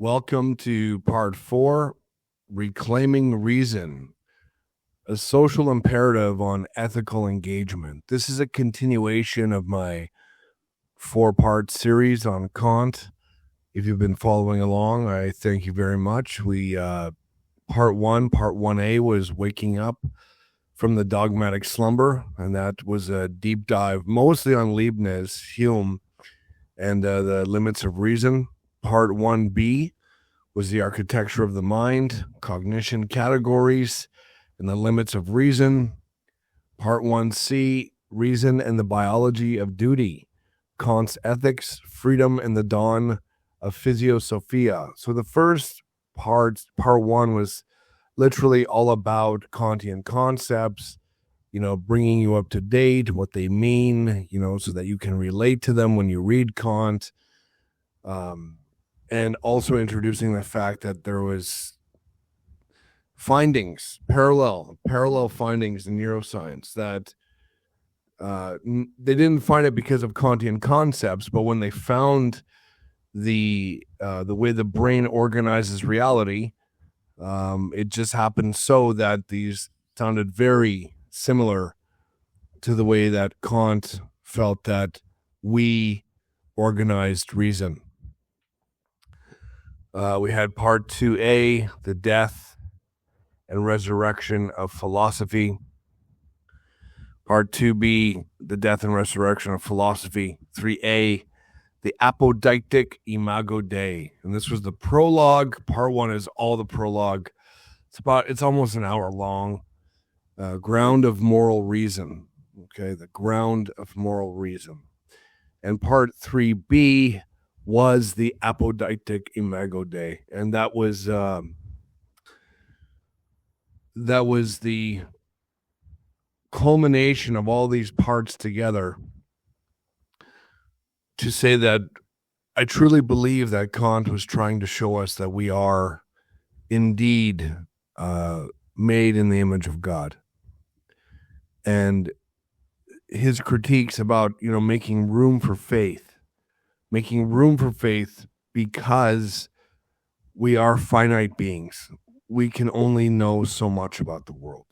Welcome to part 4, Reclaiming Reason, a social imperative on ethical engagement. This is a continuation of my 4-part series on Kant. If you've been following along, I thank you very much. Part 1A was waking up from the dogmatic slumber, and that was a deep dive mostly on Leibniz, Hume, and the limits of reason. Part 1B was the architecture of the mind, cognition categories, and the limits of reason. Part 1C, reason and the biology of duty, Kant's ethics, freedom, and the dawn of physiosophia. So the first part 1, was literally all about Kantian concepts, bringing you up to date, what they mean, so that you can relate to them when you read Kant. And also introducing the fact that there was findings, parallel findings in neuroscience that they didn't find it because of Kantian concepts, but when they found the way the brain organizes reality, it just happened so that these sounded very similar to the way that Kant felt that we organized reason. We had part 2A, the death and resurrection of philosophy. Part 2B, the death and resurrection of philosophy. 3A, the apodictic imago Dei. And this was the prologue. Part 1 is all the prologue. It's almost an hour long. Ground of moral reason. Okay, the ground of moral reason. And part 3B was the apodictic imago Dei, and that was the culmination of all these parts together to say that I truly believe that Kant was trying to show us that we are indeed made in the image of God, and his critiques about making room for faith because we are finite beings. We can only know so much about the world.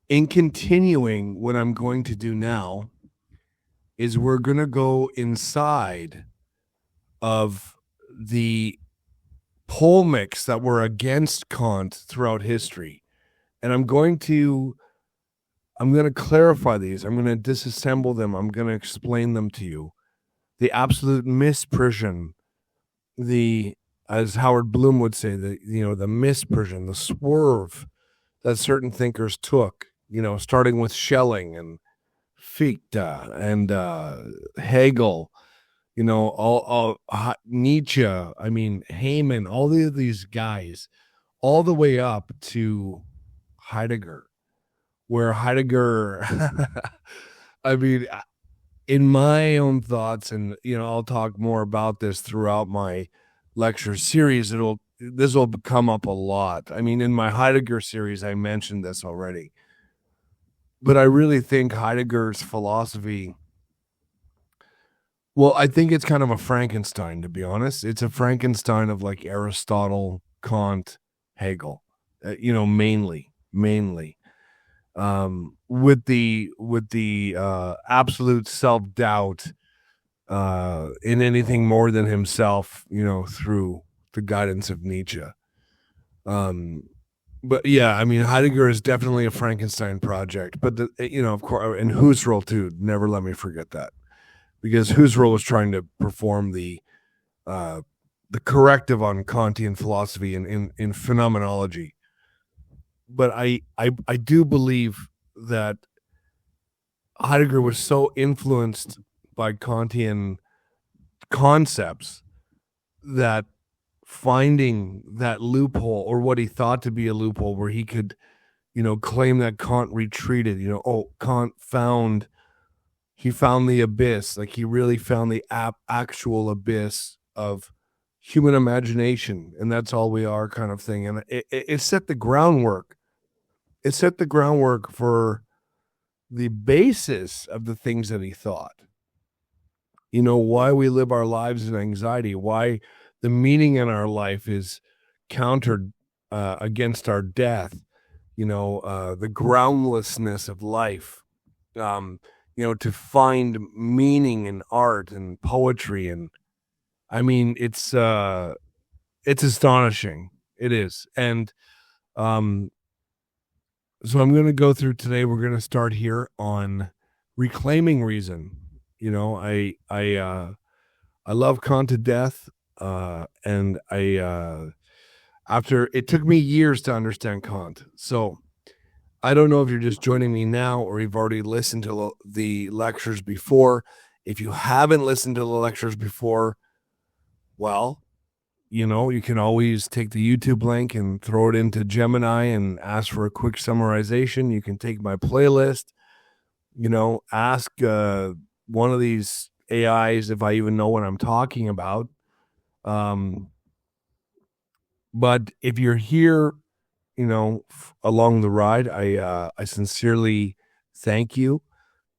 In continuing, what I'm going to do now is we're going to go inside of the polemics that were against Kant throughout history. And I'm going to clarify these. I'm going to disassemble them. I'm going to explain them to you. The absolute misprision, as Howard Bloom would say, the misprision, the swerve that certain thinkers took, starting with Schelling and Fichte and Hegel, all Nietzsche, Heyman, all of these guys, all the way up to Heidegger, where Heidegger, in my own thoughts, and I'll talk more about this throughout my lecture series, this will come up a lot. In my Heidegger series, I mentioned this already, but I really think Heidegger's philosophy, I think it's kind of a Frankenstein, to be honest. It's a Frankenstein of like Aristotle, Kant, Hegel, mainly. With the absolute self-doubt in anything more than himself, through the guidance of Nietzsche. But yeah, Heidegger is definitely a Frankenstein project, but of course, and Husserl too. Never let me forget that, because Husserl was trying to perform the corrective on Kantian philosophy in phenomenology. But I do believe that Heidegger was so influenced by Kantian concepts that finding that loophole, or what he thought to be a loophole, where he could, claim that Kant retreated, Kant found the abyss, like he really found the actual abyss of human imagination, and that's all we are, kind of thing. And it set the groundwork. It set the groundwork for the basis of the things that he thought. Why we live our lives in anxiety, why the meaning in our life is countered against our death, the groundlessness of life, to find meaning in art and poetry. And I mean, it's astonishing. It is. And so I'm going to go through today. We're going to start here on reclaiming reason. I love Kant to death. And after it took me years to understand Kant. So I don't know if you're just joining me now or you've already listened to the lectures before. If you haven't listened to the lectures before, well, you can always take the YouTube link and throw it into Gemini and ask for a quick summarization. You can take my playlist, ask one of these AIs if I even know what I'm talking about. But if you're here, along the ride, I sincerely thank you.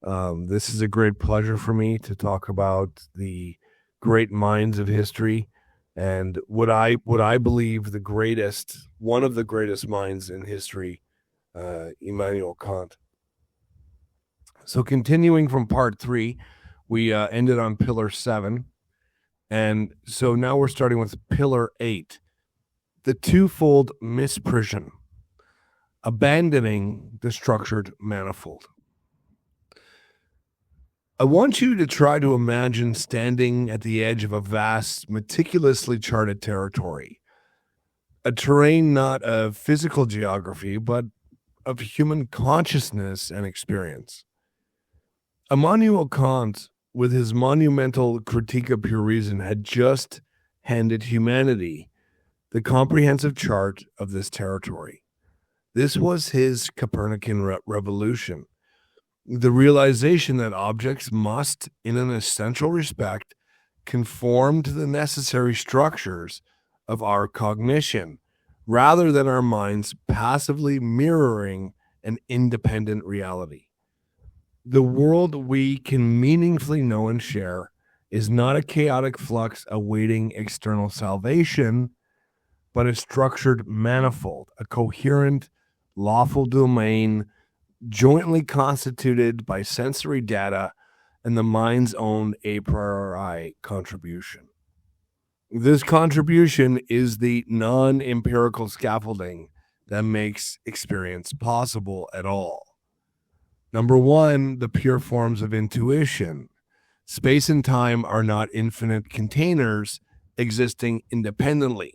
This is a great pleasure for me to talk about the great minds of history and what I believe one of the greatest minds in history, Immanuel Kant. So continuing from part 3, we ended on pillar 7. And so now we're starting with pillar 8, the twofold misprision, abandoning the structured manifold. I want you to try to imagine standing at the edge of a vast, meticulously charted territory, a terrain not of physical geography, but of human consciousness and experience. Immanuel Kant, with his monumental critique of pure reason, had just handed humanity the comprehensive chart of this territory. This was his Copernican revolution, the realization that objects must, in an essential respect, conform to the necessary structures of our cognition, rather than our minds passively mirroring an independent reality. The world we can meaningfully know and share is not a chaotic flux awaiting external salvation, but a structured manifold, a coherent, lawful domain jointly constituted by sensory data and the mind's own a priori contribution. This contribution is the non-empirical scaffolding that makes experience possible at all. Number 1, the pure forms of intuition. Space and time are not infinite containers existing independently,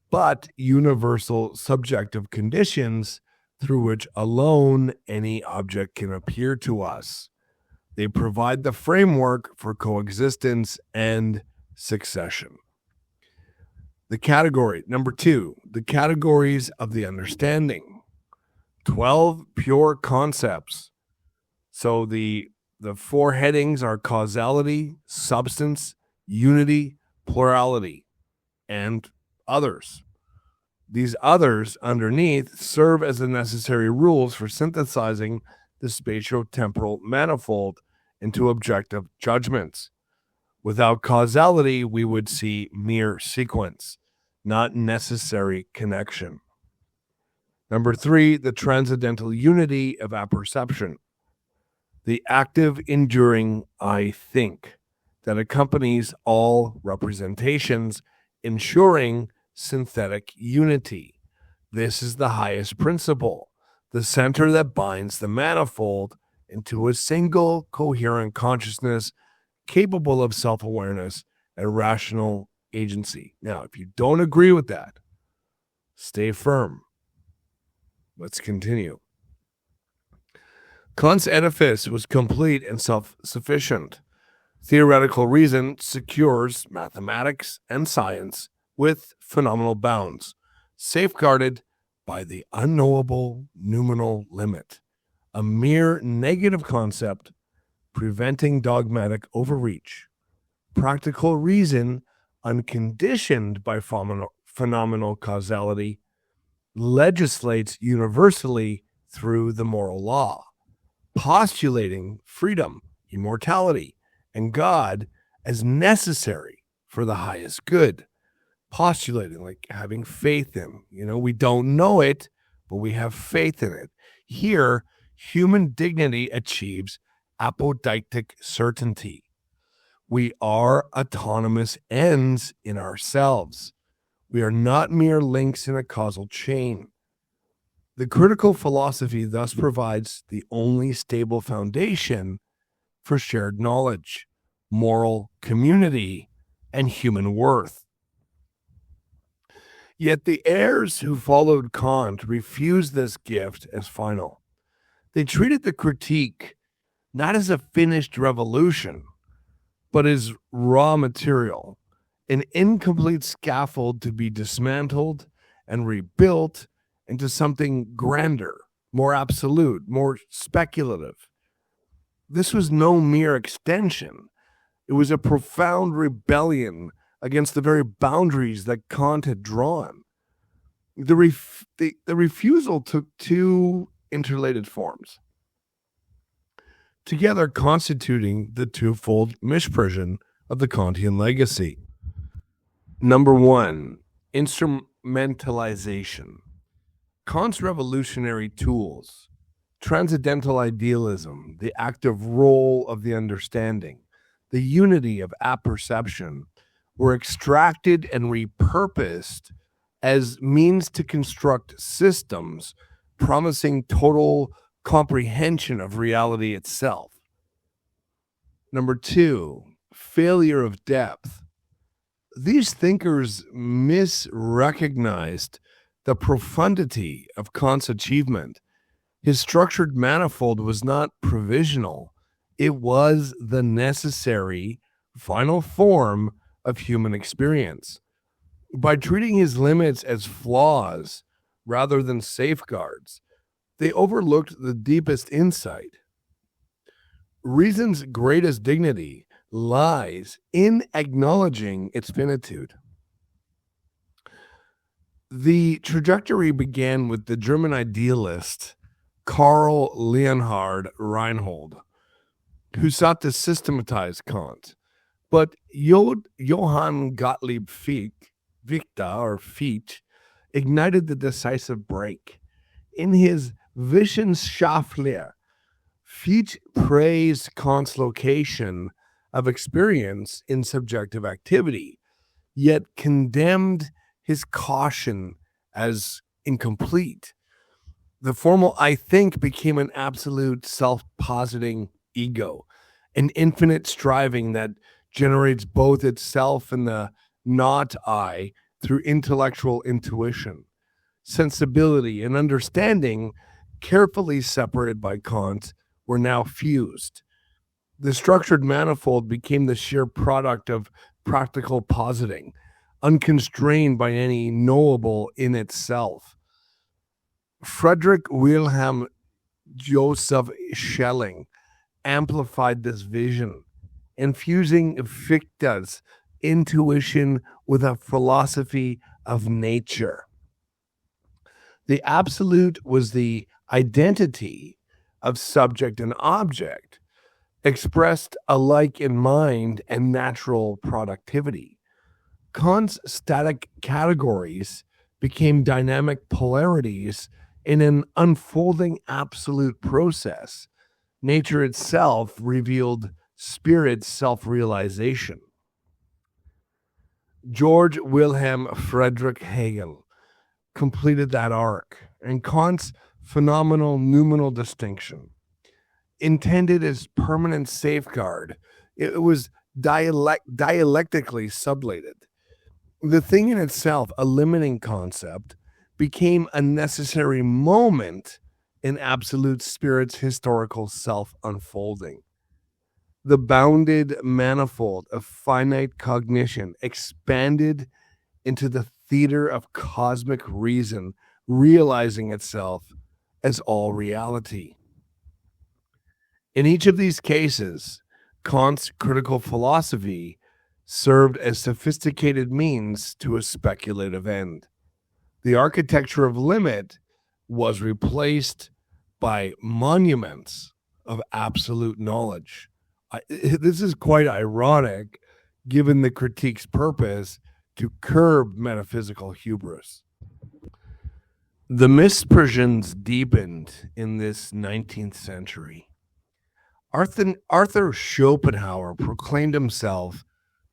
but universal subjective conditions through which alone any object can appear to us. They provide the framework for coexistence and succession. Number 2, the categories of the understanding. 12 pure concepts. So the 4 headings are causality, substance, unity, plurality, and others. These others underneath serve as the necessary rules for synthesizing the spatio-temporal manifold into objective judgments. Without causality, we would see mere sequence, not necessary connection. Number 3, the transcendental unity of apperception. The active, enduring I think that accompanies all representations, ensuring synthetic unity. This is the highest principle, the center that binds the manifold into a single coherent consciousness capable of self-awareness and rational agency. Now, if you don't agree with that, stay firm. Let's continue. Kant's edifice was complete and self-sufficient. Theoretical reason secures mathematics and science with phenomenal bounds, safeguarded by the unknowable noumenal limit, a mere negative concept preventing dogmatic overreach. Practical reason, unconditioned by phenomenal causality, legislates universally through the moral law, postulating freedom, immortality, and God as necessary for the highest good, postulating, like having faith in. We don't know it, but we have faith in it. Here, human dignity achieves apodeictic certainty. We are autonomous ends in ourselves. We are not mere links in a causal chain. The critical philosophy thus provides the only stable foundation for shared knowledge, moral community, and human worth. Yet the heirs who followed Kant refused this gift as final. They treated the critique not as a finished revolution, but as raw material, an incomplete scaffold to be dismantled and rebuilt into something grander, more absolute, more speculative. This was no mere extension. It was a profound rebellion against the very boundaries that Kant had drawn. The refusal took two interrelated forms, together constituting the twofold misprision of the Kantian legacy. Number one, instrumentalization. Kant's revolutionary tools, transcendental idealism, the active role of the understanding, the unity of apperception, were extracted and repurposed as means to construct systems promising total comprehension of reality itself. Number two, failure of depth. These thinkers misrecognized the profundity of Kant's achievement. His structured manifold was not provisional. It was the necessary final form of human experience. By treating his limits as flaws rather than safeguards, they overlooked the deepest insight. Reason's greatest dignity lies in acknowledging its finitude. The trajectory began with the German idealist Karl Leonhard Reinhold, who sought to systematize Kant. But Johann Gottlieb Fichte ignited the decisive break. In his Wissenschaftler, Fichte praised Kant's location of experience in subjective activity, yet condemned his caution as incomplete. The formal I think became an absolute self-positing ego, an infinite striving that generates both itself and the not I through intellectual intuition. Sensibility and understanding, carefully separated by Kant, were now fused. The structured manifold became the sheer product of practical positing, unconstrained by any knowable in itself. Friedrich Wilhelm Joseph Schelling amplified this vision, infusing Fichte's intuition with a philosophy of nature. The absolute was the identity of subject and object, expressed alike in mind and natural productivity. Kant's static categories became dynamic polarities in an unfolding absolute process. Nature itself revealed spirit's self-realization. George Wilhelm Friedrich Hegel completed that arc, and Kant's phenomenal noumenal distinction, intended as permanent safeguard, it was dialectically sublated. The thing in itself, a limiting concept, became a necessary moment in absolute spirit's historical self-unfolding. The bounded manifold of finite cognition expanded into the theater of cosmic reason, realizing itself as all reality. In each of these cases, Kant's critical philosophy served as sophisticated means to a speculative end. The architecture of limit was replaced by monuments of absolute knowledge. This is quite ironic given the critique's purpose to curb metaphysical hubris. The misprisions deepened in this 19th century. Arthur Schopenhauer proclaimed himself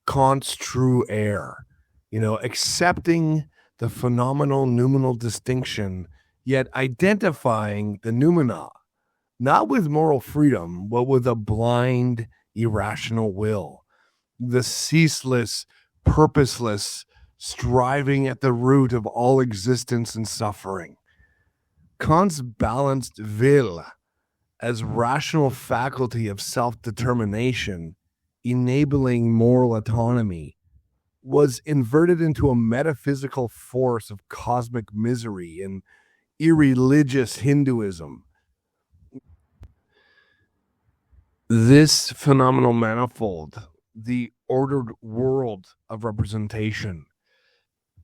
Kant's true heir, accepting the phenomenal noumenal distinction, yet identifying the noumena, not with moral freedom, but with a blind, irrational will, the ceaseless, purposeless striving at the root of all existence and suffering. Kant's balanced will as rational faculty of self-determination, enabling moral autonomy, was inverted into a metaphysical force of cosmic misery and irreligious Hinduism. This phenomenal manifold, the ordered world of representation,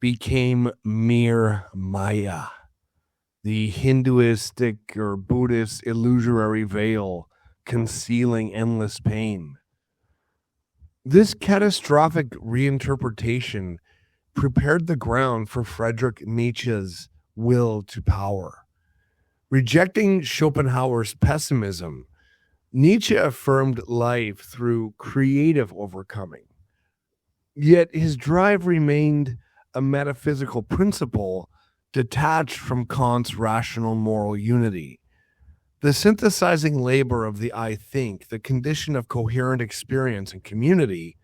became mere Maya, the Hinduistic or Buddhist illusory veil concealing endless pain. This catastrophic reinterpretation prepared the ground for Friedrich Nietzsche's will to power. Rejecting Schopenhauer's pessimism, Nietzsche affirmed life through creative overcoming. Yet his drive remained a metaphysical principle detached from Kant's rational moral unity. The synthesizing labor of the I think, the condition of coherent experience and community,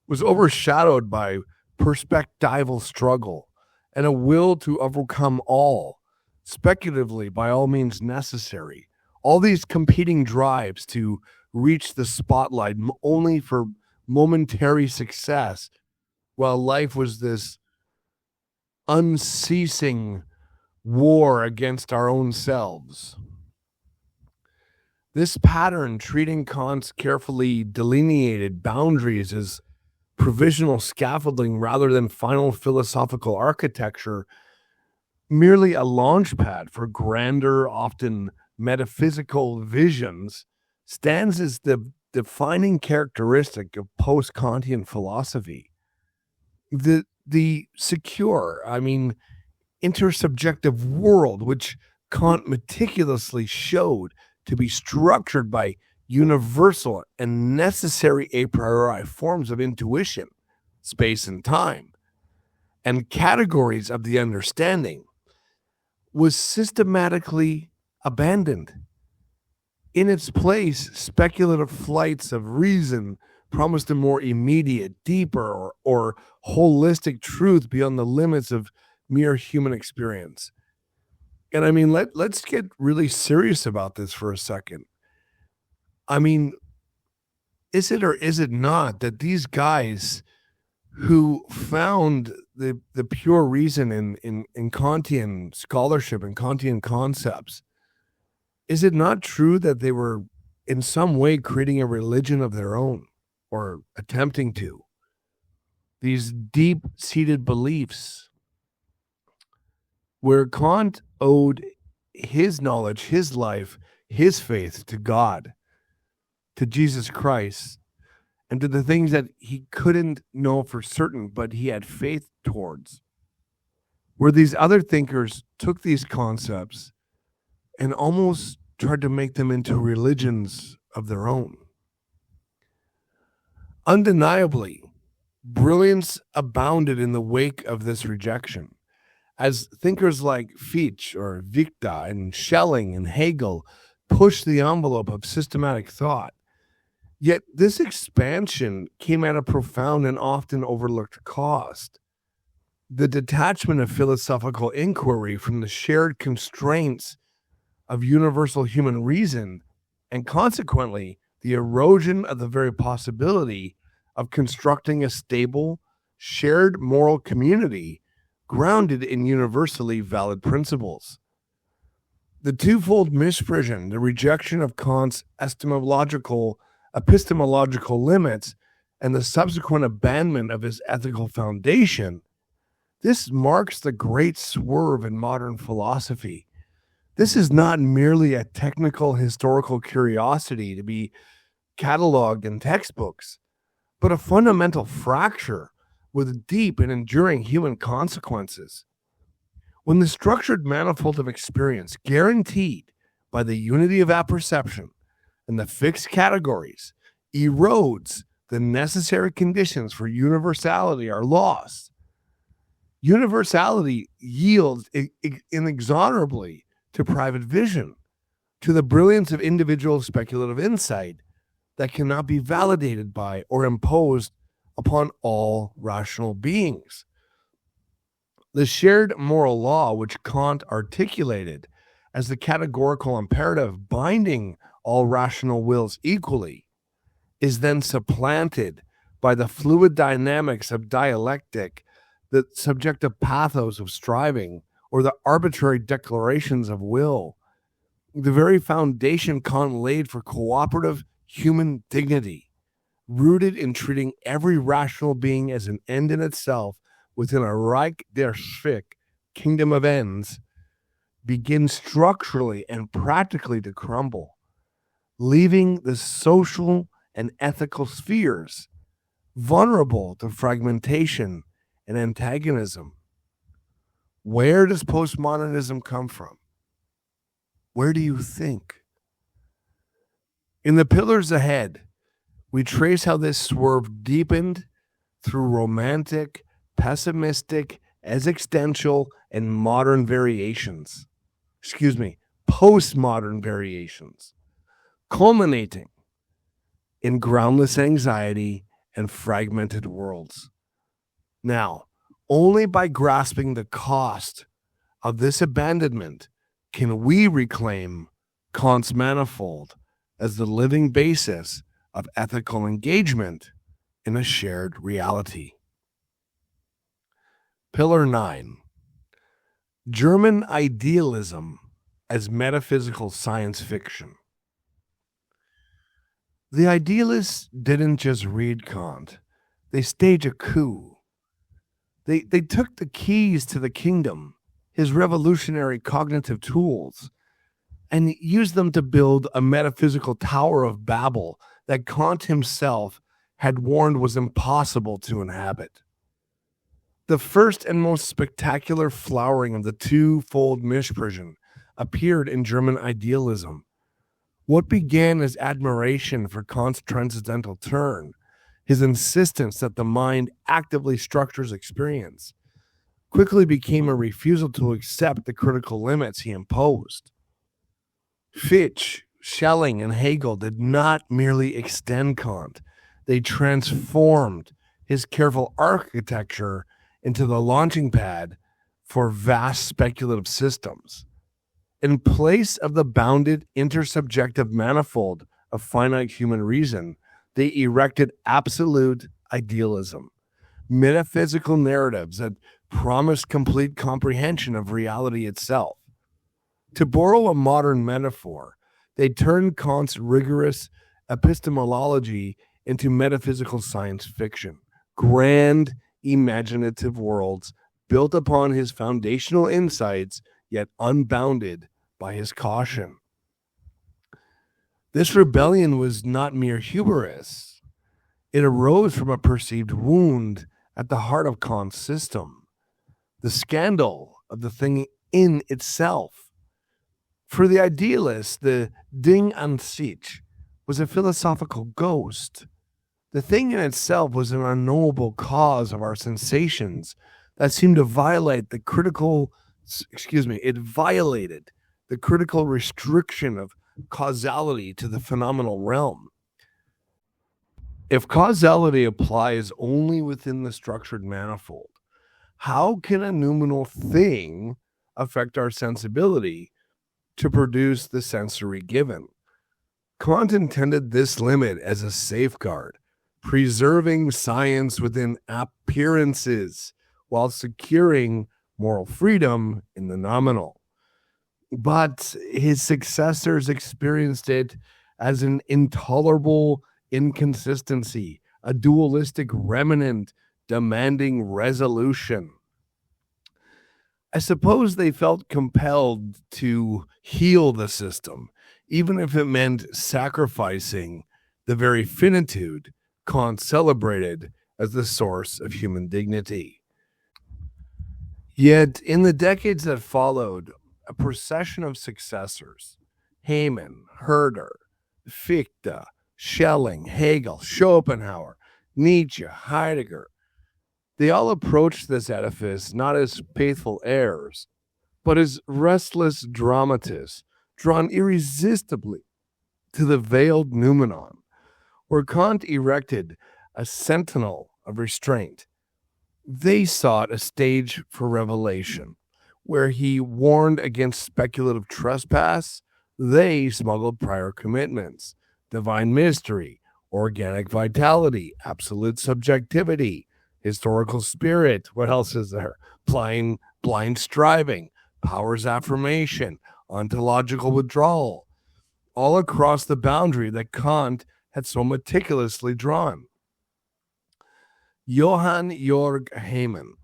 was overshadowed by perspectival struggle and a will to overcome all, speculatively by all means necessary. All these competing drives to reach the spotlight only for momentary success, while life was this unceasing war against our own selves. This pattern, treating Kant's carefully delineated boundaries as provisional scaffolding rather than final philosophical architecture, merely a launchpad for grander, often metaphysical visions, stands as the defining characteristic of post-Kantian philosophy. The secure, intersubjective world, which Kant meticulously showed to be structured by universal and necessary a priori forms of intuition, space and time, and categories of the understanding, was systematically abandoned. In its place, speculative flights of reason promised a more immediate, deeper, or holistic truth beyond the limits of mere human experience. And let's get really serious about this for a second. Is it or is it not that these guys who found the pure reason in Kantian scholarship and Kantian concepts, is it not true that they were in some way creating a religion of their own, or attempting to? These deep-seated beliefs where Kant owed his knowledge, his life, his faith to God, to Jesus Christ, and to the things that he couldn't know for certain, but he had faith towards. Where these other thinkers took these concepts and almost tried to make them into religions of their own. Undeniably, brilliance abounded in the wake of this rejection, as thinkers like Fichte or Fichte and Schelling and Hegel pushed the envelope of systematic thought. Yet this expansion came at a profound and often overlooked cost. The detachment of philosophical inquiry from the shared constraints of universal human reason, and consequently, the erosion of the very possibility of constructing a stable, shared moral community grounded in universally valid principles. The twofold misprision, the rejection of Kant's epistemological limits, and the subsequent abandonment of his ethical foundation, this marks the great swerve in modern philosophy. This is not merely a technical historical curiosity to be cataloged in textbooks, but a fundamental fracture with deep and enduring human consequences. When the structured manifold of experience, guaranteed by the unity of apperception and the fixed categories, erodes the necessary conditions for universality are lost, universality yields inexorably to private vision, to the brilliance of individual speculative insight that cannot be validated by or imposed upon all rational beings. The shared moral law which Kant articulated as the categorical imperative binding all rational wills equally is then supplanted by the fluid dynamics of dialectic, the subjective pathos of striving, or the arbitrary declarations of will, the very foundation Kant laid for cooperative human dignity, rooted in treating every rational being as an end in itself within a Reich der Schwick, kingdom of ends, begins structurally and practically to crumble, leaving the social and ethical spheres vulnerable to fragmentation and antagonism. Where does postmodernism come from? Where do you think? In the pillars ahead, we trace how this swerve deepened through romantic, pessimistic, existential, and modern variations. Postmodern variations, culminating in groundless anxiety and fragmented worlds. Now, only by grasping the cost of this abandonment can we reclaim Kant's manifold as the living basis of ethical engagement in a shared reality. Pillar 9. German Idealism as metaphysical science fiction. The idealists didn't just read Kant, they staged a coup. They took the keys to the kingdom, his revolutionary cognitive tools, and used them to build a metaphysical Tower of Babel that Kant himself had warned was impossible to inhabit. The first and most spectacular flowering of the twofold misprision appeared in German idealism. What began as admiration for Kant's transcendental turn, his insistence that the mind actively structures experience, quickly became a refusal to accept the critical limits he imposed. Fichte, Schelling, and Hegel did not merely extend Kant, they transformed his careful architecture into the launching pad for vast speculative systems. In place of the bounded intersubjective manifold of finite human reason, they erected absolute idealism, metaphysical narratives that promised complete comprehension of reality itself. To borrow a modern metaphor, they turned Kant's rigorous epistemology into metaphysical science fiction, grand, imaginative worlds built upon his foundational insights, yet unbounded by his caution. This rebellion was not mere hubris. It arose from a perceived wound at the heart of Kant's system, the scandal of the thing in itself. For the idealists, the Ding an sich was a philosophical ghost. The thing in itself was an unknowable cause of our sensations that seemed to violate the critical, it violated the critical restriction of causality to the phenomenal realm. If causality applies only within the structured manifold, how can a noumenal thing affect our sensibility to produce the sensory given? Kant intended this limit as a safeguard, preserving science within appearances while securing moral freedom in the nominal. But his successors experienced it as an intolerable inconsistency, a dualistic remnant demanding resolution. I suppose they felt compelled to heal the system, even if it meant sacrificing the very finitude Kant celebrated as the source of human dignity. Yet, in the decades that followed, a procession of successors, Hamann, Herder, Fichte, Schelling, Hegel, Schopenhauer, Nietzsche, Heidegger, they all approached this edifice not as faithful heirs, but as restless dramatists drawn irresistibly to the veiled noumenon, where Kant erected a sentinel of restraint. They sought a stage for revelation, where he warned against speculative trespass. They smuggled prior commitments, divine mystery, organic vitality, absolute subjectivity, historical spirit. What else is there? Blind striving, power's affirmation, ontological withdrawal, all across the boundary that Kant had so meticulously drawn. Johann Georg Hamann,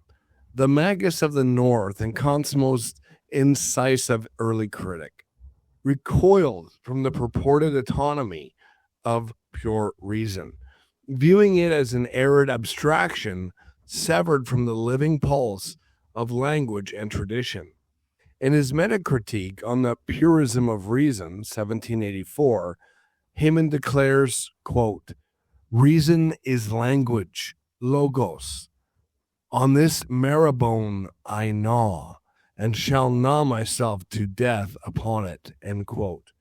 the magus of the North and Kant's most incisive early critic, recoiled from the purported autonomy of pure reason, viewing it as an arid abstraction severed from the living pulse of language and tradition. In his metacritique on the purism of reason, 1784, Hamann declares, quote, "Reason is language, logos. On this marrow-bone I gnaw, and shall gnaw myself to death upon it," end quote.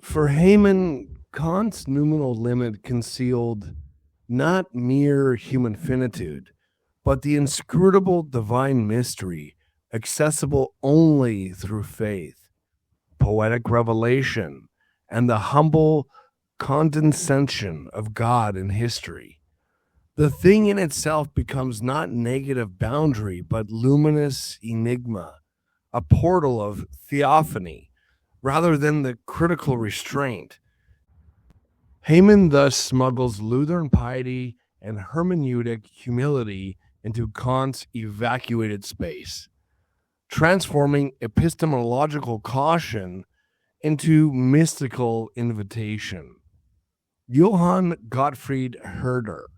For Hamann, Kant's noumenal limit concealed not mere human finitude, but the inscrutable divine mystery accessible only through faith, poetic revelation, and the humble condescension of God in history. The thing in itself becomes not negative boundary, but luminous enigma, a portal of theophany, rather than the critical restraint. Hamann thus smuggles Lutheran piety and hermeneutic humility into Kant's evacuated space, transforming epistemological caution into mystical invitation. Johann Gottfried Herder,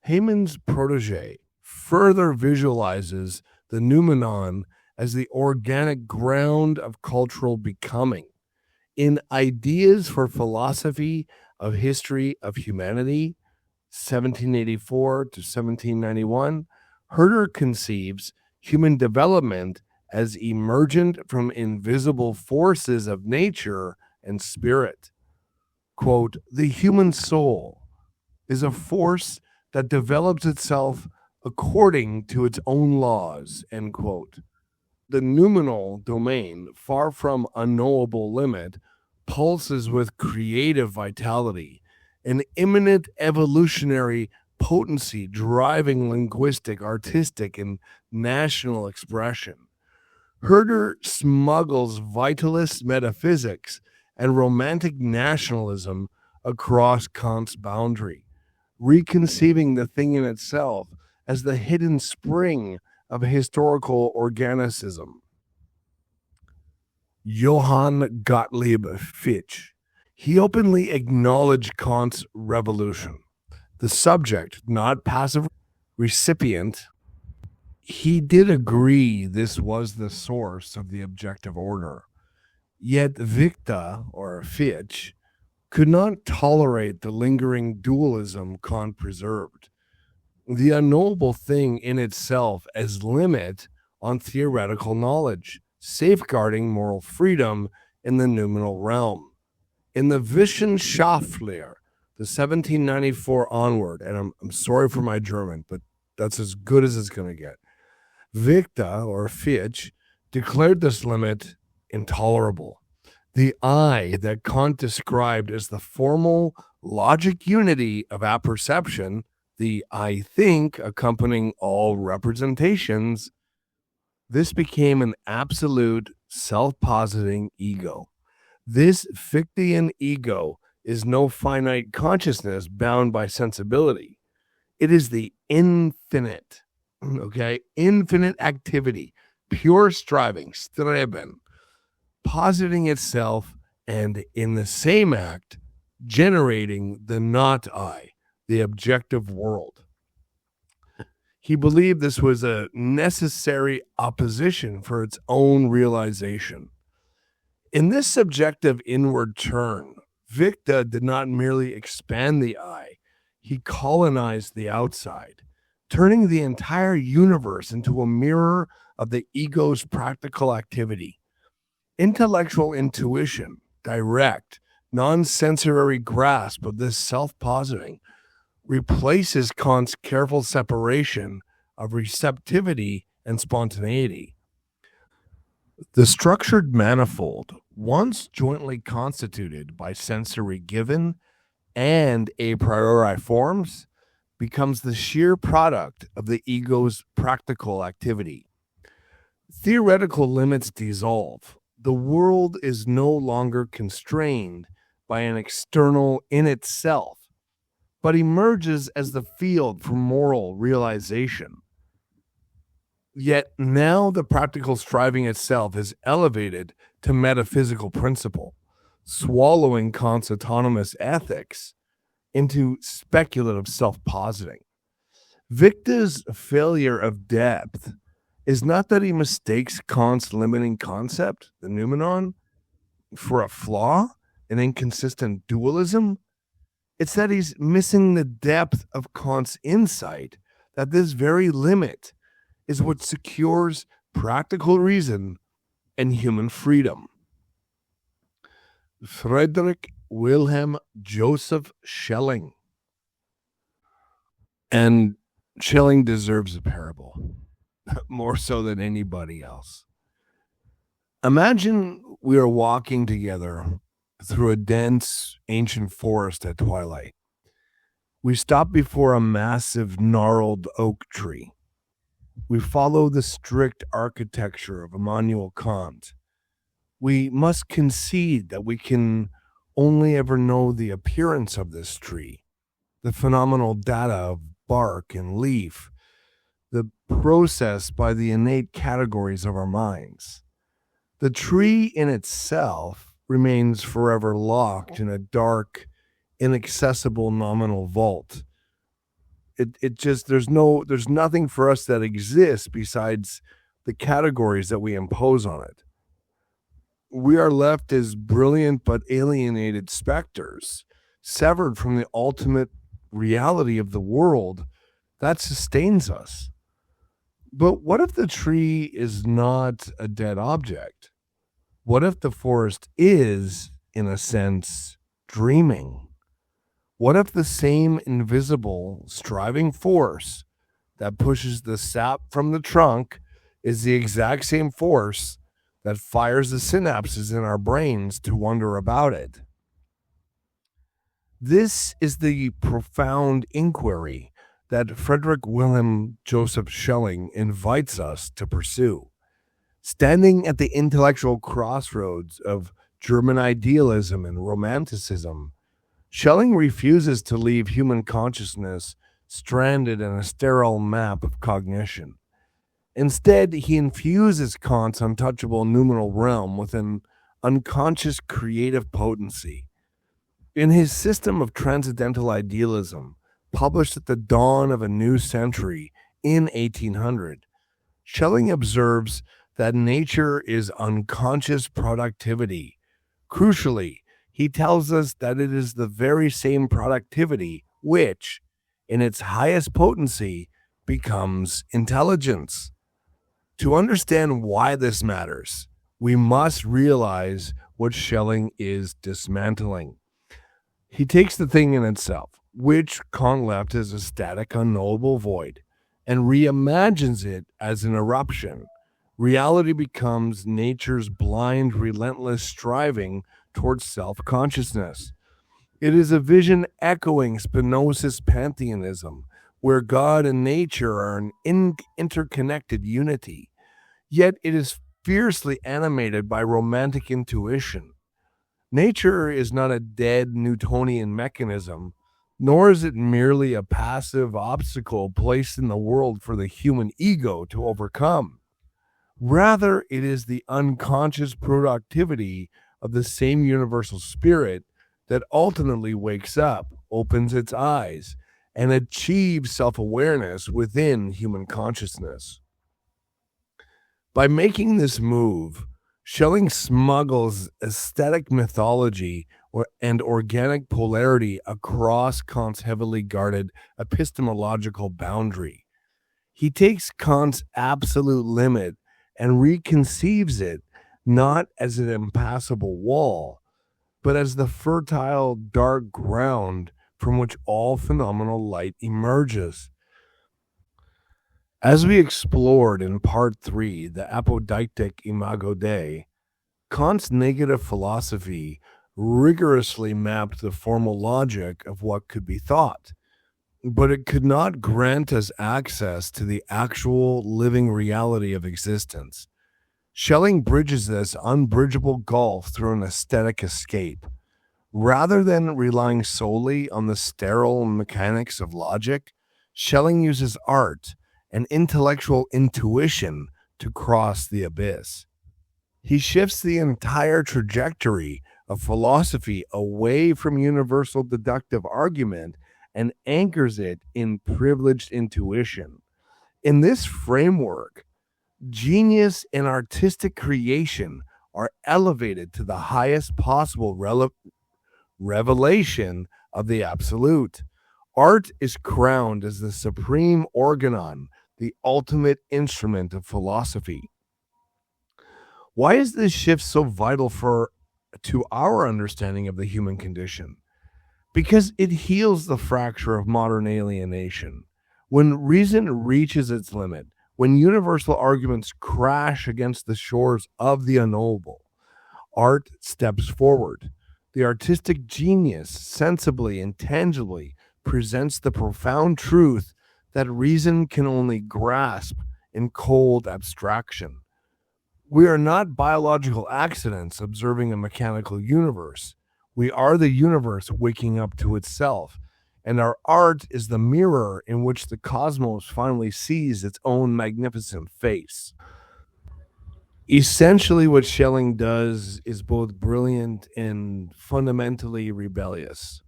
Hamann's protege, further visualizes the noumenon as the organic ground of cultural becoming. In Ideas for Philosophy of History of Humanity, 1784 to 1791, Herder conceives human development as emergent from invisible forces of nature and spirit. Quote, "The human soul is a force that develops itself according to its own laws," end quote. The noumenal domain, far from unknowable limit, pulses with creative vitality, an imminent evolutionary potency driving linguistic, artistic, and national expression. Herder smuggles vitalist metaphysics and romantic nationalism across Kant's boundary, reconceiving the thing in itself as the hidden spring of historical organicism. Johann Gottlieb Fichte, he openly acknowledged Kant's revolution. The subject, not passive recipient, he did agree this was the source of the objective order. Yet Fichte, or Fichte, could not tolerate the lingering dualism Kant preserved, the unknowable thing in itself as limit on theoretical knowledge, safeguarding moral freedom in the noumenal realm. In the Wissenschaftler, the 1794 onward, and I'm sorry for my German, but that's as good as it's going to get, Fichte, or Fichte, declared this limit intolerable. The I that Kant described as the formal logic unity of apperception, the I think accompanying all representations, this became an absolute self-positing ego. This Fichtean ego is no finite consciousness bound by sensibility. It is the infinite, okay? Infinite activity, pure striving, streben, positing itself, and in the same act, generating the not I, the objective world. He believed this was a necessary opposition for its own realization. In this subjective inward turn, Fichte did not merely expand the I, he colonized the outside, turning the entire universe into a mirror of the ego's practical activity. Intellectual intuition, direct, non-sensory grasp of this self-positing, replaces Kant's careful separation of receptivity and spontaneity. The structured manifold, once jointly constituted by sensory given and a priori forms, becomes the sheer product of the ego's practical activity. Theoretical limits dissolve. The world is no longer constrained by an external in itself, but emerges as the field for moral realization. Yet now the practical striving itself is elevated to metaphysical principle, swallowing Kant's autonomous ethics into speculative self-positing. Fichte's failure of depth is not that he mistakes Kant's limiting concept, the noumenon, for a flaw, an inconsistent dualism. It's that he's missing the depth of Kant's insight that this very limit is what secures practical reason and human freedom. Friedrich Wilhelm Joseph Schelling. And Schelling deserves a parable, more so than anybody else. Imagine we are walking together through a dense, ancient forest at twilight. We stop before a massive, gnarled oak tree. We follow the strict architecture of Immanuel Kant. We must concede that we can only ever know the appearance of this tree, the phenomenal data of bark and leaf, the process by the innate categories of our minds. The tree in itself remains forever locked in a dark, inaccessible nominal vault. There's nothing for us that exists besides the categories that we impose on it. We are left as brilliant but alienated specters, severed from the ultimate reality of the world that sustains us. But what if the tree is not a dead object? What if the forest is, in a sense, dreaming? What if the same invisible, striving force that pushes the sap from the trunk is the exact same force that fires the synapses in our brains to wonder about it? This is the profound inquiry that Friedrich Wilhelm Joseph Schelling invites us to pursue. Standing at the intellectual crossroads of German idealism and romanticism, Schelling refuses to leave human consciousness stranded in a sterile map of cognition. Instead, he infuses Kant's untouchable noumenal realm with an unconscious creative potency. In his system of Transcendental Idealism, published at the dawn of a new century in 1800, Schelling observes that nature is unconscious productivity. Crucially, he tells us that it is the very same productivity which, in its highest potency, becomes intelligence. To understand why this matters, we must realize what Schelling is dismantling. He takes the thing in itself, which Kant left as a static, unknowable void, and reimagines it as an eruption. Reality becomes nature's blind, relentless striving towards self-consciousness. It is a vision echoing Spinoza's pantheism, where God and nature are an interconnected unity. Yet it is fiercely animated by romantic intuition. Nature is not a dead Newtonian mechanism, nor is it merely a passive obstacle placed in the world for the human ego to overcome. Rather, it is the unconscious productivity of the same universal spirit that ultimately wakes up, opens its eyes, and achieves self awareness within human consciousness. By making this move, Schelling smuggles aesthetic mythology and organic polarity across Kant's heavily guarded epistemological boundary. He takes Kant's absolute limit and reconceives it not as an impassable wall, but as the fertile, dark ground from which all phenomenal light emerges. As we explored in Part 3, the apodeictic imago Dei, Kant's negative philosophy rigorously mapped the formal logic of what could be thought, but it could not grant us access to the actual living reality of existence. Schelling bridges this unbridgeable gulf through an aesthetic escape. Rather than relying solely on the sterile mechanics of logic, Schelling uses art and intellectual intuition to cross the abyss. He shifts the entire trajectory of philosophy away from universal deductive argument and anchors it in privileged intuition. In this framework, genius and artistic creation are elevated to the highest possible revelation of the absolute. Art is crowned as the supreme organon, the ultimate instrument of philosophy. Why is this shift so vital to our understanding of the human condition? Because it heals the fracture of modern alienation. When reason reaches its limit, when universal arguments crash against the shores of the unknowable, art steps forward. The artistic genius sensibly and tangibly presents the profound truth that reason can only grasp in cold abstraction. We are not biological accidents observing a mechanical universe. We are the universe waking up to itself, and our art is the mirror in which the cosmos finally sees its own magnificent face. Essentially, what Schelling does is both brilliant and fundamentally rebellious,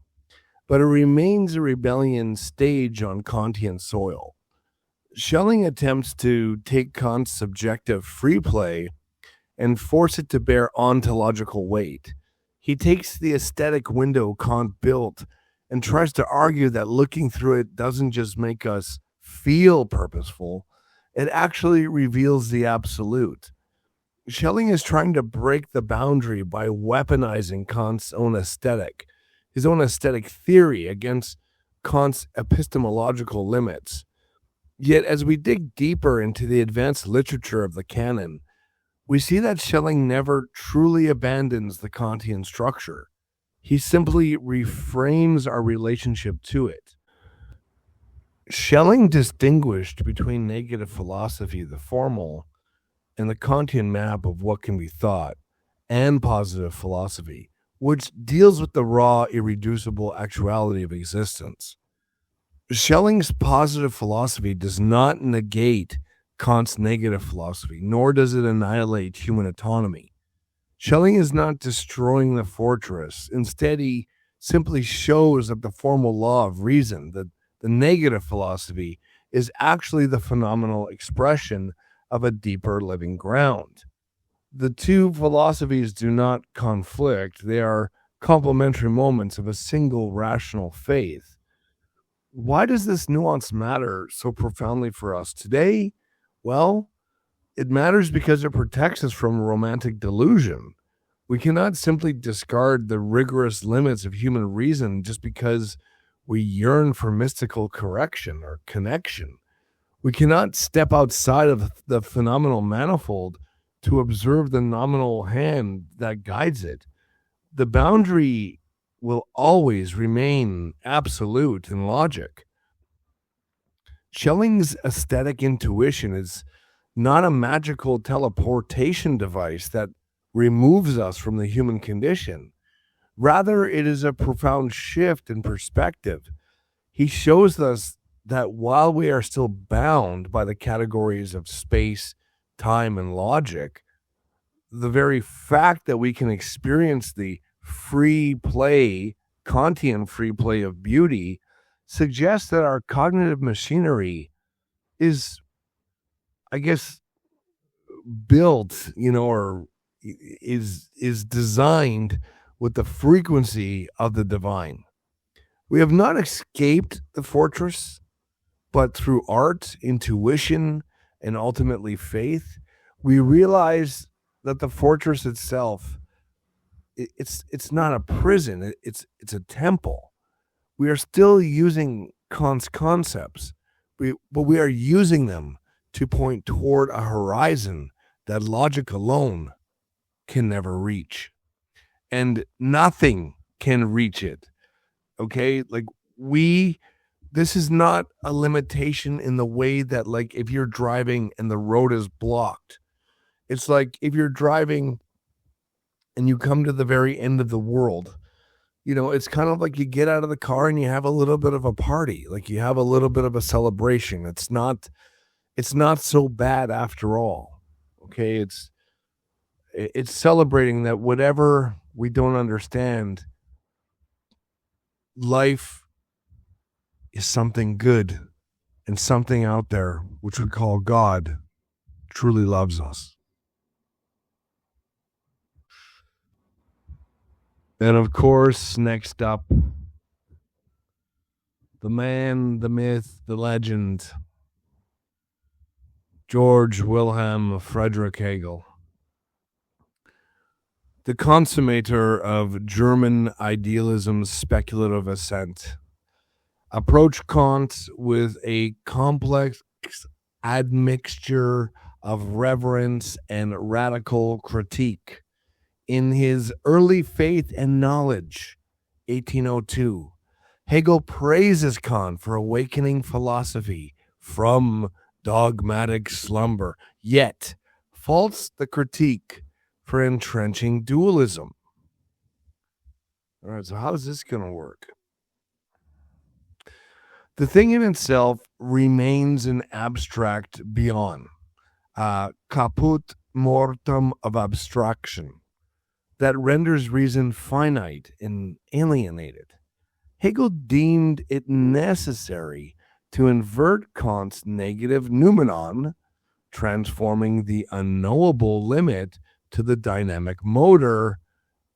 but it remains a rebellion staged on Kantian soil. Schelling attempts to take Kant's subjective free play and force it to bear ontological weight. He takes the aesthetic window Kant built and tries to argue that looking through it doesn't just make us feel purposeful, it actually reveals the absolute. Schelling is trying to break the boundary by weaponizing Kant's own aesthetic, his own aesthetic theory against Kant's epistemological limits. Yet, as we dig deeper into the advanced literature of the canon, we see that Schelling never truly abandons the Kantian structure. He simply reframes our relationship to it. Schelling distinguished between negative philosophy, the formal, and the Kantian map of what can be thought, and positive philosophy, which deals with the raw, irreducible actuality of existence. Schelling's positive philosophy does not negate Kant's negative philosophy, nor does it annihilate human autonomy. Schelling is not destroying the fortress. Instead, he simply shows that the formal law of reason, that the negative philosophy, is actually the phenomenal expression of a deeper living ground. The two philosophies do not conflict. They are complementary moments of a single rational faith. Why does this nuance matter so profoundly for us today? Well, it matters because it protects us from romantic delusion. We cannot simply discard the rigorous limits of human reason just because we yearn for mystical correction or connection. We cannot step outside of the phenomenal manifold to observe the nominal hand that guides it. The boundary will always remain absolute in logic. Schelling's aesthetic intuition is not a magical teleportation device that removes us from the human condition. Rather, it is a profound shift in perspective. He shows us that while we are still bound by the categories of space, time, and logic, the very fact that we can experience the free play, Kantian free play of beauty, suggests that our cognitive machinery is, I guess, built, or is designed with the frequency of the divine. We have not escaped the fortress, but through art, intuition, and ultimately faith, we realize that the fortress itself, it's not a prison, it's a temple. We are still using Kant's concepts, but we are using them to point toward a horizon that logic alone can never reach. And nothing can reach it. Okay? This is not a limitation in the way that, like, if you're driving and the road is blocked, it's like if you're driving and you come to the very end of the world, it's kind of like you get out of the car and you have a little bit of a party, like you have a little bit of a celebration. It's not so bad after all. Okay. It's celebrating that whatever we don't understand, life is something good, and something out there, which we call God, truly loves us. And of course, next up, the man, the myth, the legend, George Wilhelm Friedrich Hegel, the consummator of German idealism's speculative ascent, approached Kant with a complex admixture of reverence and radical critique. In his Early Faith and Knowledge, 1802, Hegel praises Kant for awakening philosophy from dogmatic slumber, yet faults the critique for entrenching dualism. All right, so how is this going to work? The thing in itself remains an abstract beyond, caput mortem of abstraction, that renders reason finite and alienated. Hegel deemed it necessary to invert Kant's negative noumenon, transforming the unknowable limit to the dynamic motor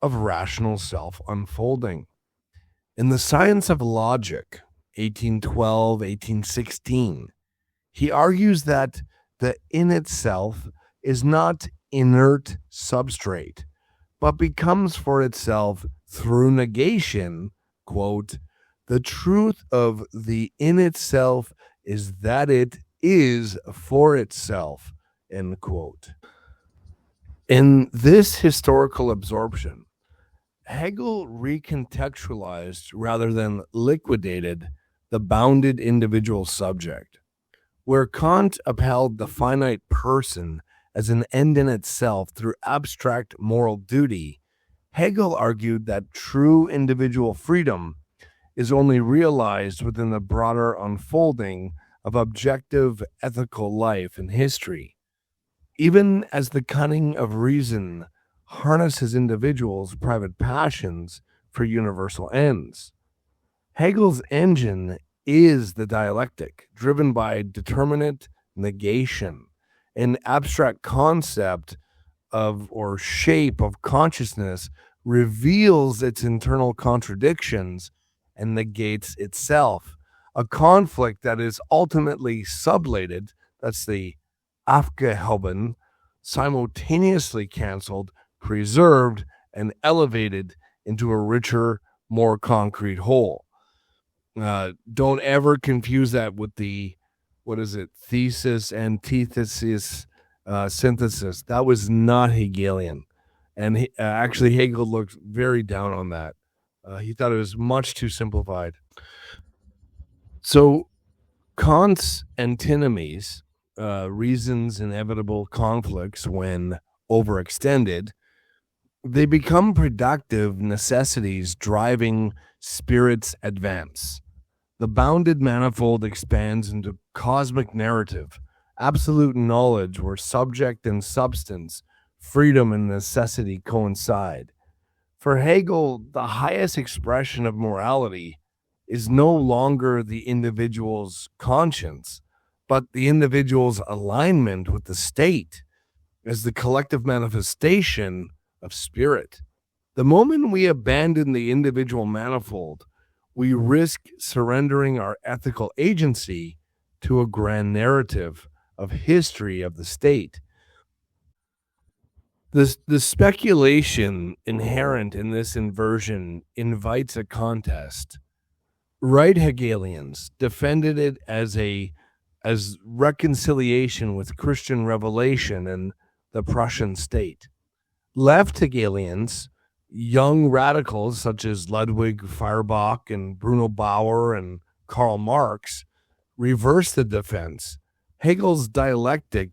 of rational self unfolding. In The Science of Logic, 1812, 1816, he argues that the in itself is not inert substrate, but becomes for itself through negation, quote, the truth of the in itself is that it is for itself, end quote. In this historical absorption, Hegel recontextualized rather than liquidated the bounded individual subject. Where Kant upheld the finite person as an end in itself through abstract moral duty, Hegel argued that true individual freedom is only realized within the broader unfolding of objective ethical life and history. Even as the cunning of reason harnesses individuals' private passions for universal ends, Hegel's engine is the dialectic, driven by determinate negation, an abstract concept of or shape of consciousness reveals its internal contradictions and negates itself, a conflict that is ultimately sublated, that's the aufgehoben, simultaneously canceled, preserved, and elevated into a richer, more concrete whole. Don't ever confuse that with the, thesis, antithesis, synthesis. That was not Hegelian. And actually, Hegel looked very down on that. He thought it was much too simplified. So Kant's antinomies, reason's inevitable conflicts when overextended, they become productive necessities driving spirit's advance. The bounded manifold expands into cosmic narrative, absolute knowledge where subject and substance, freedom and necessity coincide. For Hegel, the highest expression of morality is no longer the individual's conscience, but the individual's alignment with the state as the collective manifestation of spirit. The moment we abandon the individual manifold, we risk surrendering our ethical agency to a grand narrative of history of the state. The speculation inherent in this inversion invites a contest. Right Hegelians defended it as reconciliation with Christian revelation and the Prussian state. Left Hegelians, young radicals such as Ludwig Feuerbach and Bruno Bauer and Karl Marx, reversed the defense. Hegel's dialectic,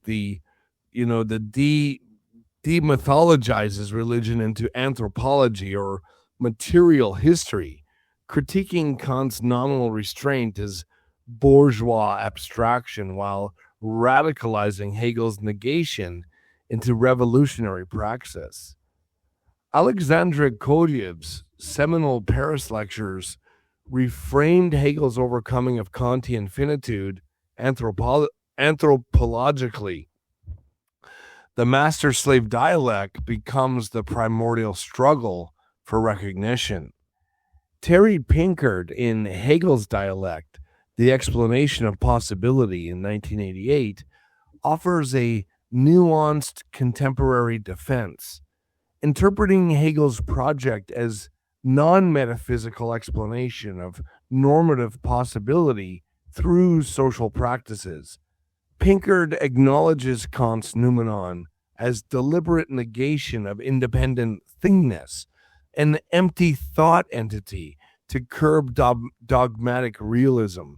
demythologizes religion into anthropology or material history, critiquing Kant's nominal restraint as bourgeois abstraction while radicalizing Hegel's negation into revolutionary praxis. Alexandre Kolyev's seminal Paris lectures reframed Hegel's overcoming of Kantian finitude anthropologically. The master-slave dialect becomes the primordial struggle for recognition. Terry Pinkard, in Hegel's dialect, The Explanation of Possibility in 1988, offers a nuanced contemporary defense, interpreting Hegel's project as non-metaphysical explanation of normative possibility through social practices. Pinkard acknowledges Kant's noumenon as deliberate negation of independent thingness, an empty thought entity to curb dogmatic realism,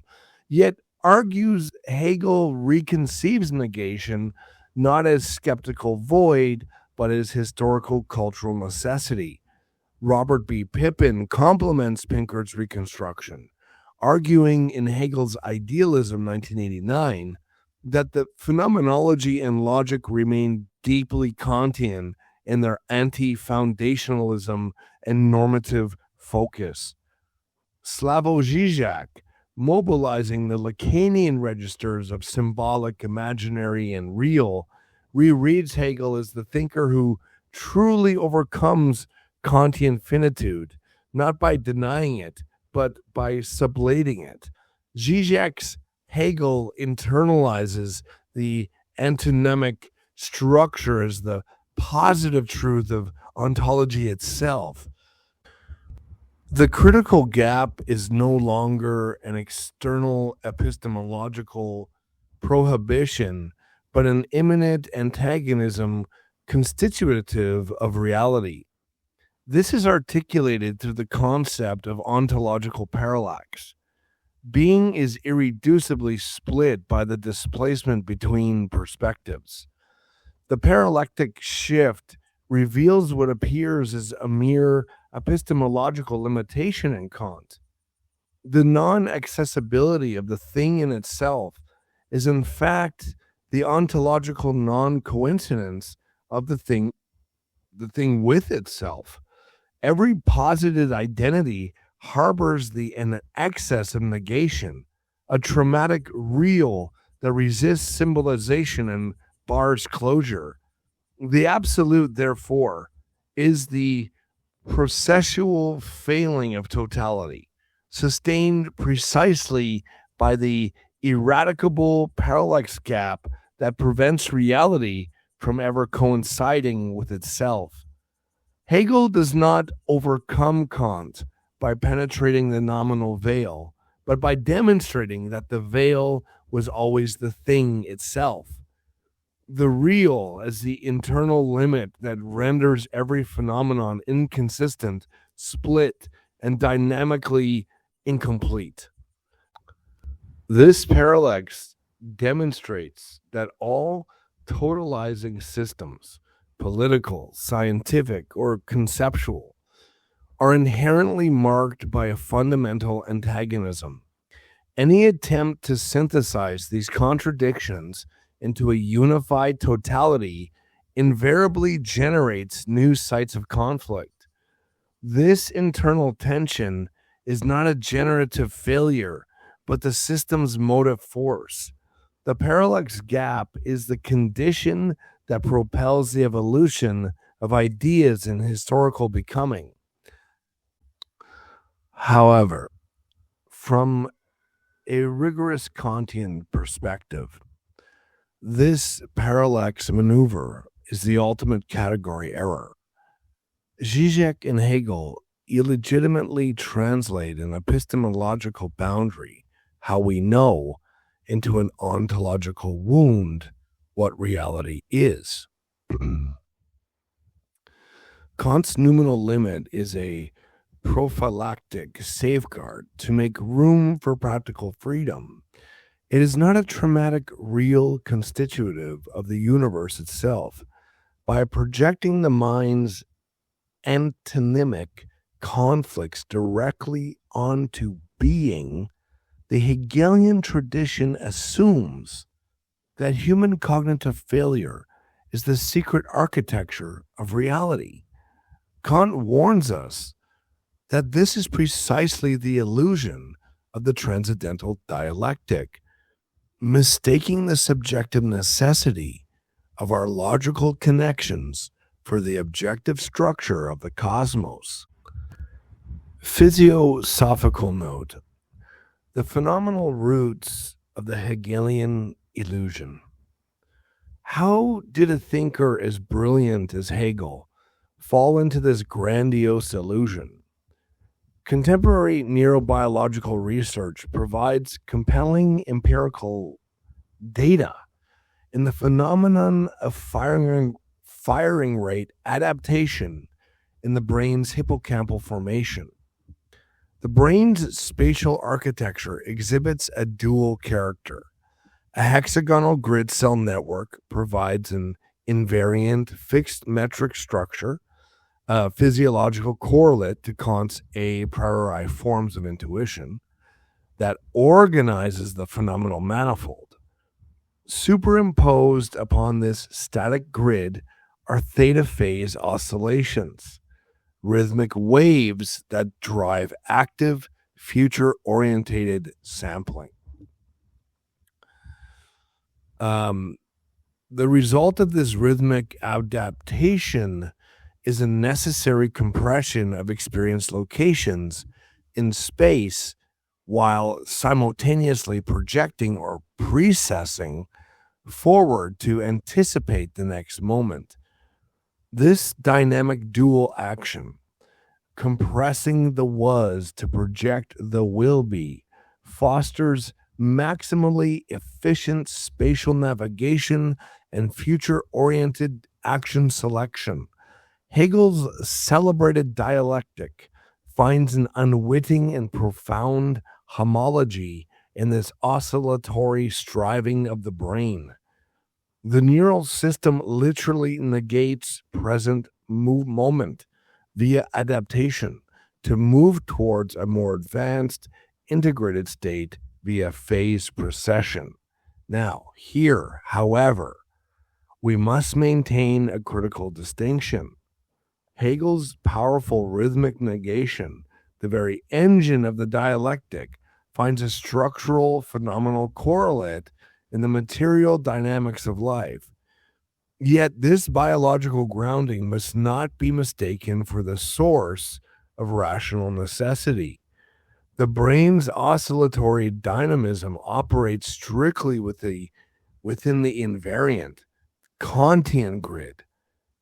yet argues Hegel reconceives negation not as skeptical void, but as historical cultural necessity. Robert B. Pippin complements Pinkard's reconstruction, arguing in Hegel's Idealism 1989 that the phenomenology and logic remain deeply Kantian in their anti-foundationalism and normative focus. Slavoj Žižek, mobilizing the Lacanian registers of symbolic, imaginary, and real, rereads Hegel as the thinker who truly overcomes Kantian finitude, not by denying it, but by sublating it. Zizek's Hegel internalizes the antonymic structure as the positive truth of ontology itself. The critical gap is no longer an external epistemological prohibition, but an immanent antagonism constitutive of reality. This is articulated through the concept of ontological parallax. Being is irreducibly split by the displacement between perspectives. The parallactic shift reveals what appears as a mere epistemological limitation in Kant. The non-accessibility of the thing in itself is in fact the ontological non-coincidence of the thing with itself. Every posited identity harbors an excess of negation, a traumatic real that resists symbolization and bars closure. The absolute, therefore, is the processual failing of totality, sustained precisely by the eradicable parallax gap that prevents reality from ever coinciding with itself. Hegel does not overcome Kant by penetrating the nominal veil, but by demonstrating that the veil was always the thing itself. The real as the internal limit that renders every phenomenon inconsistent, split, and dynamically incomplete. This parallax demonstrates that all totalizing systems, political, scientific, or conceptual, are inherently marked by a fundamental antagonism. Any attempt to synthesize these contradictions into a unified totality invariably generates new sites of conflict. This internal tension is not a generative failure, but the system's motive force. The parallax gap is the condition that propels the evolution of ideas in historical becoming. However, from a rigorous Kantian perspective, this parallax maneuver is the ultimate category error. Zizek and Hegel illegitimately translate an epistemological boundary, how we know, into an ontological wound, what reality is. Kant's noumenal limit is a prophylactic safeguard to make room for practical freedom. It is not a traumatic, real constitutive of the universe itself. By projecting the mind's antonymic conflicts directly onto being, the Hegelian tradition assumes that human cognitive failure is the secret architecture of reality. Kant warns us that this is precisely the illusion of the transcendental dialectic, mistaking the subjective necessity of our logical connections for the objective structure of the cosmos. Physiosophical note: the phenomenal roots of the Hegelian illusion. How did a thinker as brilliant as Hegel fall into this grandiose illusion? Contemporary neurobiological research provides compelling empirical data in the phenomenon of firing rate adaptation in the brain's hippocampal formation. The brain's spatial architecture exhibits a dual character. A hexagonal grid cell network provides an invariant fixed metric structure, a physiological correlate to Kant's a priori forms of intuition, that organizes the phenomenal manifold. Superimposed upon this static grid are theta phase oscillations, rhythmic waves that drive active, future-orientated sampling. The result of this rhythmic adaptation is a necessary compression of experienced locations in space while simultaneously projecting or precessing forward to anticipate the next moment. This dynamic dual action, compressing the was to project the will be, fosters maximally efficient spatial navigation and future-oriented action selection. Hegel's celebrated dialectic finds an unwitting and profound homology in this oscillatory striving of the brain. The neural system literally negates present moment via adaptation to move towards a more advanced, integrated state via phase precession. Now, here, however, we must maintain a critical distinction. Hegel's powerful rhythmic negation, the very engine of the dialectic, finds a structural phenomenal correlate in the material dynamics of life. Yet this biological grounding must not be mistaken for the source of rational necessity. The brain's oscillatory dynamism operates strictly within the invariant Kantian grid.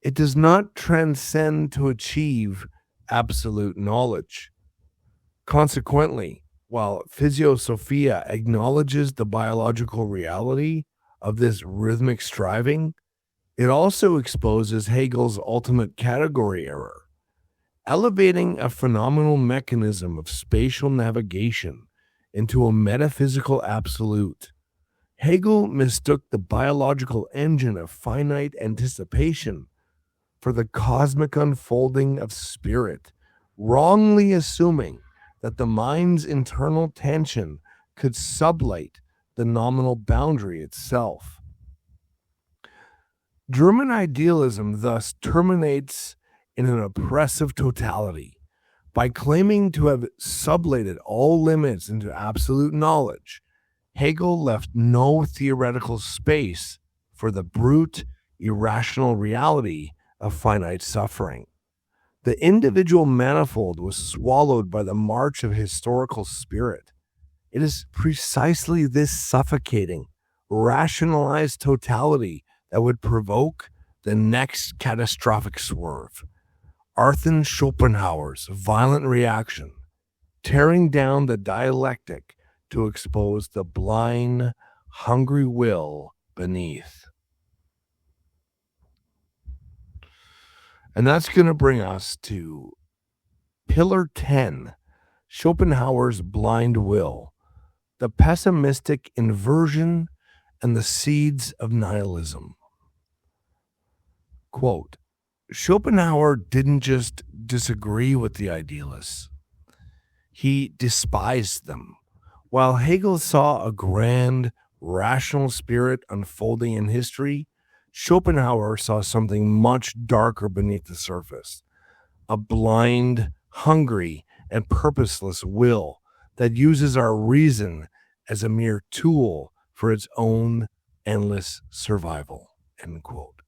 It does not transcend to achieve absolute knowledge. Consequently, while Physiosophia acknowledges the biological reality of this rhythmic striving, it also exposes Hegel's ultimate category error, elevating a phenomenal mechanism of spatial navigation into a metaphysical absolute. Hegel mistook the biological engine of finite anticipation for the cosmic unfolding of spirit, wrongly assuming that the mind's internal tension could sublate the nominal boundary itself. German idealism thus terminates in an oppressive totality, By claiming to have sublated all limits into absolute knowledge, Hegel left no theoretical space for the brute, irrational reality of finite suffering. The individual manifold was swallowed by the march of historical spirit. It is precisely this suffocating, rationalized totality that would provoke the next catastrophic swerve. Arthur Schopenhauer's violent reaction, tearing down the dialectic to expose the blind, hungry will beneath. And that's going to bring us to Pillar 10, Schopenhauer's blind will, the pessimistic inversion and the seeds of nihilism. Quote, Schopenhauer didn't just disagree with the idealists. He despised them. While Hegel saw a grand, rational spirit unfolding in history, Schopenhauer saw something much darker beneath the surface, a blind, hungry, and purposeless will that uses our reason as a mere tool for its own endless survival. End quote.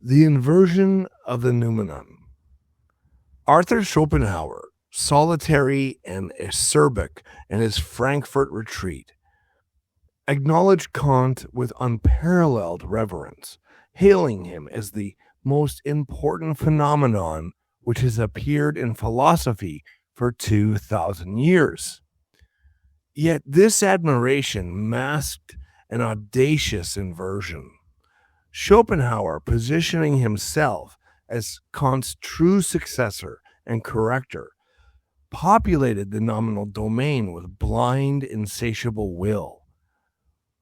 The inversion of the noumenon. Arthur Schopenhauer, solitary and acerbic in his Frankfurt retreat, acknowledged Kant with unparalleled reverence, hailing him as the most important phenomenon which has appeared in philosophy for 2,000 years. Yet this admiration masked an audacious inversion. Schopenhauer, positioning himself as Kant's true successor and corrector, populated the nominal domain with blind, insatiable will.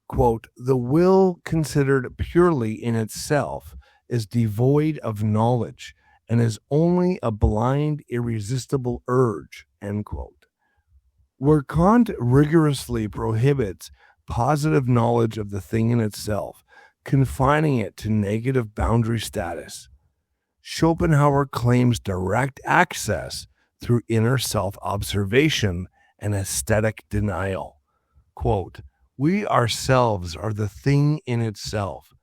Quote, the will considered purely in itself is devoid of knowledge and is only a blind, irresistible urge, end quote. Where Kant rigorously prohibits positive knowledge of the thing in itself, confining it to negative boundary status, Schopenhauer claims direct access through inner self-observation and aesthetic denial. Quote, we ourselves are the thing in itself.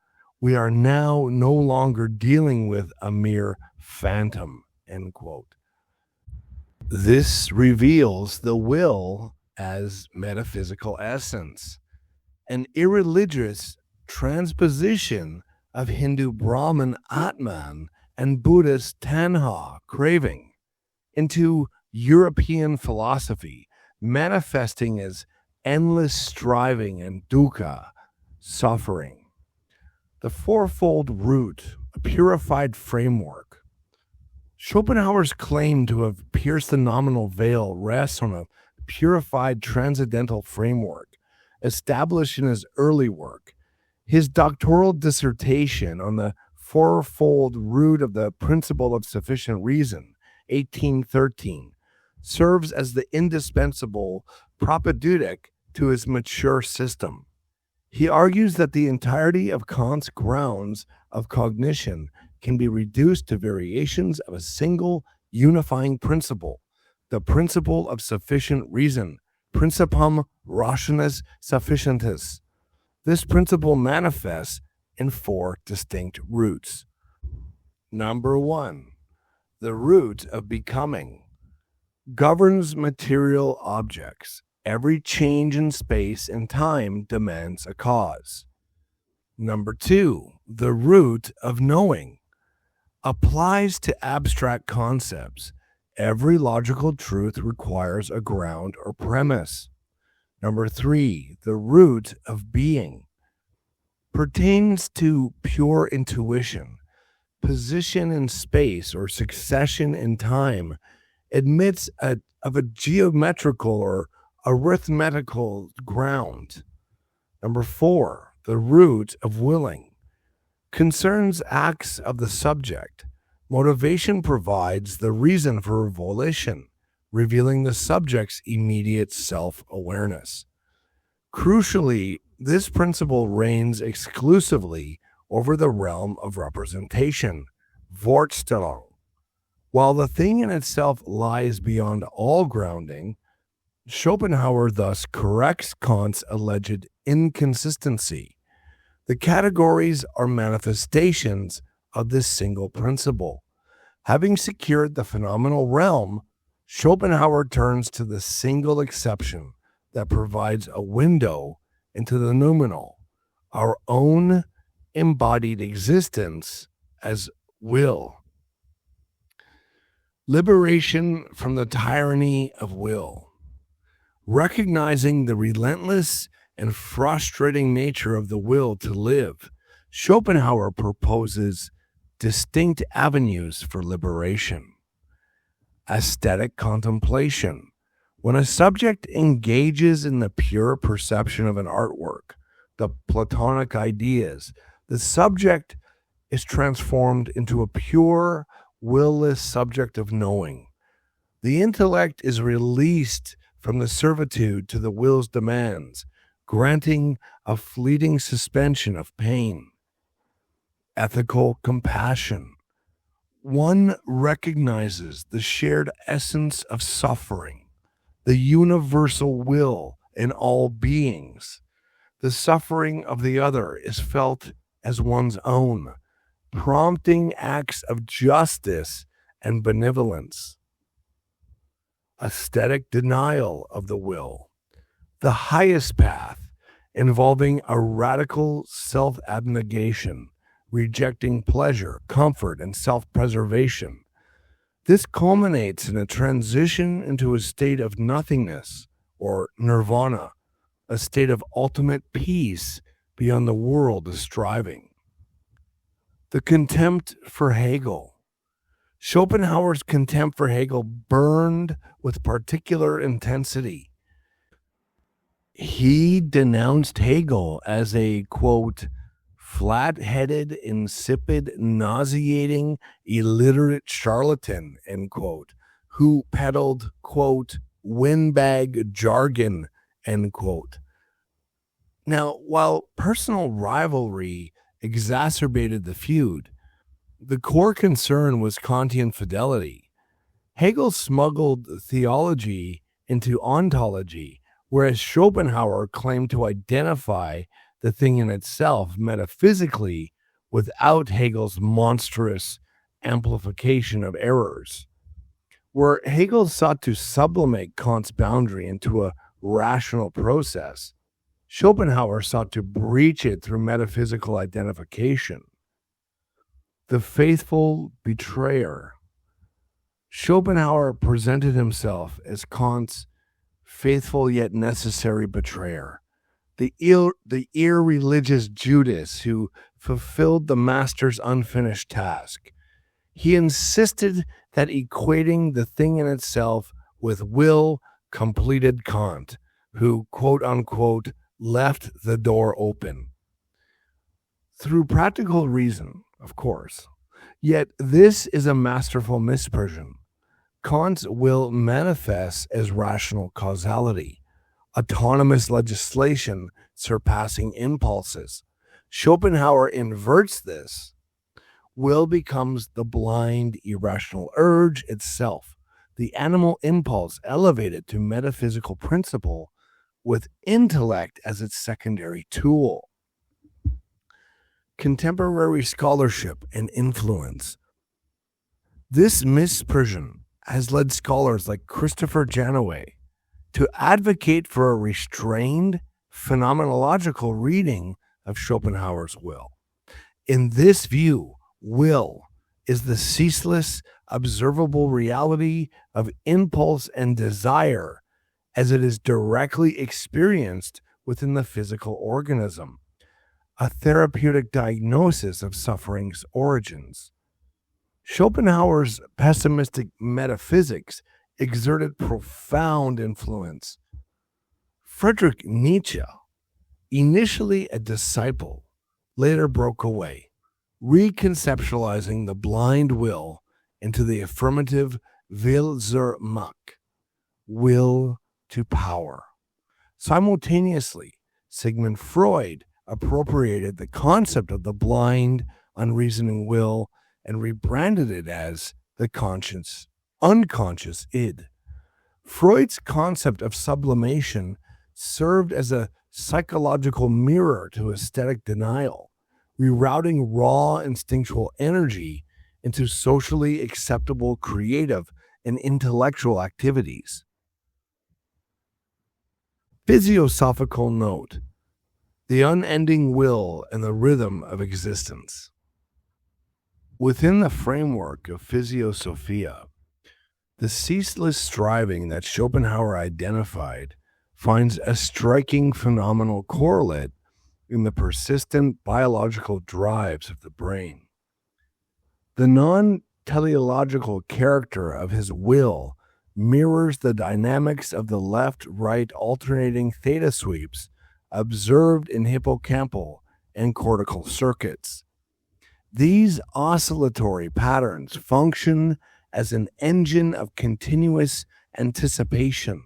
We are now no longer dealing with a mere phantom, end quote. This reveals the will as metaphysical essence, an irreligious transposition of Hindu Brahman Atman and Buddhist Tanha craving into European philosophy, manifesting as endless striving and dukkha, suffering. The fourfold root, a purified framework. Schopenhauer's claim to have pierced the nominal veil rests on a purified transcendental framework established in his early work. His doctoral dissertation on the fourfold root of the principle of sufficient reason, 1813, serves as the indispensable propedeutic to his mature system. He argues that the entirety of Kant's grounds of cognition can be reduced to variations of a single unifying principle, the principle of sufficient reason, principium rationis sufficientis. This principle manifests in four distinct roots. Number one, the root of becoming governs material objects. Every change in space and time demands a cause. Number two, the root of knowing applies to abstract concepts. Every logical truth requires a ground or premise. Number three, the root of being pertains to pure intuition. Position in space or succession in time admits of a geometrical or arithmetical ground. Number four, the root of willing concerns acts of the subject. Motivation provides the reason for volition, revealing the subject's immediate self-awareness. Crucially, this principle reigns exclusively over the realm of representation, Vorstellung, While the thing in itself lies beyond all grounding, Schopenhauer thus corrects Kant's alleged inconsistency. The categories are manifestations of this single principle. Having secured the phenomenal realm, Schopenhauer turns to the single exception that provides a window into the noumenal, our own embodied existence as will. Liberation from the tyranny of will. Recognizing the relentless and frustrating nature of the will to live, Schopenhauer proposes distinct avenues for liberation. Aesthetic contemplation. When a subject engages in the pure perception of an artwork, the Platonic ideas, the subject is transformed into a pure, will-less subject of knowing. The intellect is released from the servitude to the will's demands, granting a fleeting suspension of pain. Ethical compassion. One recognizes the shared essence of suffering, the universal will in all beings. The suffering of the other is felt as one's own, prompting acts of justice and benevolence. Aesthetic denial of the will. The highest path, involving a radical self-abnegation, rejecting pleasure, comfort, and self-preservation. This culminates in a transition into a state of nothingness, or nirvana, a state of ultimate peace beyond the world of striving. The contempt for Hegel. Schopenhauer's contempt for Hegel burned with particular intensity. He denounced Hegel as a, quote, flat-headed, insipid, nauseating, illiterate charlatan, end quote, who peddled, quote, windbag jargon, end quote. Now, while personal rivalry exacerbated the feud, the core concern was Kantian fidelity. Hegel smuggled theology into ontology, whereas Schopenhauer claimed to identify the thing in itself metaphysically without Hegel's monstrous amplification of errors. Where Hegel sought to sublimate Kant's boundary into a rational process, Schopenhauer sought to breach it through metaphysical identification. The faithful betrayer. Schopenhauer presented himself as Kant's faithful yet necessary betrayer, the irreligious Judas who fulfilled the master's unfinished task. He insisted that equating the thing in itself with will completed Kant, who, quote unquote, left the door open. Through practical reason, of course. Yet this is a masterful misprision. Kant's will manifests as rational causality, autonomous legislation surpassing impulses. Schopenhauer inverts this. Will becomes the blind, irrational urge itself, the animal impulse elevated to metaphysical principle with intellect as its secondary tool. Contemporary scholarship and influence. This misprision has led scholars like Christopher Janaway to advocate for a restrained, phenomenological reading of Schopenhauer's will. In this view, will is the ceaseless, observable reality of impulse and desire as it is directly experienced within the physical organism, a therapeutic diagnosis of suffering's origins. Schopenhauer's pessimistic metaphysics exerted profound influence. Friedrich Nietzsche, initially a disciple, later broke away, reconceptualizing the blind will into the affirmative Will zur Macht, will to power. Simultaneously, Sigmund Freud appropriated the concept of the blind, unreasoning will and rebranded it as the unconscious id. Freud's concept of sublimation served as a psychological mirror to aesthetic denial, rerouting raw instinctual energy into socially acceptable creative and intellectual activities. Physiosophical note: the unending will and the rhythm of existence. Within the framework of physiosophia, the ceaseless striving that Schopenhauer identified finds a striking phenomenal correlate in the persistent biological drives of the brain. The non-teleological character of his will mirrors the dynamics of the left-right alternating theta sweeps observed in hippocampal and cortical circuits. These oscillatory patterns function as an engine of continuous anticipation,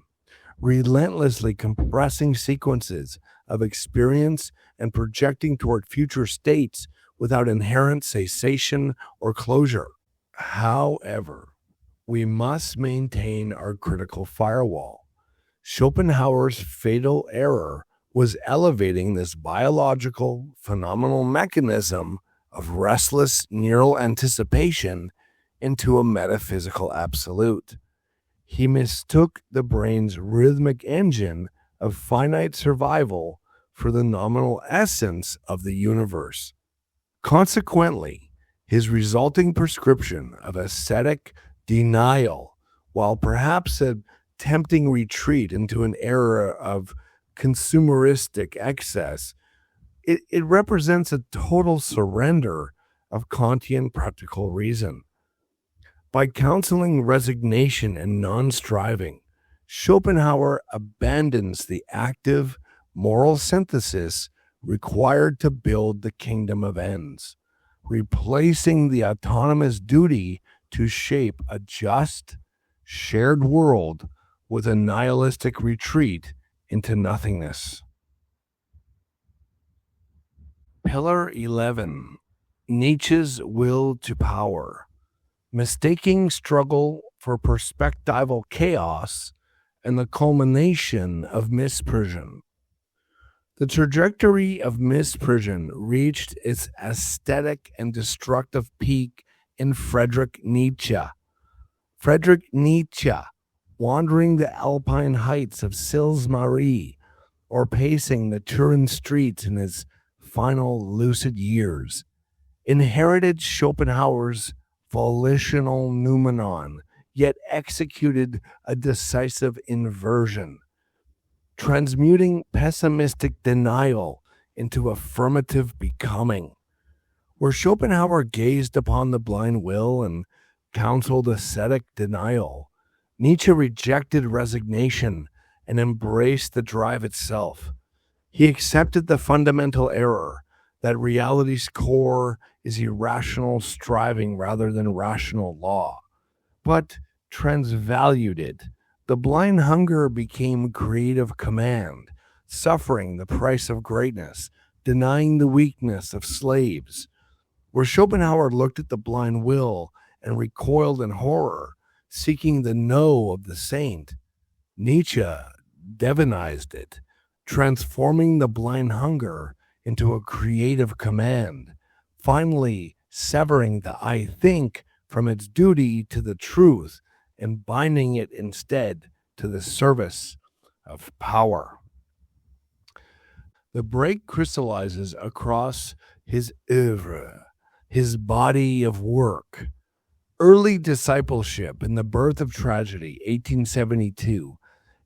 relentlessly compressing sequences of experience and projecting toward future states without inherent cessation or closure. However, we must maintain our critical firewall. Schopenhauer's fatal error was elevating this biological, phenomenal mechanism of restless neural anticipation into a metaphysical absolute. He mistook the brain's rhythmic engine of finite survival for the nominal essence of the universe. Consequently, his resulting prescription of ascetic denial, while perhaps a tempting retreat into an era of consumeristic excess, it represents a total surrender of Kantian practical reason. By counseling resignation and non-striving, Schopenhauer abandons the active moral synthesis required to build the kingdom of ends, replacing the autonomous duty to shape a just, shared world with a nihilistic retreat into nothingness. Pillar 11. Nietzsche's Will to Power. Mistaking struggle for perspectival chaos and the culmination of misprision. The trajectory of misprision reached its aesthetic and destructive peak in Friedrich Nietzsche. Friedrich Nietzsche, wandering the alpine heights of Sils Marie or pacing the Turin streets in his final lucid years, inherited Schopenhauer's volitional noumenon, yet executed a decisive inversion, transmuting pessimistic denial into affirmative becoming. Where Schopenhauer gazed upon the blind will and counseled ascetic denial, Nietzsche rejected resignation and embraced the drive itself. He accepted the fundamental error that reality's core is irrational striving rather than rational law, but transvalued it. The blind hunger became creative command, suffering the price of greatness, denying the weakness of slaves. Where Schopenhauer looked at the blind will and recoiled in horror, seeking the no of the saint, Nietzsche divinized it, transforming the blind hunger into a creative command, finally severing the I think from its duty to the truth and binding it instead to the service of power. The break crystallizes across his oeuvre, his body of work. Early discipleship in the Birth of Tragedy, 1872,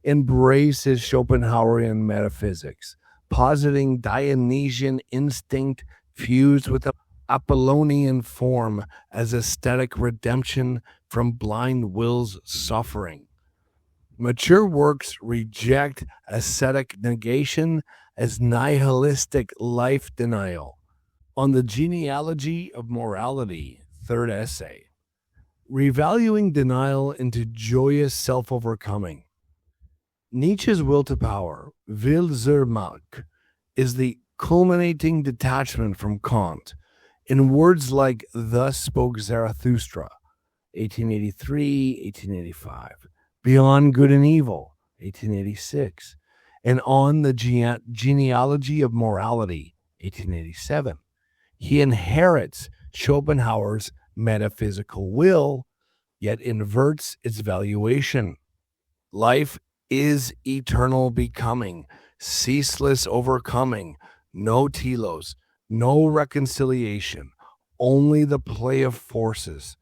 embraces Schopenhauerian metaphysics, positing Dionysian instinct fused with Apollonian form as aesthetic redemption from blind will's suffering. Mature works reject ascetic negation as nihilistic life denial. On the Genealogy of Morality, third essay. Revaluing denial into joyous self-overcoming. Nietzsche's will to power, Will zur Macht, is the culminating detachment from Kant. In words like "Thus spoke Zarathustra," 1883, 1885. Beyond Good and Evil, 1886. And On the Genealogy of Morality, 1887. He inherits Schopenhauer's metaphysical will, yet inverts its valuation. Life is eternal becoming, ceaseless overcoming, no telos, no reconciliation, only the play of forces.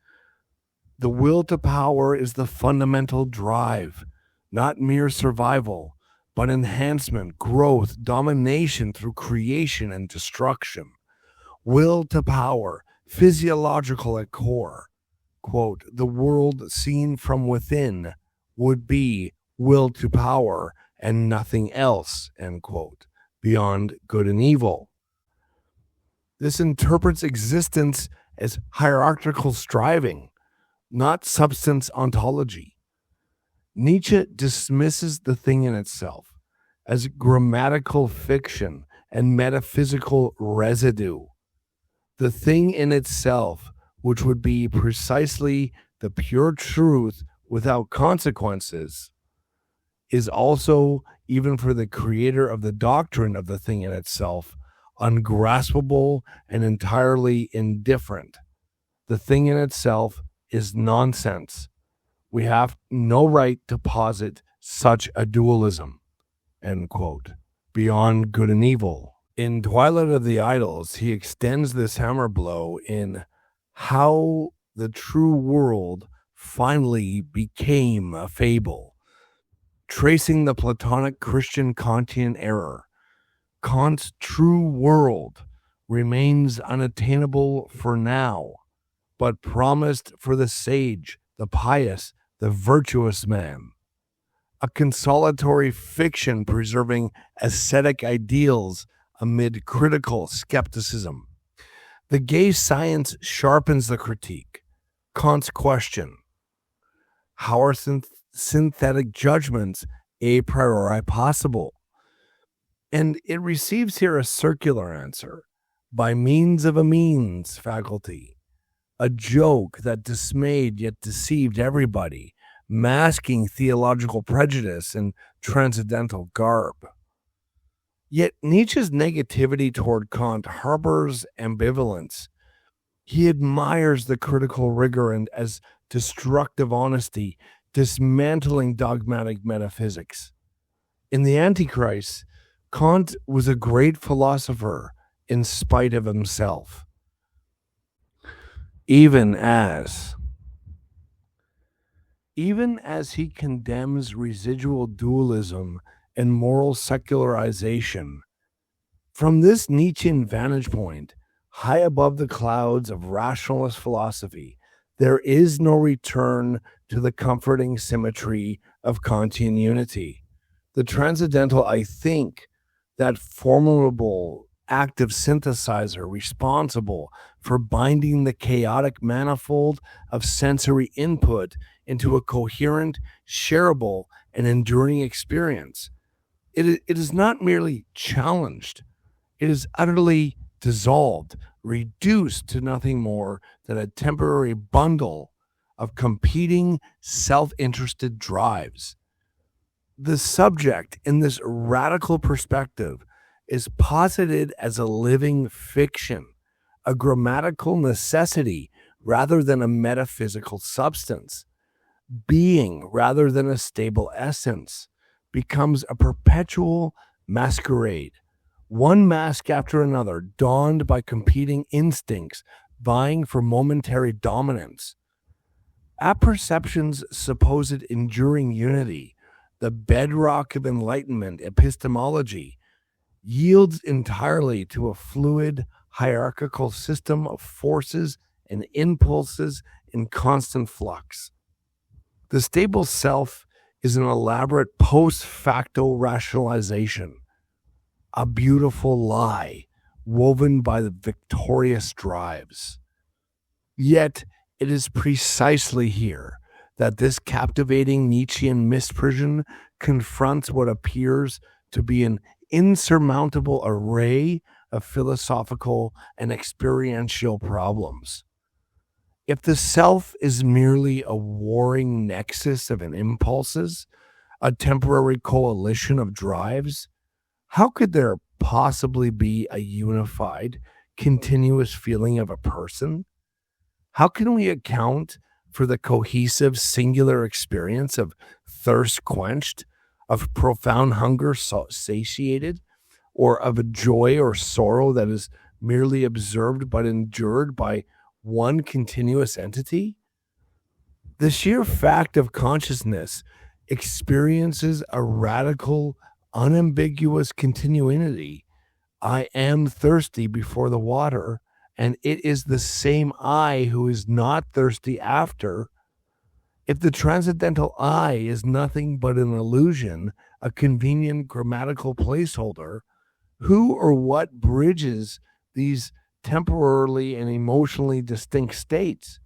The will to power is the fundamental drive, not mere survival, but enhancement, growth, domination through creation and destruction. Will to power, physiological at core. Quote, the world seen from within would be will to power and nothing else, end quote, Beyond Good and Evil. This interprets existence as hierarchical striving, not substance ontology. Nietzsche dismisses the thing in itself as grammatical fiction and metaphysical residue. The thing in itself, which would be precisely the pure truth without consequences, is also, even for the creator of the doctrine of the thing in itself, ungraspable and entirely indifferent. The thing in itself is nonsense. We have no right to posit such a dualism, end quote. Beyond Good and Evil. In Twilight of the Idols, he extends this hammer blow in how the true world finally became a fable, tracing the Platonic Christian Kantian error. Kant's true world remains unattainable for now, but promised for the sage, the pious, the virtuous man. A consolatory fiction preserving ascetic ideals amid critical skepticism. The gay science sharpens the critique. Kant's question: how are synthetic judgments a priori possible? And it receives here a circular answer: by means of a means faculty. A joke that dismayed yet deceived everybody, masking theological prejudice in transcendental garb. Yet Nietzsche's negativity toward Kant harbors ambivalence. He admires the critical rigor and as destructive honesty, dismantling dogmatic metaphysics. In The Antichrist, Kant was a great philosopher in spite of himself. Even as he condemns residual dualism and moral secularization, from this Nietzschean vantage point, high above the clouds of rationalist philosophy, there is no return to the comforting symmetry of Kantian unity. The transcendental, I think, that formidable active synthesizer responsible for binding the chaotic manifold of sensory input into a coherent, shareable, and enduring experience. It is not merely challenged, it is utterly dissolved, reduced to nothing more than a temporary bundle of competing self-interested drives. The subject in this radical perspective is posited as a living fiction, a grammatical necessity rather than a metaphysical substance. Being rather than a stable essence becomes a perpetual masquerade, one mask after another donned by competing instincts vying for momentary dominance. Apperception's supposed enduring unity, the bedrock of enlightenment epistemology, yields entirely to a fluid, hierarchical system of forces and impulses in constant flux. The stable self is an elaborate post facto rationalization, a beautiful lie woven by the victorious drives. Yet it is precisely here that this captivating Nietzschean misprision confronts what appears to be an insurmountable array of philosophical and experiential problems. If the self is merely a warring nexus of impulses, a temporary coalition of drives, how could there possibly be a unified, continuous feeling of a person? How can we account for the cohesive, singular experience of thirst quenched, of profound hunger satiated, or of a joy or sorrow that is merely observed but endured by one continuous entity? The sheer fact of consciousness experiences a radical, unambiguous continuity. I am thirsty before the water, and it is the same I who is not thirsty after. If the transcendental I is nothing but an illusion, a convenient grammatical placeholder, who or what bridges these temporarily and emotionally distinct states?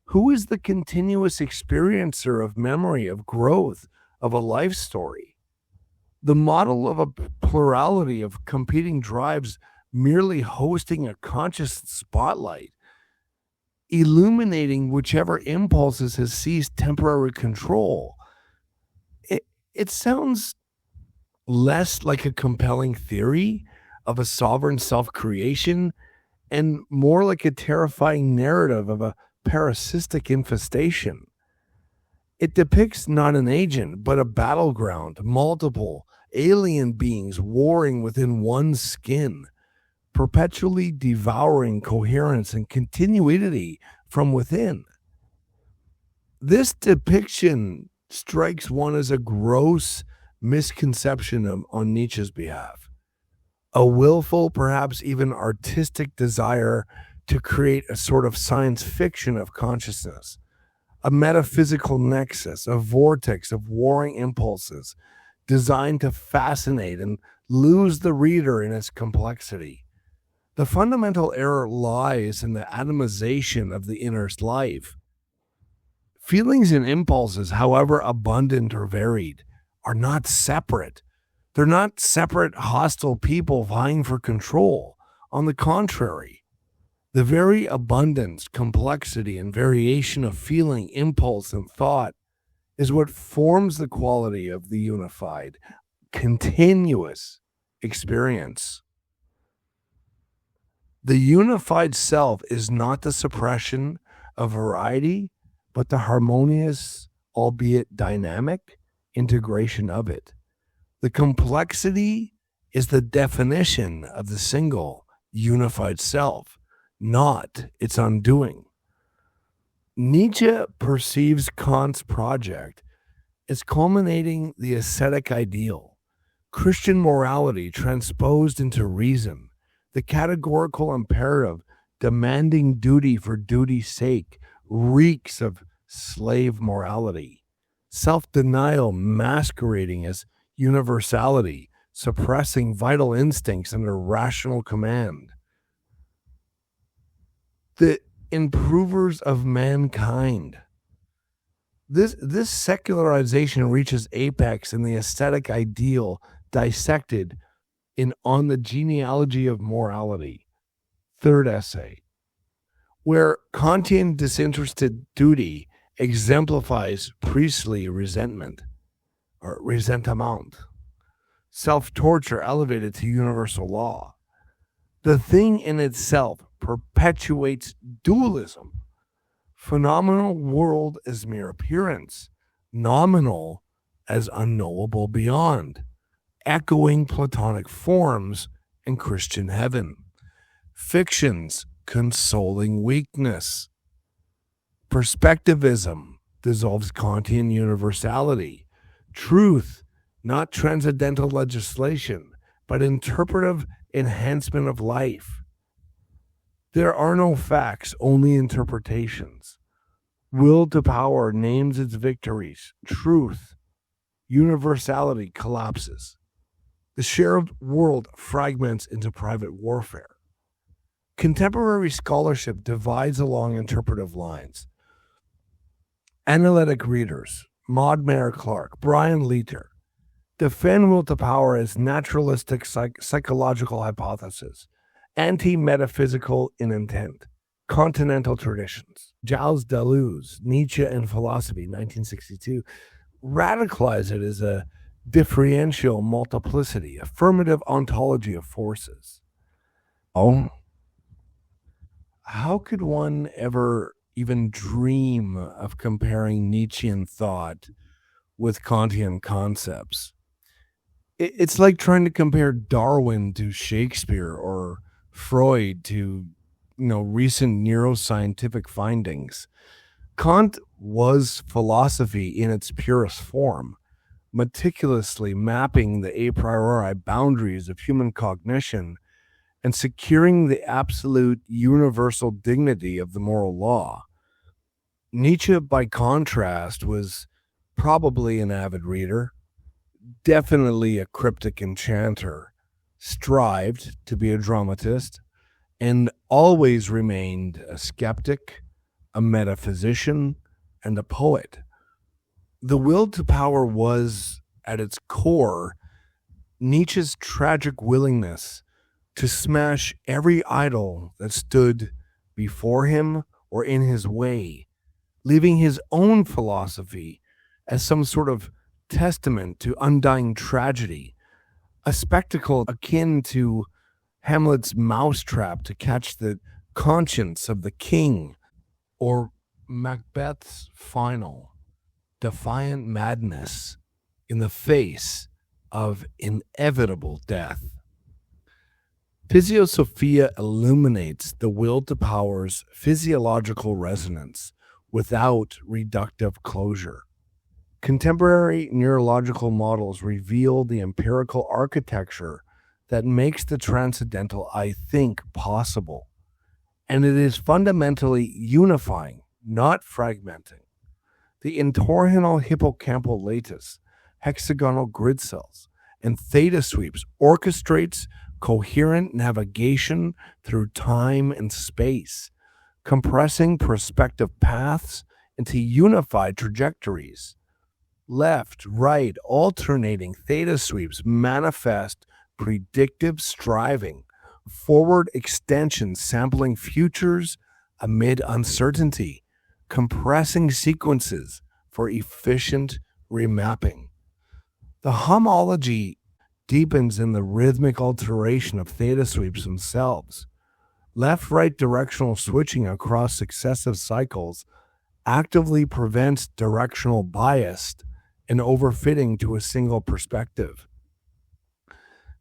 Who is the continuous experiencer of memory, of growth, of a life story? The model of a plurality of competing drives merely hosting a conscious spotlight, illuminating whichever impulses has seized temporary control. It sounds less like a compelling theory of a sovereign self-creation and more like a terrifying narrative of a parasitic infestation. It depicts not an agent, but a battleground, multiple alien beings warring within one skin, perpetually devouring coherence and continuity from within. This depiction strikes one as a gross misconception on Nietzsche's behalf, a willful, perhaps even artistic desire to create a sort of science fiction of consciousness, a metaphysical nexus, a vortex of warring impulses designed to fascinate and lose the reader in its complexity. The fundamental error lies in the atomization of the inner life. Feelings and impulses, however abundant or varied, are not separate. They're not separate hostile people vying for control. On the contrary, the very abundance, complexity, and variation of feeling, impulse, and thought is what forms the quality of the unified, continuous experience. The unified self is not the suppression of variety, but the harmonious, albeit dynamic, integration of it. The complexity is the definition of the single, unified self, not its undoing. Nietzsche perceives Kant's project as culminating the ascetic ideal, Christian morality transposed into reason, the categorical imperative demanding duty for duty's sake reeks of slave morality, self-denial masquerading as universality, suppressing vital instincts under rational command. The improvers of mankind. This secularization reaches apex in the aesthetic ideal dissected in On the Genealogy of Morality, third essay, where Kantian disinterested duty exemplifies priestly resentment, or resentment, self-torture elevated to universal law. The thing in itself perpetuates dualism. Phenomenal world as mere appearance, nominal as unknowable beyond, echoing Platonic forms and Christian heaven. Fictions consoling weakness. Perspectivism dissolves Kantian universality. Truth, not transcendental legislation, but interpretive enhancement of life. There are no facts, only interpretations. Will to power names its victories. Truth, universality collapses. The shared world fragments into private warfare. Contemporary scholarship divides along interpretive lines. Analytic readers, Maud Mayer Clark, Brian Leiter, defend will to power as naturalistic psychological hypothesis, anti-metaphysical in intent, continental traditions. Gilles Deleuze, Nietzsche and Philosophy, 1962, radicalized it as a differential multiplicity, affirmative ontology of forces. Oh, how could one ever even dream of comparing Nietzschean thought with Kantian concepts? It's like trying to compare Darwin to Shakespeare or Freud to, recent neuroscientific findings. Kant was philosophy in its purest form, meticulously mapping the a priori boundaries of human cognition and securing the absolute universal dignity of the moral law. Nietzsche, by contrast, was probably an avid reader, definitely a cryptic enchanter, strived to be a dramatist, and always remained a skeptic, a metaphysician, and a poet. The will to power was, at its core, Nietzsche's tragic willingness to smash every idol that stood before him or in his way, leaving his own philosophy as some sort of testament to undying tragedy, a spectacle akin to Hamlet's mousetrap to catch the conscience of the king, or Macbeth's final, defiant madness in the face of inevitable death. Physiosophia illuminates the will to power's physiological resonance without reductive closure. Contemporary neurological models reveal the empirical architecture that makes the transcendental I think possible, and it is fundamentally unifying, not fragmenting. The entorhinal hippocampal lattice, hexagonal grid cells, and theta sweeps orchestrates coherent navigation through time and space, compressing perspective paths into unified trajectories. Left, right, alternating theta sweeps manifest predictive striving, forward extension sampling futures amid uncertainty, compressing sequences for efficient remapping. The homology deepens in the rhythmic alteration of theta sweeps themselves. Left-right directional switching across successive cycles actively prevents directional bias and overfitting to a single perspective.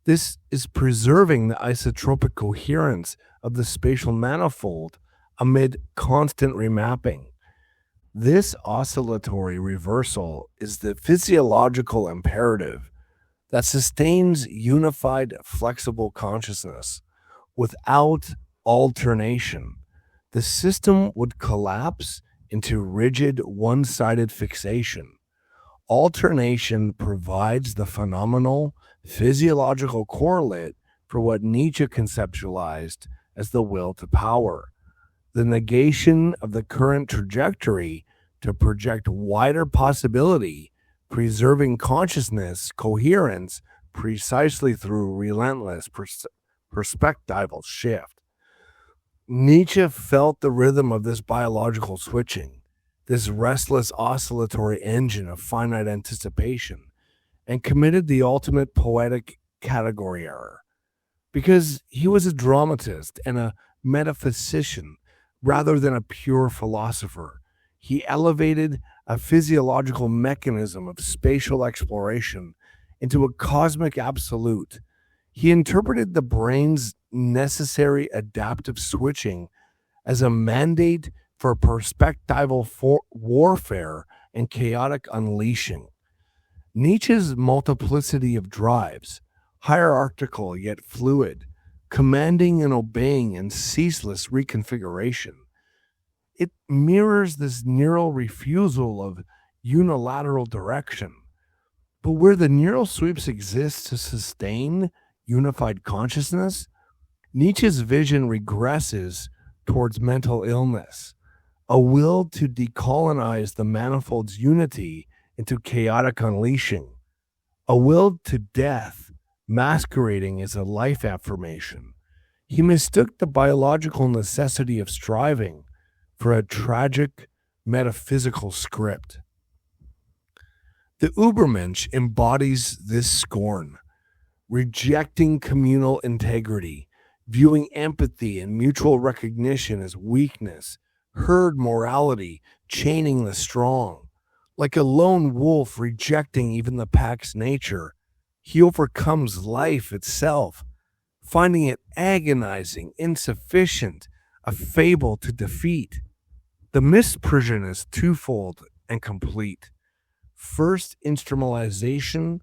This is preserving the isotropic coherence of the spatial manifold amid constant remapping. This oscillatory reversal is the physiological imperative that sustains unified, flexible consciousness. Without alternation, the system would collapse into rigid, one-sided fixation. Alternation provides the phenomenal, physiological correlate for what Nietzsche conceptualized as the will to power, the negation of the current trajectory to project wider possibility, preserving consciousness coherence precisely through relentless perspectival shift. Nietzsche felt the rhythm of this biological switching, this restless oscillatory engine of finite anticipation, and committed the ultimate poetic category error. Because he was a dramatist and a metaphysician rather than a pure philosopher, he elevated a physiological mechanism of spatial exploration into a cosmic absolute. He interpreted the brain's necessary adaptive switching as a mandate for perspectival warfare and chaotic unleashing. Nietzsche's multiplicity of drives, hierarchical yet fluid, commanding and obeying in ceaseless reconfiguration, it mirrors this neural refusal of unilateral direction. But where the neural sweeps exist to sustain unified consciousness, Nietzsche's vision regresses towards mental illness, a will to decolonize the manifold's unity into chaotic unleashing, a will to death masquerading as a life affirmation. He mistook the biological necessity of striving for a tragic metaphysical script. The Übermensch embodies this scorn, rejecting communal integrity, viewing empathy and mutual recognition as weakness, herd morality chaining the strong. Like a lone wolf rejecting even the pack's nature, he overcomes life itself, finding it agonizing, insufficient, a fable to defeat. The misprision is twofold and complete. First, instrumentalization,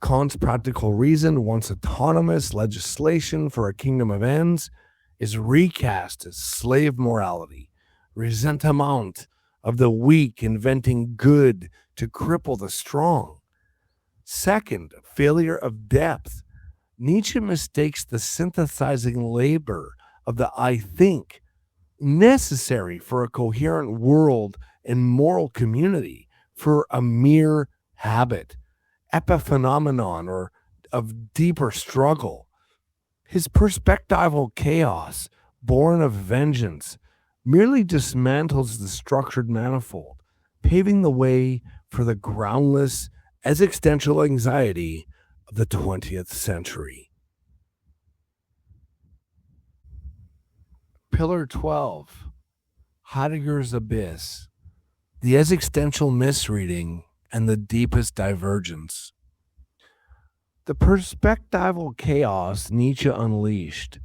Kant's practical reason, once autonomous legislation for a kingdom of ends, is recast as slave morality, resentment of the weak inventing good to cripple the strong. Second, failure of depth. Nietzsche mistakes the synthesizing labor of the I think, necessary for a coherent world and moral community, for a mere habit, epiphenomenon, or of deeper struggle. His perspectival chaos, born of vengeance, merely dismantles the structured manifold, paving the way for the groundless existential anxiety of the 20th century. Pillar 12, Heidegger's Abyss, the existential misreading and the deepest divergence. The perspectival chaos Nietzsche unleashed,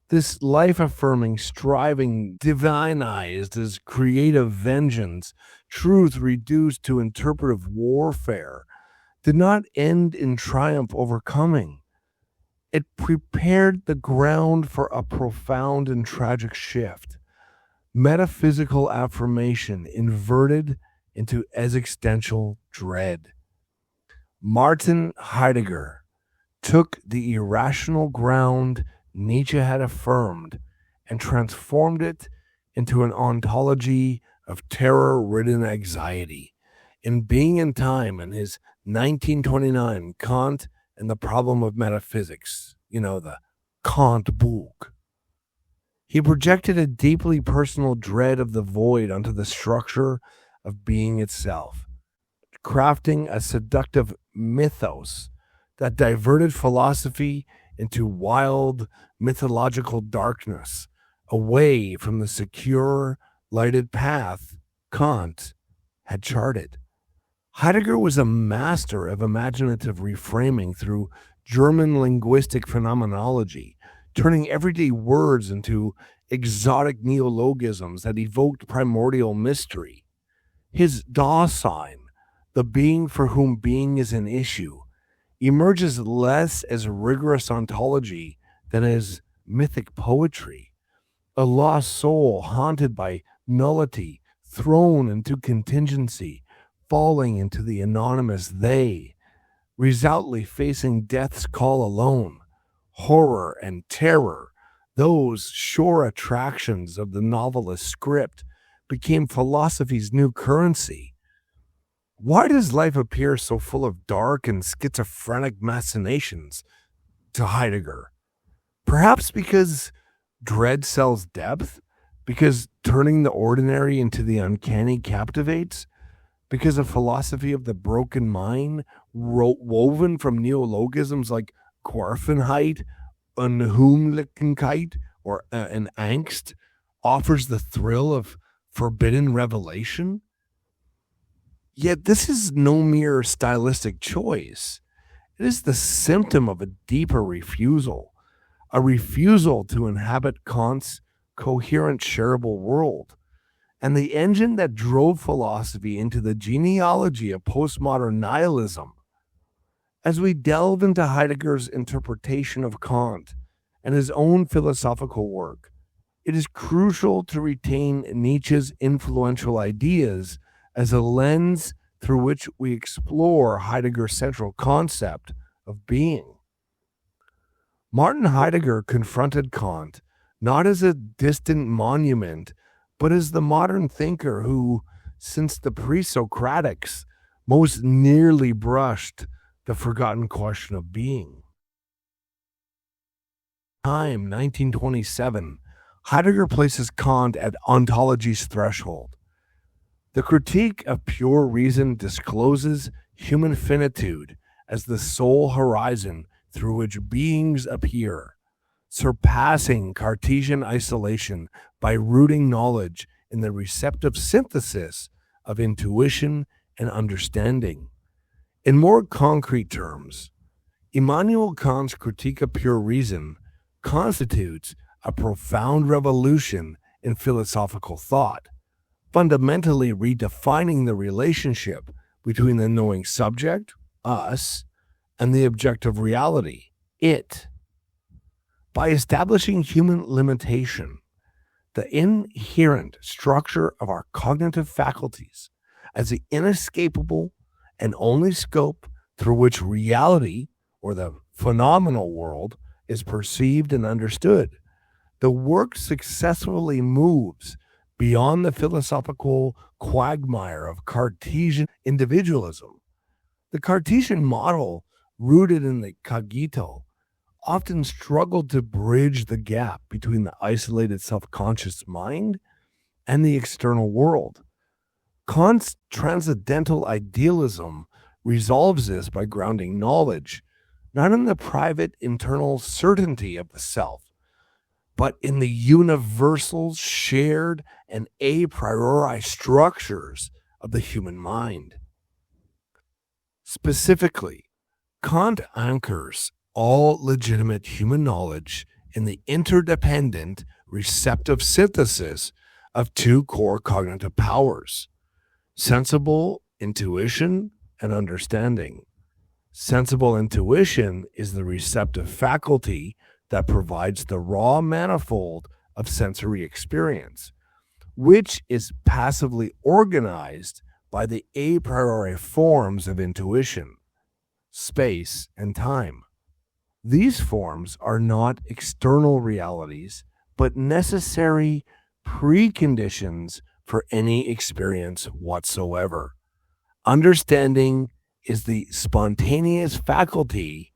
this life-affirming striving divinized as creative vengeance, truth reduced to interpretive warfare, did not end in triumph overcoming. It prepared the ground for a profound and tragic shift. Metaphysical affirmation inverted into existential dread. Martin Heidegger took the irrational ground Nietzsche had affirmed and transformed it into an ontology of terror-ridden anxiety. In Being and Time, in his 1929 Kant and the Problem of Metaphysics, the Kant book, he projected a deeply personal dread of the void onto the structure of being itself, crafting a seductive mythos that diverted philosophy into wild mythological darkness, away from the secure, lighted path Kant had charted. Heidegger was a master of imaginative reframing through German linguistic phenomenology, turning everyday words into exotic neologisms that evoked primordial mystery. His Dasein, the being for whom being is an issue, emerges less as rigorous ontology than as mythic poetry, a lost soul haunted by nullity, thrown into contingency, falling into the anonymous they, resolutely facing death's call alone. Horror and terror, those sure attractions of the novelist's script, became philosophy's new currency. Why does life appear so full of dark and schizophrenic machinations to Heidegger? Perhaps because dread sells depth? Because turning the ordinary into the uncanny captivates? Because a philosophy of the broken mind, woven from neologisms like Quarfenheit, Unheimlichkeit, or an angst, offers the thrill of forbidden revelation? Yet this is no mere stylistic choice. It is the symptom of a deeper refusal, a refusal to inhabit Kant's coherent, shareable world, and the engine that drove philosophy into the genealogy of postmodern nihilism. As we delve into Heidegger's interpretation of Kant and his own philosophical work, it is crucial to retain Nietzsche's influential ideas as a lens through which we explore Heidegger's central concept of being. Martin Heidegger confronted Kant not as a distant monument, but as the modern thinker who, since the pre-Socratics, most nearly brushed the forgotten question of being. Time, 1927, Heidegger places Kant at ontology's threshold. The critique of pure reason discloses human finitude as the sole horizon through which beings appear, surpassing Cartesian isolation by rooting knowledge in the receptive synthesis of intuition and understanding. In more concrete terms, Immanuel Kant's critique of pure reason constitutes a profound revolution in philosophical thought, fundamentally redefining the relationship between the knowing subject, us, and the objective reality, it. By establishing human limitation, the inherent structure of our cognitive faculties as the inescapable and only scope through which reality, or the phenomenal world, is perceived and understood, the work successfully moves beyond the philosophical quagmire of Cartesian individualism. The Cartesian model, rooted in the cogito, often struggled to bridge the gap between the isolated self-conscious mind and the external world. Kant's transcendental idealism resolves this by grounding knowledge not in the private internal certainty of the self, but in the universal, shared, and a priori structures of the human mind. Specifically, Kant anchors all legitimate human knowledge in the interdependent receptive synthesis of two core cognitive powers: sensible intuition and understanding. Sensible intuition is the receptive faculty that provides the raw manifold of sensory experience, which is passively organized by the a priori forms of intuition, space and time. These forms are not external realities, but necessary preconditions for any experience whatsoever. Understanding is the spontaneous faculty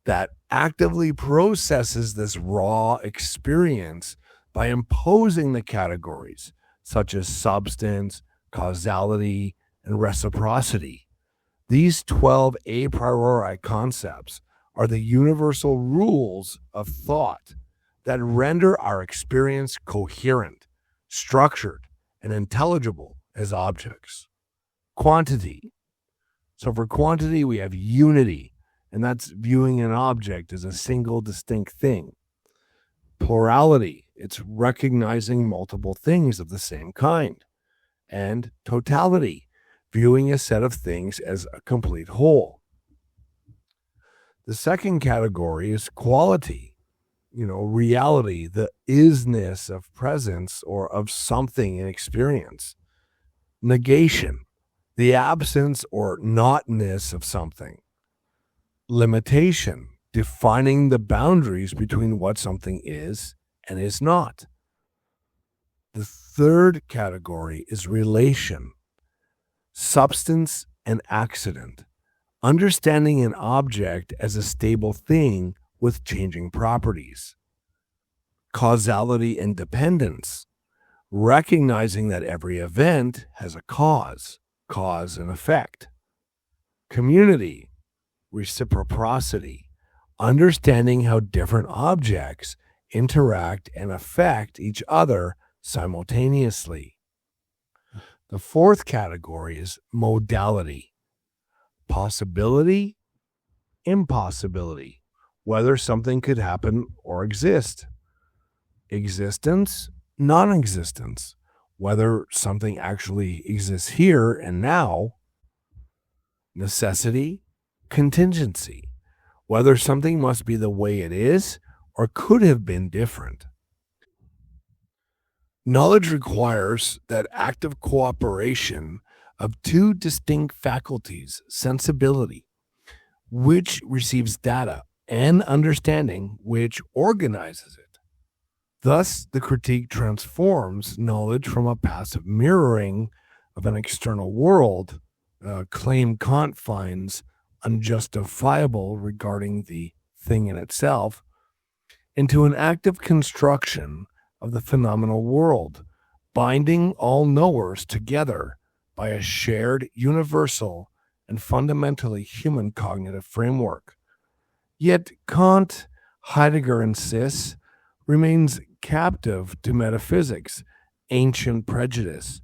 that actively processes this raw experience by imposing the categories such as substance, causality, and reciprocity. These 12 a priori concepts are the universal rules of thought that render our experience coherent, structured, and intelligible as objects. Quantity. So for quantity, we have unity, and that's viewing an object as a single distinct thing. Plurality, it's recognizing multiple things of the same kind. And totality, viewing a set of things as a complete whole. The second category is quality, reality, the isness of presence or of something in experience. Negation, the absence or notness of something. Limitation, defining the boundaries between what something is and is not. The third category is relation, substance and accident, understanding an object as a stable thing with changing properties. Causality and dependence, recognizing that every event has a cause and effect. Community, reciprocity, understanding how different objects interact and affect each other simultaneously. The fourth category is modality, possibility, impossibility, whether something could happen or exist. Existence, non-existence, whether something actually exists here and now. Necessity, contingency, whether something must be the way it is or could have been different. Knowledge requires that active cooperation of two distinct faculties, sensibility, which receives data, and understanding, which organizes it. Thus, the critique transforms knowledge from a passive mirroring of an external world, a claim Kant finds unjustifiable regarding the thing in itself, into an active construction of the phenomenal world, binding all knowers together by a shared, universal, and fundamentally human cognitive framework. Yet Kant, Heidegger insists, remains captive to metaphysics, ancient prejudice,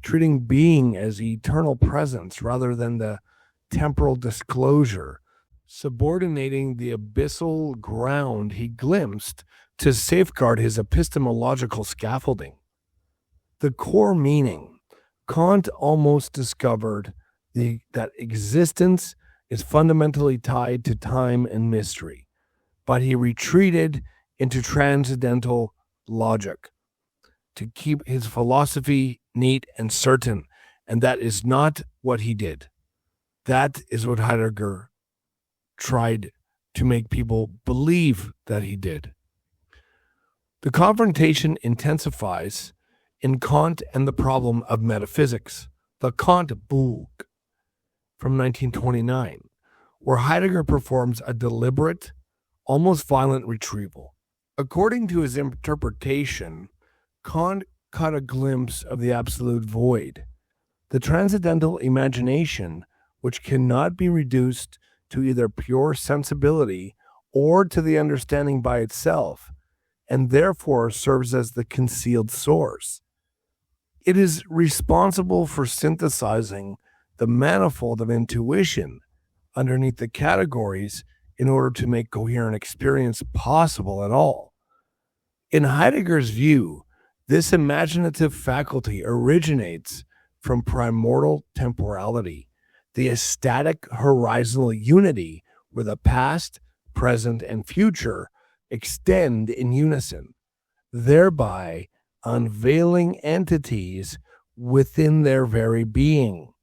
treating being as eternal presence rather than the temporal disclosure, subordinating the abyssal ground he glimpsed to safeguard his epistemological scaffolding. The core meaning, Kant almost discovered that existence is fundamentally tied to time and mystery, but he retreated into transcendental logic to keep his philosophy neat and certain, and that is not what he did. That is what Heidegger tried to make people believe that he did. The confrontation intensifies in Kant and the Problem of Metaphysics, the Kant book from 1929, where Heidegger performs a deliberate, almost violent retrieval. According to his interpretation, Kant caught a glimpse of the absolute void, the transcendental imagination, which cannot be reduced to either pure sensibility or to the understanding by itself, and therefore serves as the concealed source. It is responsible for synthesizing the manifold of intuition underneath the categories in order to make coherent experience possible at all. In Heidegger's view, this imaginative faculty originates from primordial temporality, the ecstatic horizontal unity where the past, present, and future extend in unison, thereby unveiling entities within their very being.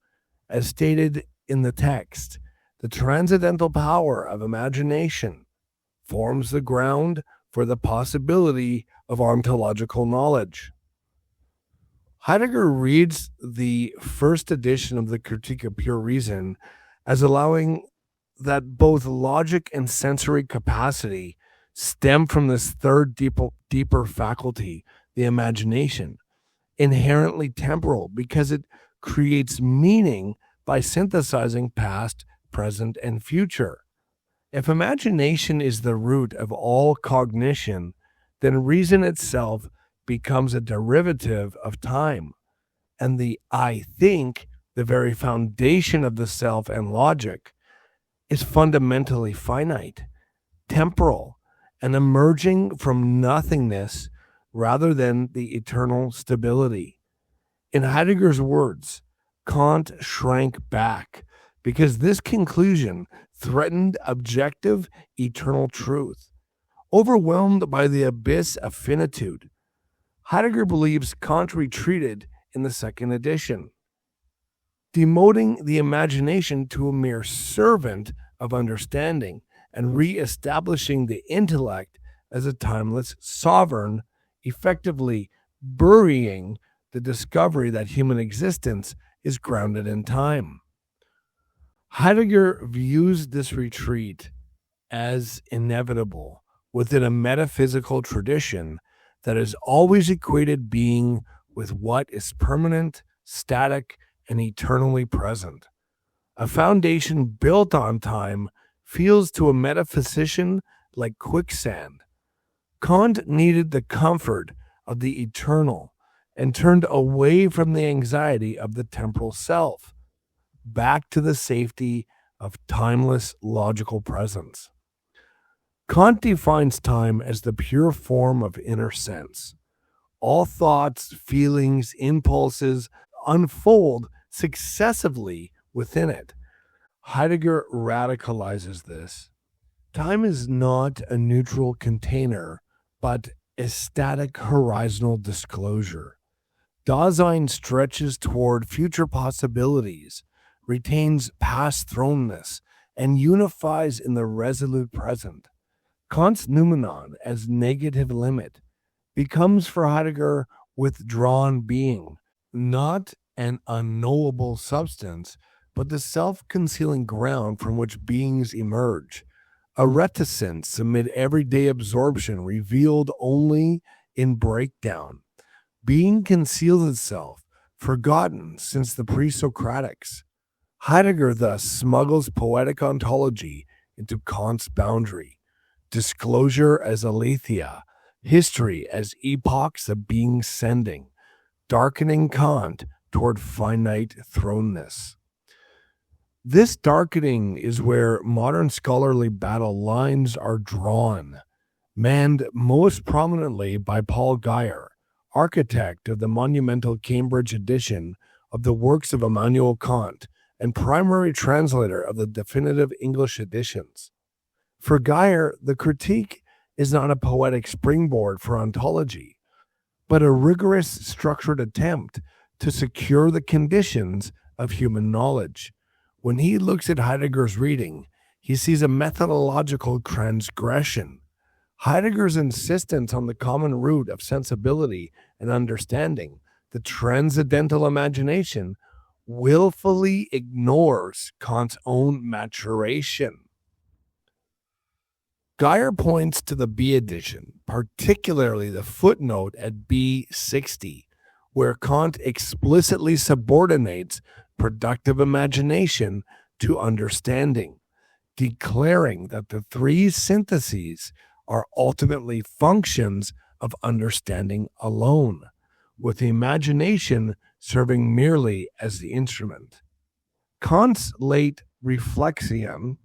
As stated in the text, the transcendental power of imagination forms the ground for the possibility of ontological knowledge. Heidegger reads the first edition of the Critique of Pure Reason as allowing that both logic and sensory capacity stem from this third deeper faculty, the imagination, inherently temporal because it creates meaning by synthesizing past, present, and future. If imagination is the root of all cognition, then reason itself becomes a derivative of time, and the I think, the very foundation of the self and logic, is fundamentally finite, temporal, and emerging from nothingness rather than the eternal stability. In Heidegger's words, Kant shrank back because this conclusion threatened objective, eternal truth. Overwhelmed by the abyss of finitude, Heidegger believes Kant retreated in the second edition, demoting the imagination to a mere servant of understanding and re-establishing the intellect as a timeless sovereign, effectively burying the discovery that human existence is grounded in time. Heidegger views this retreat as inevitable within a metaphysical tradition that has always equated being with what is permanent, static, and eternally present. A foundation built on time feels to a metaphysician like quicksand. Kant needed the comfort of the eternal and turned away from the anxiety of the temporal self, back to the safety of timeless logical presence. Kant defines time as the pure form of inner sense. All thoughts, feelings, impulses unfold successively within it. Heidegger radicalizes this. Time is not a neutral container, but a static horizontal disclosure. Dasein stretches toward future possibilities, retains past thrownness, and unifies in the resolute present. Kant's noumenon as negative limit becomes for Heidegger withdrawn being, not an unknowable substance, but the self-concealing ground from which beings emerge, a reticence amid everyday absorption revealed only in breakdown. Being conceals itself, forgotten since the pre-Socratics. Heidegger thus smuggles poetic ontology into Kant's boundary, disclosure as aletheia, history as epochs of being sending, darkening Kant toward finite thrownness. This darkening is where modern scholarly battle lines are drawn, manned most prominently by Paul Guyer, architect of the monumental Cambridge edition of the works of Immanuel Kant and primary translator of the definitive English editions. For Guyer, the critique is not a poetic springboard for ontology, but a rigorous, structured attempt to secure the conditions of human knowledge. When he looks at Heidegger's reading, he sees a methodological transgression. Heidegger's insistence on the common root of sensibility and understanding, the transcendental imagination, willfully ignores Kant's own maturation. Guyer points to the B edition, particularly the footnote at B60, where Kant explicitly subordinates productive imagination to understanding, declaring that the three syntheses are ultimately functions of understanding alone, with the imagination serving merely as the instrument. Kant's late Reflexion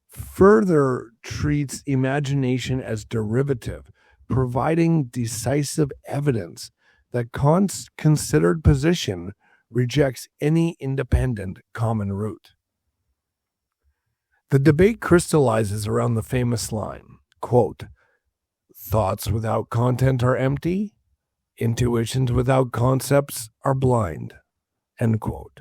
further treats imagination as derivative, providing decisive evidence that Kant's considered position rejects any independent common root. The debate crystallizes around the famous line, quote, "Thoughts without content are empty, intuitions without concepts are blind," end quote.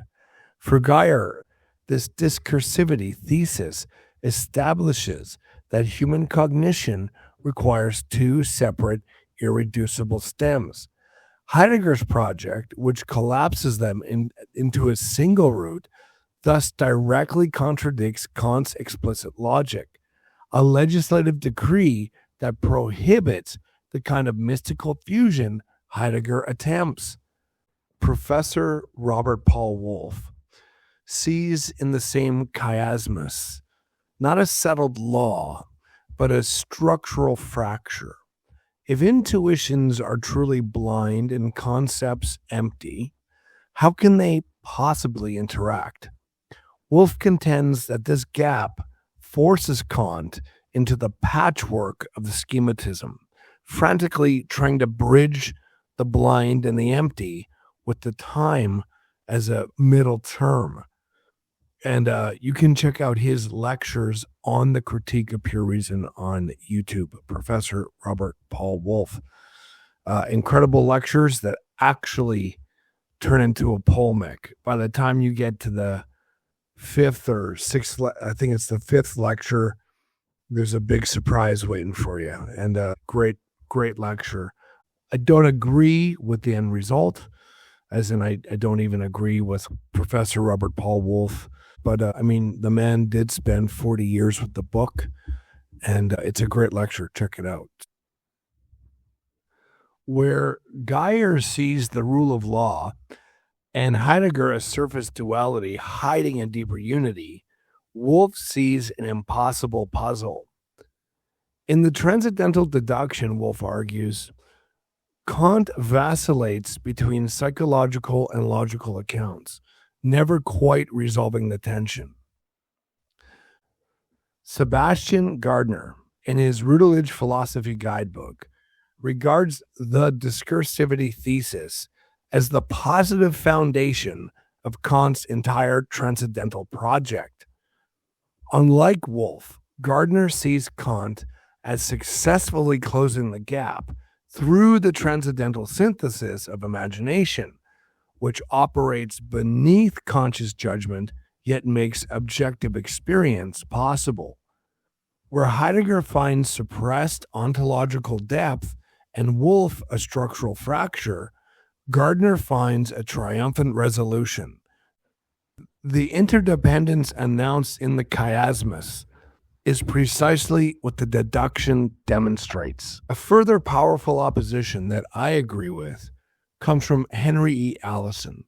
For Guyer, this discursivity thesis establishes that human cognition requires two separate, irreducible stems. Heidegger's project, which collapses them into a single root, thus directly contradicts Kant's explicit logic, a legislative decree that prohibits the kind of mystical fusion Heidegger attempts. Professor Robert Paul Wolff sees in the same chiasmus not a settled law, but a structural fracture. If intuitions are truly blind and concepts empty, how can they possibly interact? Wolff contends that this gap forces Kant into the patchwork of the schematism, frantically trying to bridge the blind and the empty with the time as a middle term. And you can check out his lectures on the critique of pure reason on YouTube, Professor Robert Paul Wolff. Incredible lectures that actually turn into a polemic. By the time you get to the fifth or sixth, I think it's the fifth lecture, there's a big surprise waiting for you. And a great lecture. I don't agree with the end result, as in I don't even agree with Professor Robert Paul Wolff. But I mean, the man did spend 40 years with the book, and it's a great lecture. Check it out. Where Guyer sees the rule of law and Heidegger a surface duality hiding a deeper unity, Wolff sees an impossible puzzle. In the Transcendental deduction, Wolff argues, Kant vacillates between psychological and logical accounts, never quite resolving the tension. Sebastian Gardner, in his Routledge Philosophy Guidebook, regards the discursivity thesis as the positive foundation of Kant's entire transcendental project. Unlike Wolff, Gardner sees Kant as successfully closing the gap through the transcendental synthesis of imagination, which operates beneath conscious judgment yet makes objective experience possible. Where Heidegger finds suppressed ontological depth and Wolff a structural fracture, Gardner finds a triumphant resolution. The interdependence announced in the chiasmus is precisely what the deduction demonstrates. A further powerful opposition that I agree with comes from Henry E. Allison,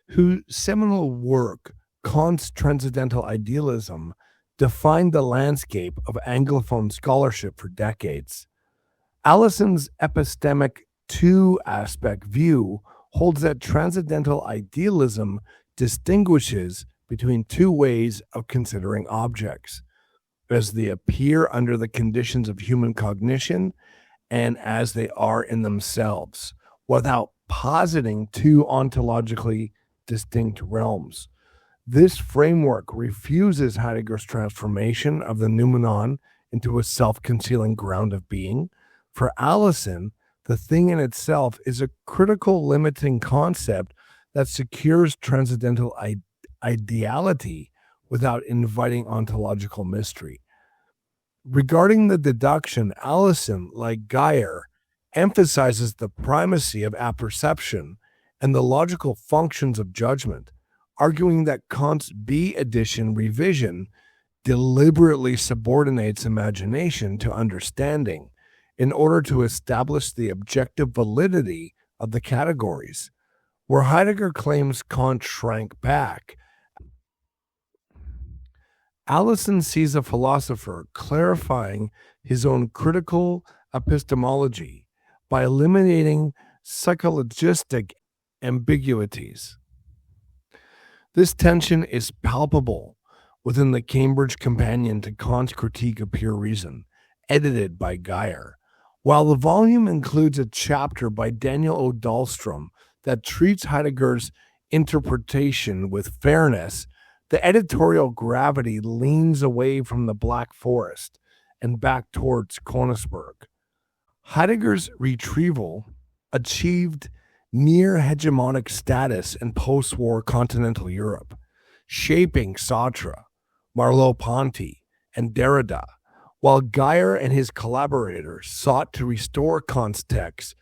whose seminal work, Kant's Transcendental Idealism, defined the landscape of Anglophone scholarship for decades. Allison's epistemic two-aspect view holds that Transcendental Idealism distinguishes between two ways of considering objects, as they appear under the conditions of human cognition and as they are in themselves, without positing two ontologically distinct realms. This framework refuses Heidegger's transformation of the noumenon into a self-concealing ground of being. For Allison, the thing in itself is a critical limiting concept that secures transcendental ideality without inviting ontological mystery. Regarding the deduction, Allison, like Geyer, emphasizes the primacy of apperception and the logical functions of judgment, arguing that Kant's B addition revision deliberately subordinates imagination to understanding in order to establish the objective validity of the categories. Where Heidegger claims Kant shrank back, Allison sees a philosopher clarifying his own critical epistemology by eliminating psychologistic ambiguities. This tension is palpable within the Cambridge Companion to Kant's Critique of Pure Reason, edited by Geyer. While the volume includes a chapter by Daniel O. Dahlstrom that treats Heidegger's interpretation with fairness, the editorial gravity leans away from the Black Forest and back towards Königsberg. Heidegger's retrieval achieved near hegemonic status in post-war continental Europe, shaping Sartre, Merleau-Ponty, and Derrida, while Geyer and his collaborators sought to restore Kant's text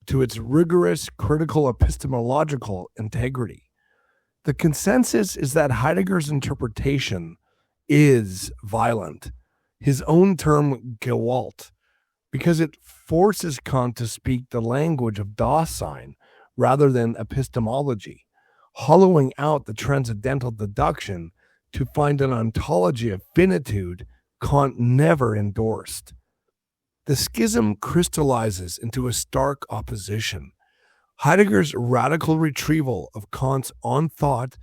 to its rigorous critical epistemological integrity. The consensus is that Heidegger's interpretation is violent, his own term Gewalt, because it forces Kant to speak the language of Dasein rather than epistemology, hollowing out the transcendental deduction to find an ontology of finitude Kant never endorsed. The schism crystallizes into a stark opposition. Heidegger's radical retrieval of Kant's on-thought,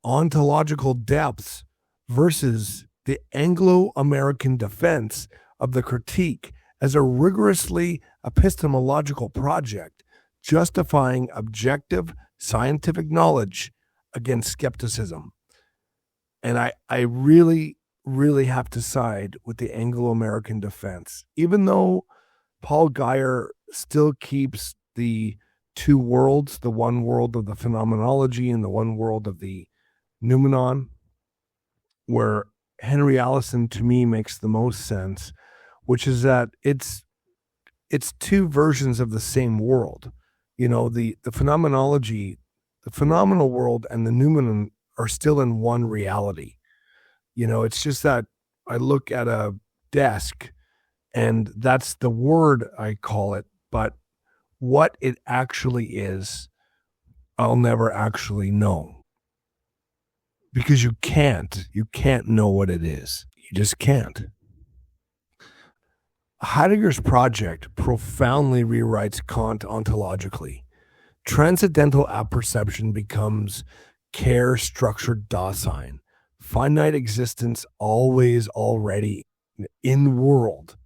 ontological depths versus the Anglo-American defense of the critique as a rigorously epistemological project, justifying objective scientific knowledge against skepticism. And I really have to side with the Anglo-American defense, even though Paul Geyer still keeps the two worlds, the one world of the phenomenology and the one world of the noumenon, where Henry Allison to me makes the most sense, which is that it's two versions of the same world. You know, the phenomenology, the phenomenal world and the noumenon are still in one reality. You know, it's just that I look at a desk and that's the word I call it, but what it actually is, I'll never actually know. Because you can't know what it is. You just can't. Heidegger's project profoundly rewrites Kant ontologically. Transcendental apperception becomes care-structured Dasein. Finite existence always already in world.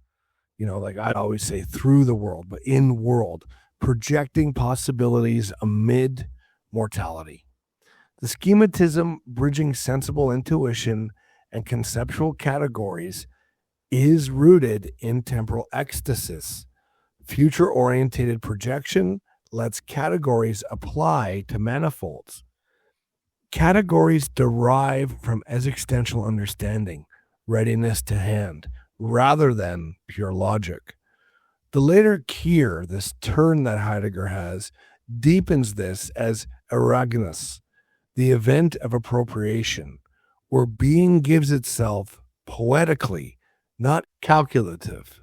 You know, like I always say, through the world, but in world, projecting possibilities amid mortality. The schematism bridging sensible intuition and conceptual categories is rooted in temporal ecstasis. Future-orientated projection lets categories apply to manifolds. Categories derive from existential understanding, readiness to hand, rather than pure logic. The later Kehr, this turn that Heidegger has, deepens this as erogenous, the event of appropriation, where being gives itself poetically not calculative.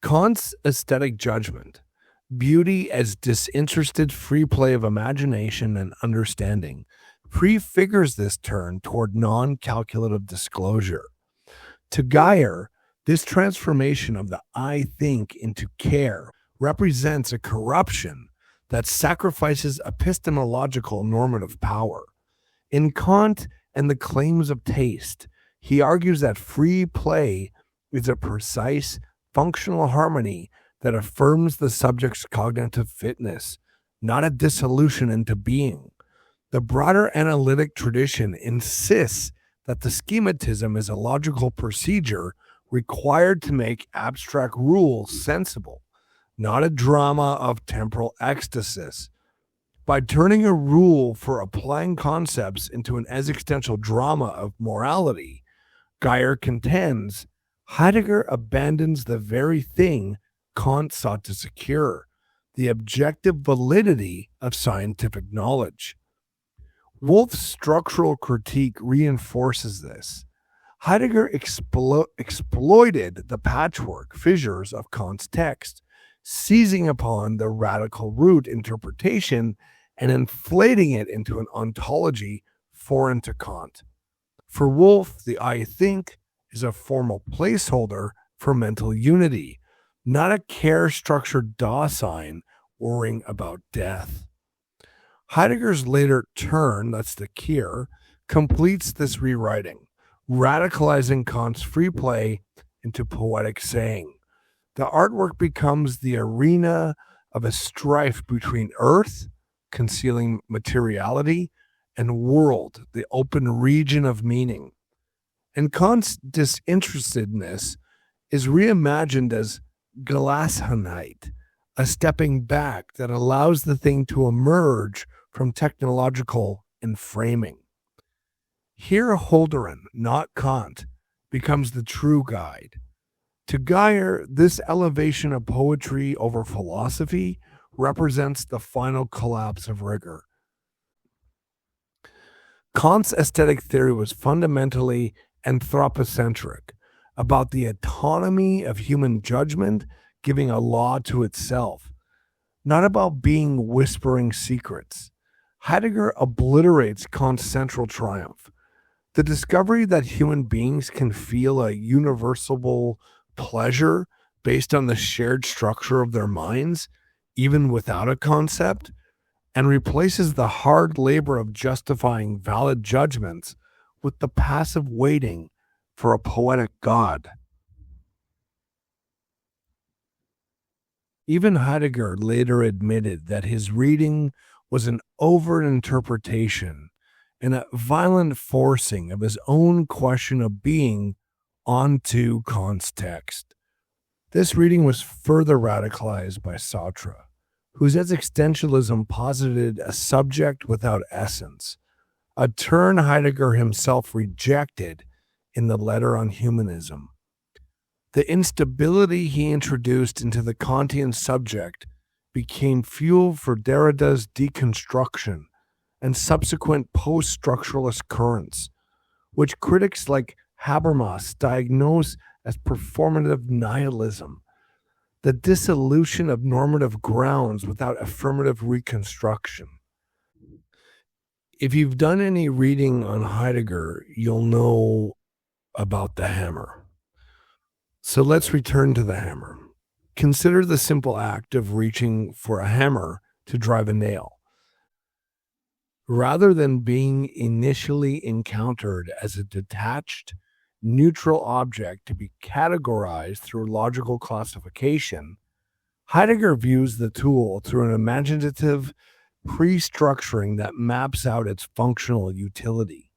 Kant's aesthetic judgment, beauty as disinterested free play of imagination and understanding, prefigures this turn toward non-calculative disclosure. To Geyer, this transformation of the I think into care represents a corruption that sacrifices epistemological normative power. In Kant and the Claims of Taste, he argues that free play is a precise, functional harmony that affirms the subject's cognitive fitness, not a dissolution into being. The broader analytic tradition insists that the schematism is a logical procedure required to make abstract rules sensible, not a drama of temporal ecstasis. By turning a rule for applying concepts into an existential drama of morality, Geyer contends Heidegger abandons the very thing Kant sought to secure, the objective validity of scientific knowledge. Wolff's structural critique reinforces this. Heidegger exploited the patchwork fissures of Kant's text, seizing upon the radical root interpretation and inflating it into an ontology foreign to Kant. For Wolff, the I think is a formal placeholder for mental unity, not a care-structured Dasein worrying about death. Heidegger's later turn, that's the Kehr, completes this rewriting, radicalizing Kant's free play into poetic saying. The artwork becomes the arena of a strife between earth, concealing materiality, and world, the open region of meaning. And Kant's disinterestedness is reimagined as Gelassenheit, a stepping back that allows the thing to emerge from technological enframing. Here Holderlin, not Kant, becomes the true guide. To Geyer, this elevation of poetry over philosophy represents the final collapse of rigor. Kant's aesthetic theory was fundamentally anthropocentric, about the autonomy of human judgment giving a law to itself, not about being whispering secrets. Heidegger obliterates Kant's central triumph, the discovery that human beings can feel a universal pleasure based on the shared structure of their minds, even without a concept, and replaces the hard labor of justifying valid judgments with the passive waiting for a poetic God. Even Heidegger later admitted that his reading was an overt interpretation and a violent forcing of his own question of being onto Kant's text. This reading was further radicalized by Sartre, whose existentialism posited a subject without essence, a turn Heidegger himself rejected in the Letter on Humanism. The instability he introduced into the Kantian subject became fuel for Derrida's deconstruction and subsequent post-structuralist currents, which critics like Habermas diagnose as performative nihilism, the dissolution of normative grounds without affirmative reconstruction. If you've done any reading on Heidegger, you'll know about the hammer. So let's return to the hammer. Consider the simple act of reaching for a hammer to drive a nail. Rather than being initially encountered as a detached, neutral object to be categorized through logical classification, Heidegger views the tool through an imaginative pre-structuring that maps out its functional utility.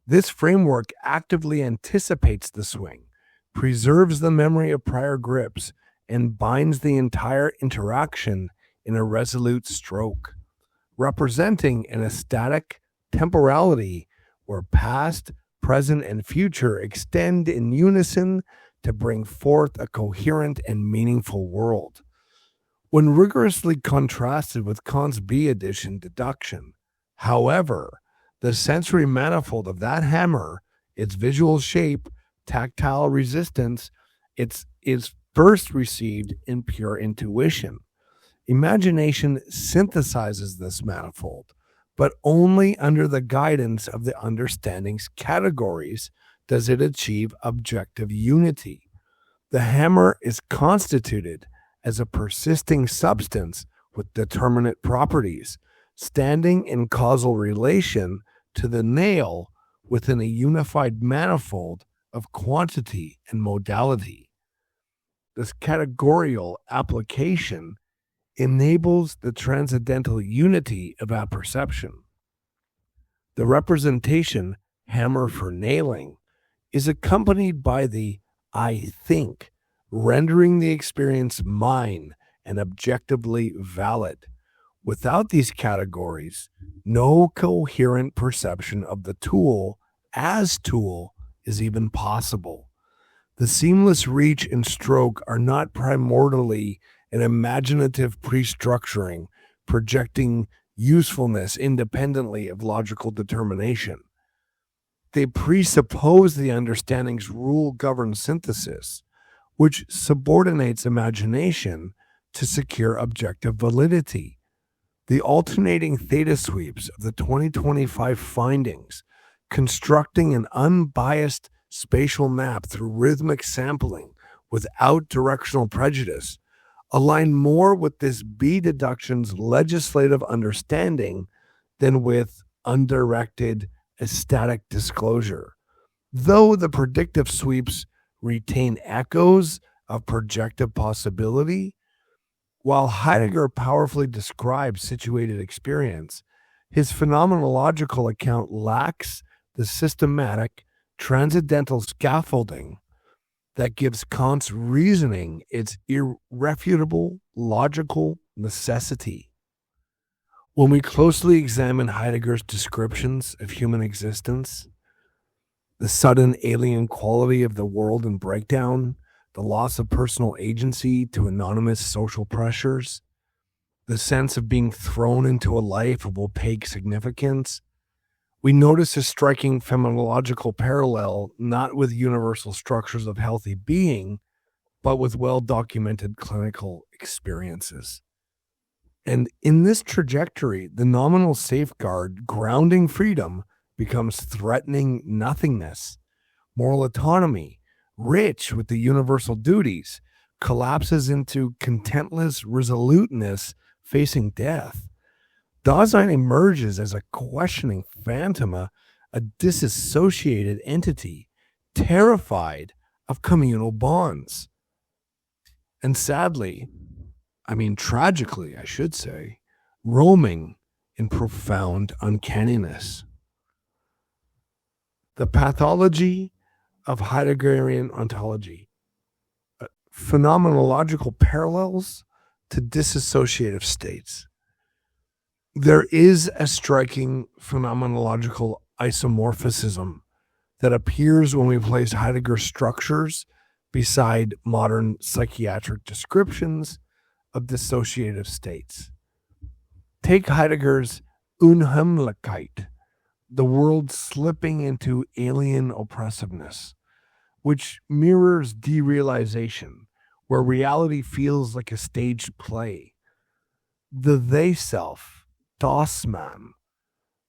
This framework actively anticipates the swing, preserves the memory of prior grips, and binds the entire interaction in a resolute stroke, representing an ecstatic temporality where past, present, and future extend in unison to bring forth a coherent and meaningful world. When rigorously contrasted with Kant's B edition deduction, however, the sensory manifold of that hammer, its visual shape, tactile resistance, it's first received in pure intuition. Imagination synthesizes this manifold, but only under the guidance of the understanding's categories does it achieve objective unity. The hammer is constituted as a persisting substance with determinate properties, standing in causal relation to the nail within a unified manifold of quantity and modality. This categorical application enables the transcendental unity of apperception. The representation, hammer for nailing, is accompanied by the I think, rendering the experience mine and objectively valid. Without these categories, no coherent perception of the tool as tool is even possible. The seamless reach and stroke are not primordially an imaginative pre-structuring, projecting usefulness independently of logical determination. They presuppose the understanding's rule-governed synthesis, which subordinates imagination to secure objective validity. The alternating theta sweeps of the 2025 findings, constructing an unbiased spatial map through rhythmic sampling without directional prejudice, align more with this B deduction's legislative understanding than with undirected aesthetic disclosure. Though the predictive sweeps retain echoes of projective possibility, while Heidegger powerfully describes situated experience, his phenomenological account lacks the systematic, transcendental scaffolding that gives Kant's reasoning its irrefutable logical necessity. When we closely examine Heidegger's descriptions of human existence, the sudden alien quality of the world and breakdown, the loss of personal agency to anonymous social pressures, the sense of being thrown into a life of opaque significance, we notice a striking phenomenological parallel not with universal structures of healthy being, but with well-documented clinical experiences. And in this trajectory, the nominal safeguard grounding freedom becomes threatening nothingness. Moral autonomy, rich with the universal duties, collapses into contentless resoluteness facing death. Dasein emerges as a questioning phantom, a disassociated entity, terrified of communal bonds. And sadly, tragically, I should say, roaming in profound uncanniness. The pathology of Heideggerian ontology, phenomenological parallels to dissociative states. There is a striking phenomenological isomorphism that appears when we place Heidegger's structures beside modern psychiatric descriptions of dissociative states. Take Heidegger's Unheimlichkeit, the world slipping into alien oppressiveness, which mirrors derealization, where reality feels like a staged play. The they-self, das Man,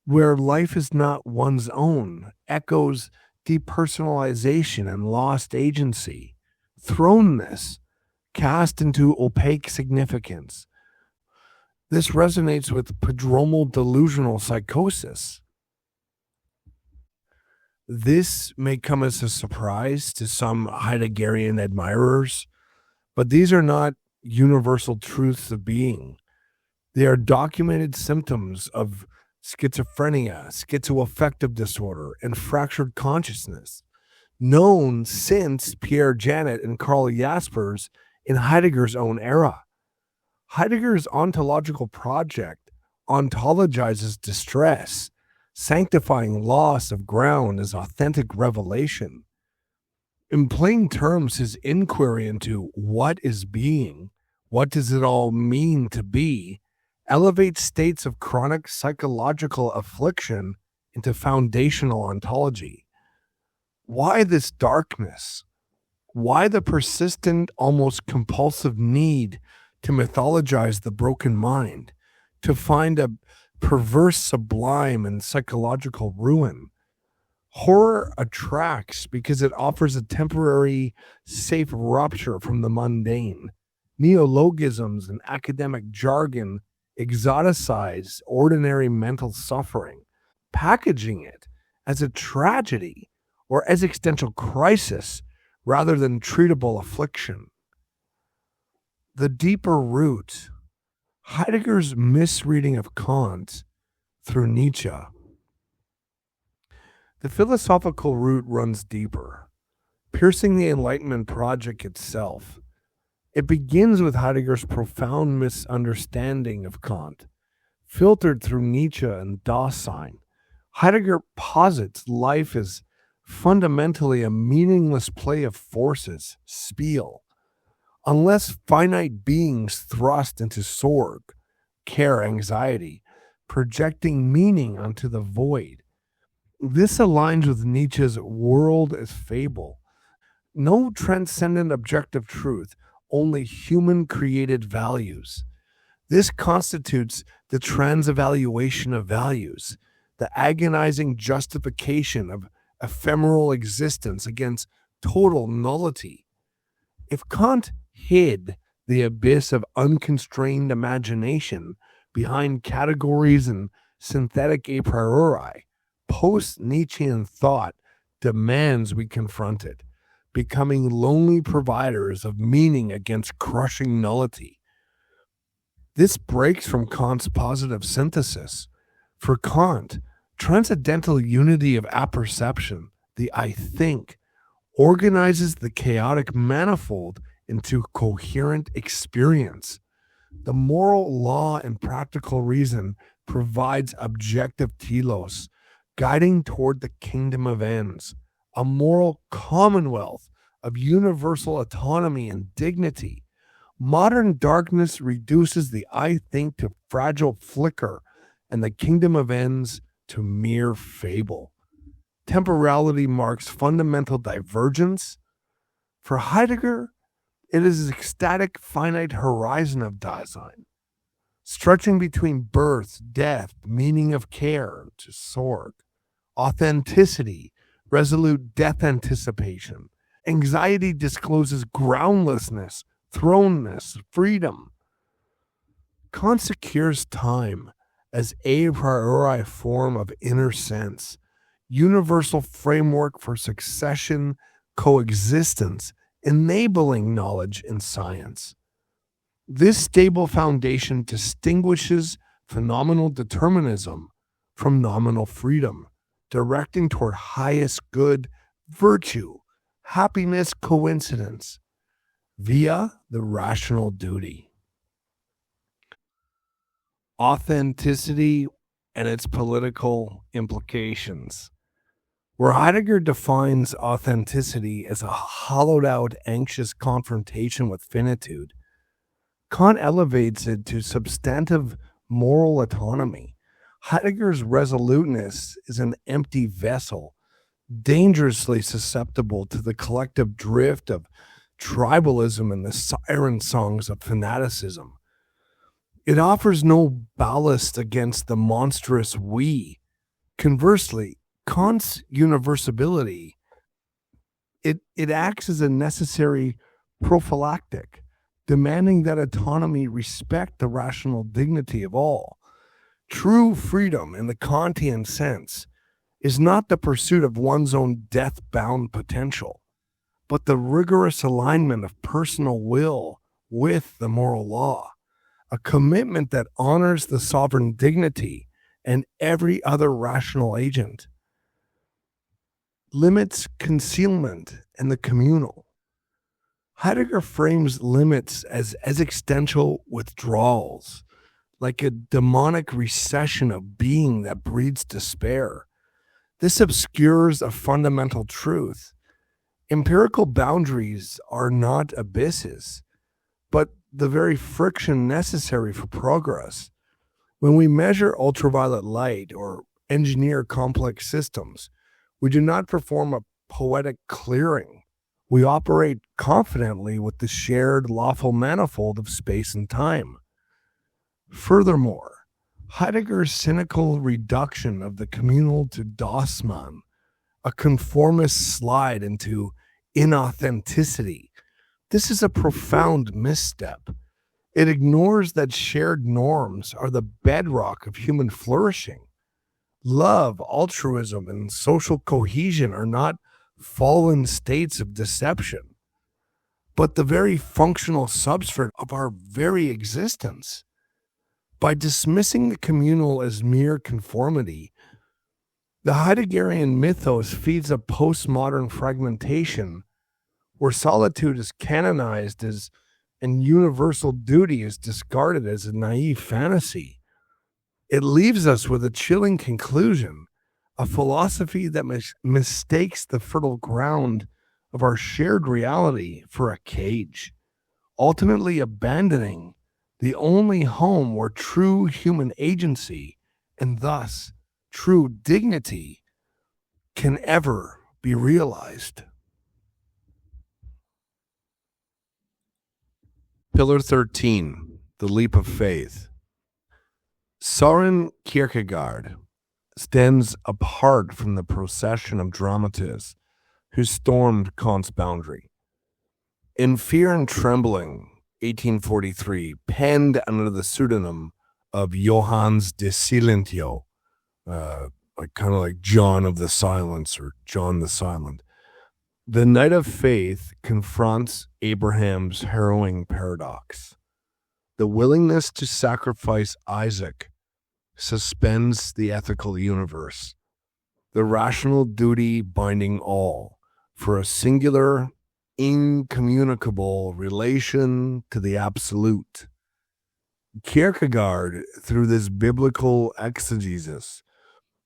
where life is not one's own, echoes depersonalization and lost agency, thrownness, cast into opaque significance. This resonates with prodromal delusional psychosis. This may come as a surprise to some Heideggerian admirers, but these are not universal truths of being. They are documented symptoms of schizophrenia, schizoaffective disorder, and fractured consciousness, known since Pierre Janet and Karl Jaspers in Heidegger's own era. Heidegger's ontological project ontologizes distress, sanctifying loss of ground as authentic revelation. In plain terms, his inquiry into what is being, what does it all mean to be, elevates states of chronic psychological affliction into foundational ontology. Why this darkness? Why the persistent, almost compulsive need to mythologize the broken mind, to find a perverse sublime in psychological ruin? Horror attracts because it offers a temporary, safe rupture from the mundane. Neologisms and academic jargon exoticize ordinary mental suffering, packaging it as a tragedy or existential crisis rather than treatable affliction. The deeper root, Heidegger's misreading of Kant through Nietzsche. The philosophical root runs deeper, piercing the Enlightenment project itself. It begins with Heidegger's profound misunderstanding of Kant, filtered through Nietzsche and Dasein. Heidegger posits life as fundamentally a meaningless play of forces, Spiel, unless finite beings thrust into Sorg, care, anxiety, projecting meaning onto the void. This aligns with Nietzsche's world as fable. No transcendent objective truth, only human-created values. This constitutes the transevaluation of values, the agonizing justification of ephemeral existence against total nullity. If Kant hid the abyss of unconstrained imagination behind categories and synthetic a priori, post-Nietzschean thought demands we confront it, becoming lonely providers of meaning against crushing nullity. This breaks from Kant's positive synthesis. For Kant, transcendental unity of apperception, the I think, organizes the chaotic manifold into coherent experience. The moral law and practical reason provides objective telos, guiding toward the kingdom of ends, a moral commonwealth of universal autonomy and dignity. Modern darkness reduces the I think to fragile flicker and the kingdom of ends to mere fable. Temporality marks fundamental divergence. For Heidegger, it is the ecstatic finite horizon of Dasein, stretching between birth, death, meaning of care to Sorg, authenticity, resolute death anticipation. Anxiety discloses groundlessness, thrownness, freedom. Kant secures time as a priori form of inner sense, universal framework for succession, coexistence, enabling knowledge and science. This stable foundation distinguishes phenomenal determinism from nominal freedom, directing toward highest good, virtue, happiness, coincidence, via the rational duty. Authenticity and its political implications. Where Heidegger defines authenticity as a hollowed-out, anxious confrontation with finitude, Kant elevates it to substantive moral autonomy. Heidegger's resoluteness is an empty vessel, dangerously susceptible to the collective drift of tribalism and the siren songs of fanaticism. It offers no ballast against the monstrous we. Conversely, Kant's universality, it acts as a necessary prophylactic, demanding that autonomy respect the rational dignity of all. True freedom in the Kantian sense is not the pursuit of one's own death-bound potential, but the rigorous alignment of personal will with the moral law, a commitment that honors the sovereign dignity and every other rational agent. Limits concealment and the communal. Heidegger frames limits as existential withdrawals, like a demonic recession of being that breeds despair. This obscures a fundamental truth. Empirical boundaries are not abysses, but the very friction necessary for progress. When we measure ultraviolet light or engineer complex systems, we do not perform a poetic clearing. We operate confidently with the shared lawful manifold of space and time. Furthermore, Heidegger's cynical reduction of the communal to Dossmann, a conformist slide into inauthenticity, this is a profound misstep. It ignores that shared norms are the bedrock of human flourishing. Love, altruism, and social cohesion are not fallen states of deception, but the very functional substrate of our very existence. By dismissing the communal as mere conformity, the Heideggerian mythos feeds a postmodern fragmentation where solitude is canonized as and universal duty is discarded as a naive fantasy. It leaves us with a chilling conclusion, a philosophy that mistakes the fertile ground of our shared reality for a cage, ultimately abandoning the only home where true human agency and thus true dignity can ever be realized. Pillar 13, The Leap of Faith. Søren Kierkegaard stands apart from the procession of dramatists who stormed Kant's boundary. In Fear and Trembling, 1843, penned under the pseudonym of Johannes de Silentio, kind of like John of the Silence or John the Silent, the Knight of Faith confronts Abraham's harrowing paradox. The willingness to sacrifice Isaac suspends the ethical universe, the rational duty binding all for a singular, incommunicable relation to the absolute. Kierkegaard, through this biblical exegesis,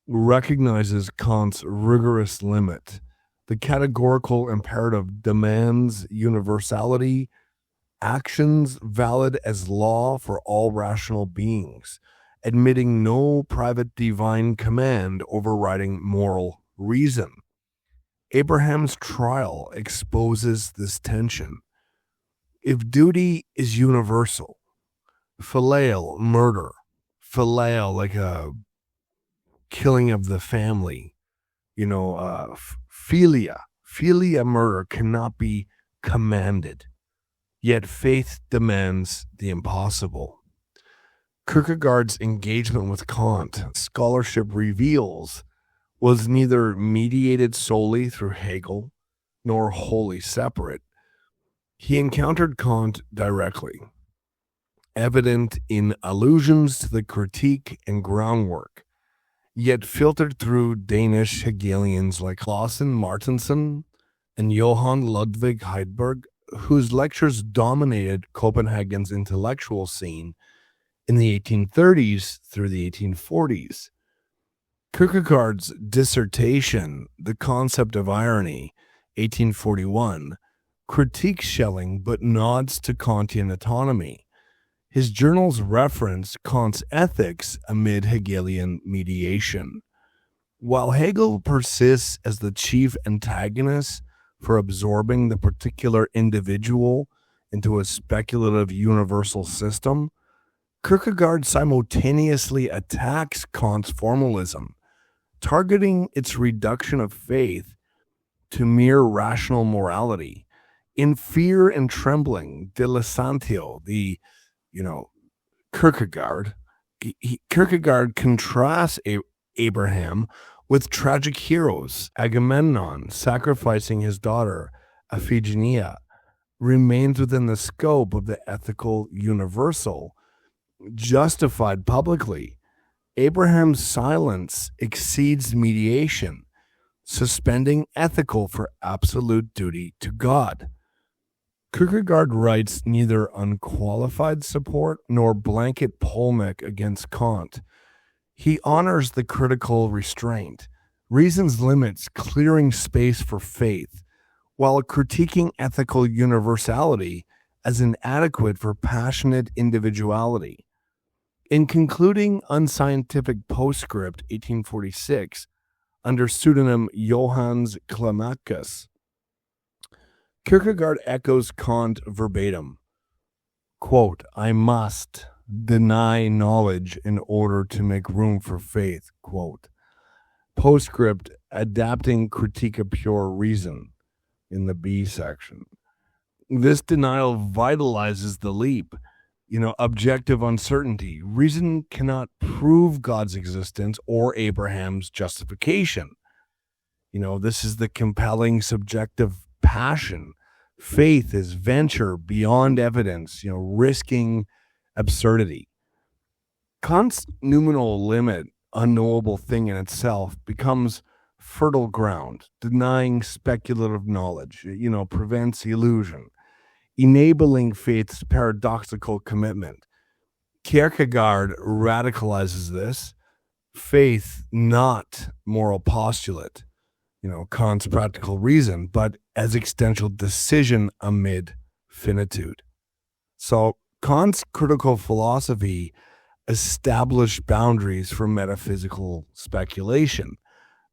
recognizes Kant's rigorous limit. The categorical imperative demands universality, actions valid as law for all rational beings, admitting no private divine command overriding moral reason. Abraham's trial exposes this tension. If duty is universal, phileo, murder, phileo, like a killing of the family, philia, murder cannot be commanded, yet faith demands the impossible. Kierkegaard's engagement with Kant, scholarship reveals, was neither mediated solely through Hegel nor wholly separate. He encountered Kant directly, evident in allusions to the critique and groundwork, yet filtered through Danish Hegelians like Clausen Martensen and Johann Ludwig Heidelberg, whose lectures dominated Copenhagen's intellectual scene in the 1830s through the 1840s. Kierkegaard's dissertation, The Concept of Irony, 1841, critiques Schelling but nods to Kantian autonomy. His journals reference Kant's ethics amid Hegelian mediation. While Hegel persists as the chief antagonist for absorbing the particular individual into a speculative universal system, Kierkegaard simultaneously attacks Kant's formalism, targeting its reduction of faith to mere rational morality. In Fear and Trembling, de Licentio, Kierkegaard contrasts Abraham with tragic heroes. Agamemnon, sacrificing his daughter, Iphigenia, remains within the scope of the ethical universal, justified publicly. Abraham's silence exceeds mediation, suspending ethical for absolute duty to God. Kierkegaard writes neither unqualified support nor blanket polemic against Kant. He honors the critical restraint, reason's limits, clearing space for faith, while critiquing ethical universality as inadequate for passionate individuality. In concluding Unscientific Postscript, 1846, under pseudonym Johannes Climacus. Kierkegaard echoes Kant verbatim. Quote, I must deny knowledge in order to make room for faith. Quote. Postscript, adapting Critique of Pure Reason in the B section. This denial vitalizes the leap. Objective uncertainty. Reason cannot prove God's existence or Abraham's justification. This is the compelling subjective passion. Faith is venture beyond evidence, risking absurdity. Kant's noumenal limit, unknowable thing in itself, becomes fertile ground, denying speculative knowledge, prevents illusion, enabling faith's paradoxical commitment. Kierkegaard radicalizes this. Faith, not moral postulate, Kant's practical reason, but as existential decision amid finitude. So Kant's critical philosophy established boundaries for metaphysical speculation,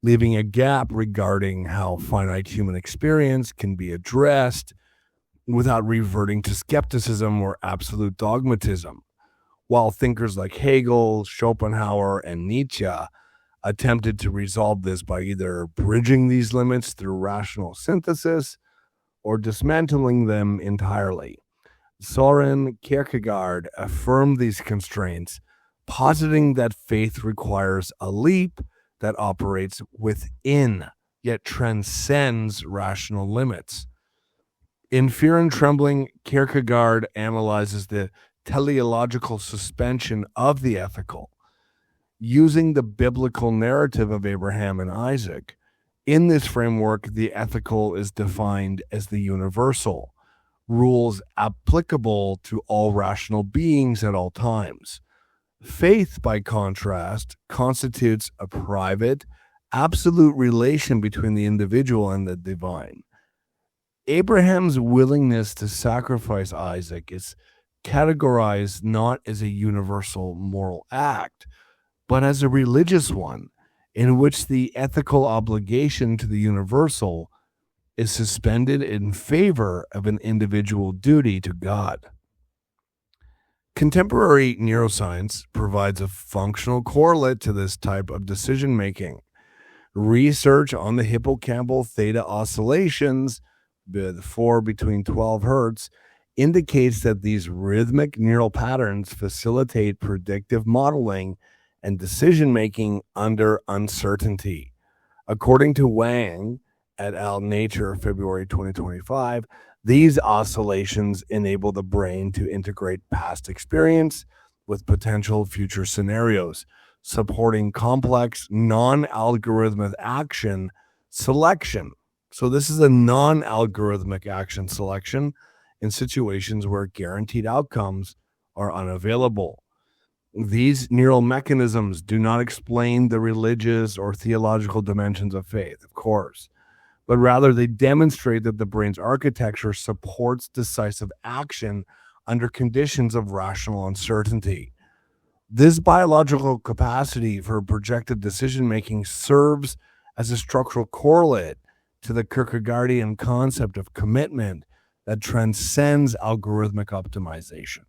leaving a gap regarding how finite human experience can be addressed without reverting to skepticism or absolute dogmatism. While thinkers like Hegel, Schopenhauer, and Nietzsche attempted to resolve this by either bridging these limits through rational synthesis or dismantling them entirely. Søren Kierkegaard affirmed these constraints, positing that faith requires a leap that operates within, yet transcends rational limits. In Fear and Trembling, Kierkegaard analyzes the teleological suspension of the ethical, using the biblical narrative of Abraham and Isaac. In this framework, the ethical is defined as the universal, rules applicable to all rational beings at all times. Faith, by contrast, constitutes a private, absolute relation between the individual and the divine. Abraham's willingness to sacrifice Isaac is categorized not as a universal moral act, but as a religious one, in which the ethical obligation to the universal is suspended in favor of an individual duty to God. Contemporary neuroscience provides a functional correlate to this type of decision-making. Research on the hippocampal theta oscillations, the 4 between 12 hertz, indicates that these rhythmic neural patterns facilitate predictive modeling and decision-making under uncertainty. According to Wang et al. Nature, February 2025, these oscillations enable the brain to integrate past experience with potential future scenarios, supporting complex, non-algorithmic action selection. So this is a non-algorithmic action selection in situations where guaranteed outcomes are unavailable. These neural mechanisms do not explain the religious or theological dimensions of faith, of course, but rather they demonstrate that the brain's architecture supports decisive action under conditions of rational uncertainty. This biological capacity for projected decision-making serves as a structural correlate to the Kierkegaardian concept of commitment that transcends algorithmic optimization,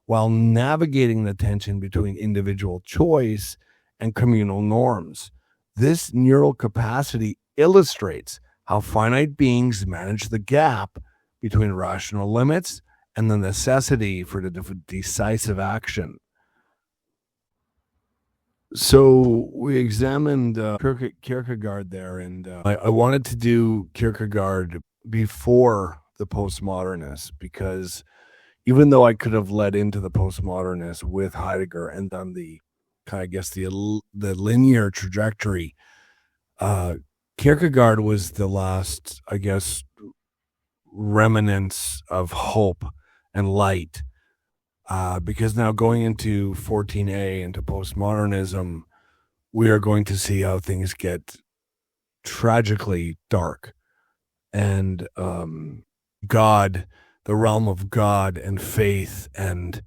while navigating the tension between individual choice and communal norms. This neural capacity illustrates how finite beings manage the gap between rational limits and the necessity for the decisive action. So we examined Kierkegaard there, and I wanted to do Kierkegaard before the postmodernists, because even though I could have led into the postmodernists with Heidegger and done the linear trajectory, Kierkegaard was the last, remnants of hope and light. Because now going into 14A, into postmodernism, we are going to see how things get tragically dark. And God, the realm of God and faith, and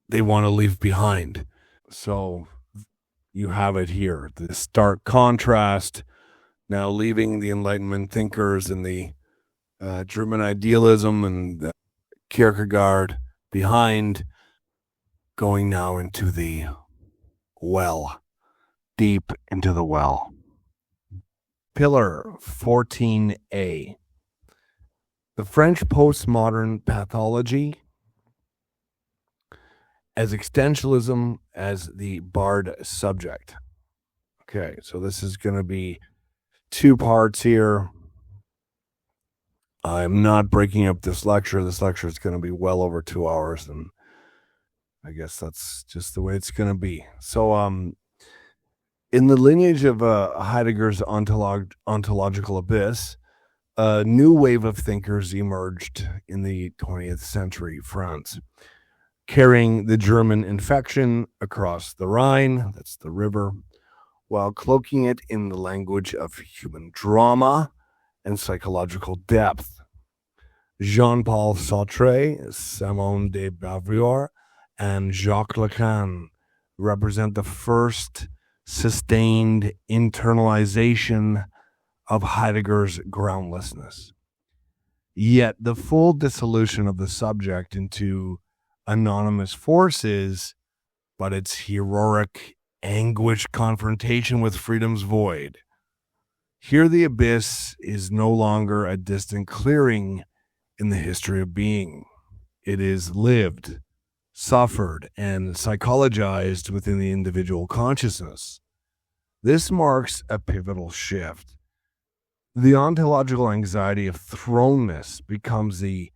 they want to leave behind. So, you have it here. The stark contrast, now leaving the Enlightenment thinkers and the German Idealism and the Kierkegaard behind, going now into the well, deep into the well. Pillar 14a. The French postmodern pathology as existentialism as the barred subject. Okay, so this is going to be 2 parts here. I'm not breaking up this lecture. This lecture is going to be well over 2 hours, and I guess that's just the way it's going to be. So, in the lineage of Heidegger's ontological abyss, a new wave of thinkers emerged in the 20th century France, carrying the German infection across the Rhine, that's the river, while cloaking it in the language of human drama and psychological depth. Jean-Paul Sartre, Simone de Beauvoir, and Jacques Lacan represent the first sustained internalization of Heidegger's groundlessness. Yet the full dissolution of the subject into anonymous forces, but its heroic, anguished confrontation with freedom's void. Here the abyss is no longer a distant clearing in the history of being. It is lived, suffered, and psychologized within the individual consciousness. This marks a pivotal shift. The ontological anxiety of thrownness becomes the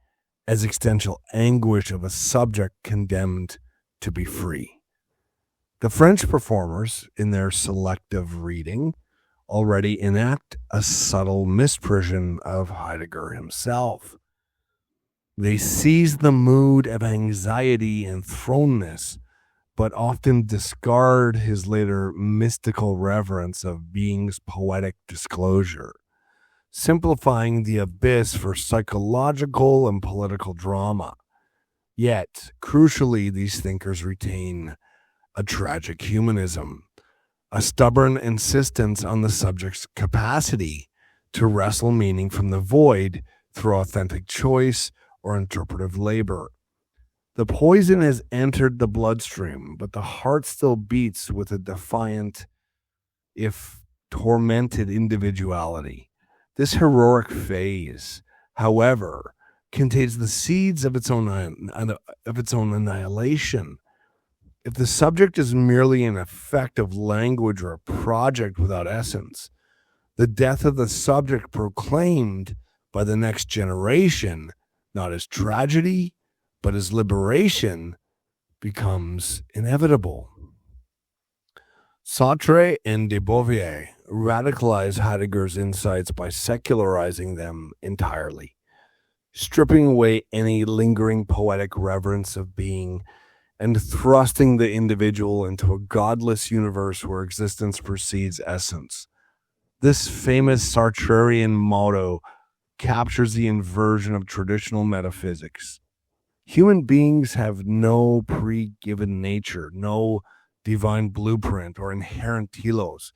existential anguish of a subject condemned to be free. The French performers, in their selective reading, already enact a subtle misprision of Heidegger himself. They seize the mood of anxiety and thrownness, but often discard his later mystical reverence of being's poetic disclosure, simplifying the abyss for psychological and political drama. Yet, crucially, these thinkers retain a tragic humanism, a stubborn insistence on the subject's capacity to wrestle meaning from the void through authentic choice or interpretive labor. The poison has entered the bloodstream, but the heart still beats with a defiant, if tormented, individuality. This heroic phase, however, contains the seeds of its own annihilation. If the subject is merely an effect of language or a project without essence, the death of the subject proclaimed by the next generation, not as tragedy, but as liberation, becomes inevitable. Sartre and de Beauvoir radicalize Heidegger's insights by secularizing them entirely, stripping away any lingering poetic reverence of being and thrusting the individual into a godless universe where existence precedes essence. This famous Sartrean motto captures the inversion of traditional metaphysics. Human beings have no pre-given nature, no divine blueprint or inherent telos.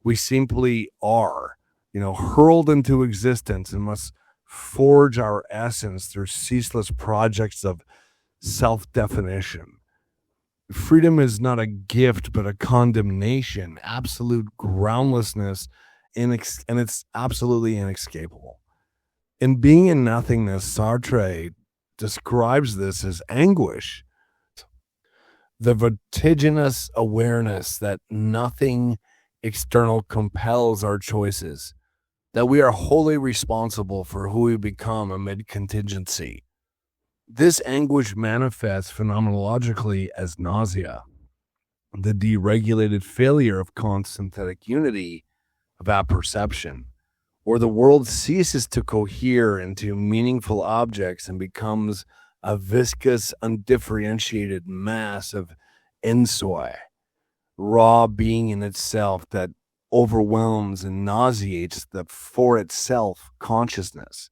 We simply are, hurled into existence and must forge our essence through ceaseless projects of self-definition. Freedom is not a gift, but a condemnation, absolute groundlessness, and it's absolutely inescapable. In Being in Nothingness, Sartre describes this as anguish, the vertiginous awareness that nothing external compels our choices, that we are wholly responsible for who we become amid contingency. This anguish manifests phenomenologically as nausea, the deregulated failure of Kant's synthetic unity of apperception, or the world ceases to cohere into meaningful objects and becomes a viscous, undifferentiated mass of ensoi, raw being in itself that overwhelms and nauseates the for itself consciousness.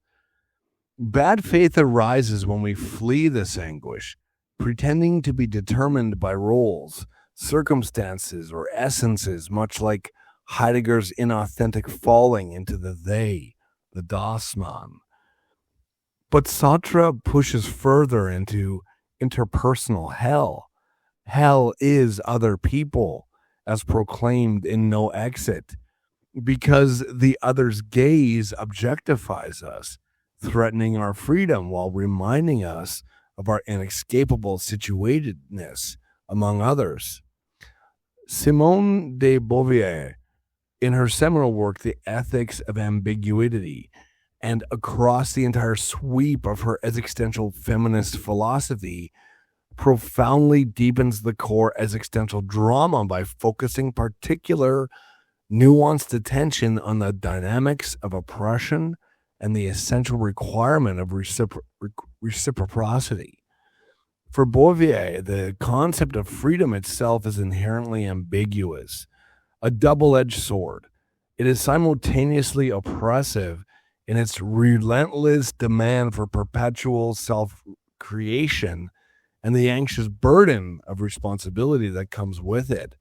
Bad faith arises when we flee this anguish, pretending to be determined by roles, circumstances or essences, much like Heidegger's inauthentic falling into the they, the das Man. But Sartre pushes further into interpersonal hell. Hell is other people, as proclaimed in No Exit, because the other's gaze objectifies us, threatening our freedom while reminding us of our inescapable situatedness among others. Simone de Beauvoir, in her seminal work, The Ethics of Ambiguity, and across the entire sweep of her existential feminist philosophy, profoundly deepens the core existential drama by focusing particular nuanced attention on the dynamics of oppression and the essential requirement of reciprocity. For Beauvoir, the concept of freedom itself is inherently ambiguous, a double-edged sword. It is simultaneously oppressive in its relentless demand for perpetual self-creation and the anxious burden of responsibility that comes with it.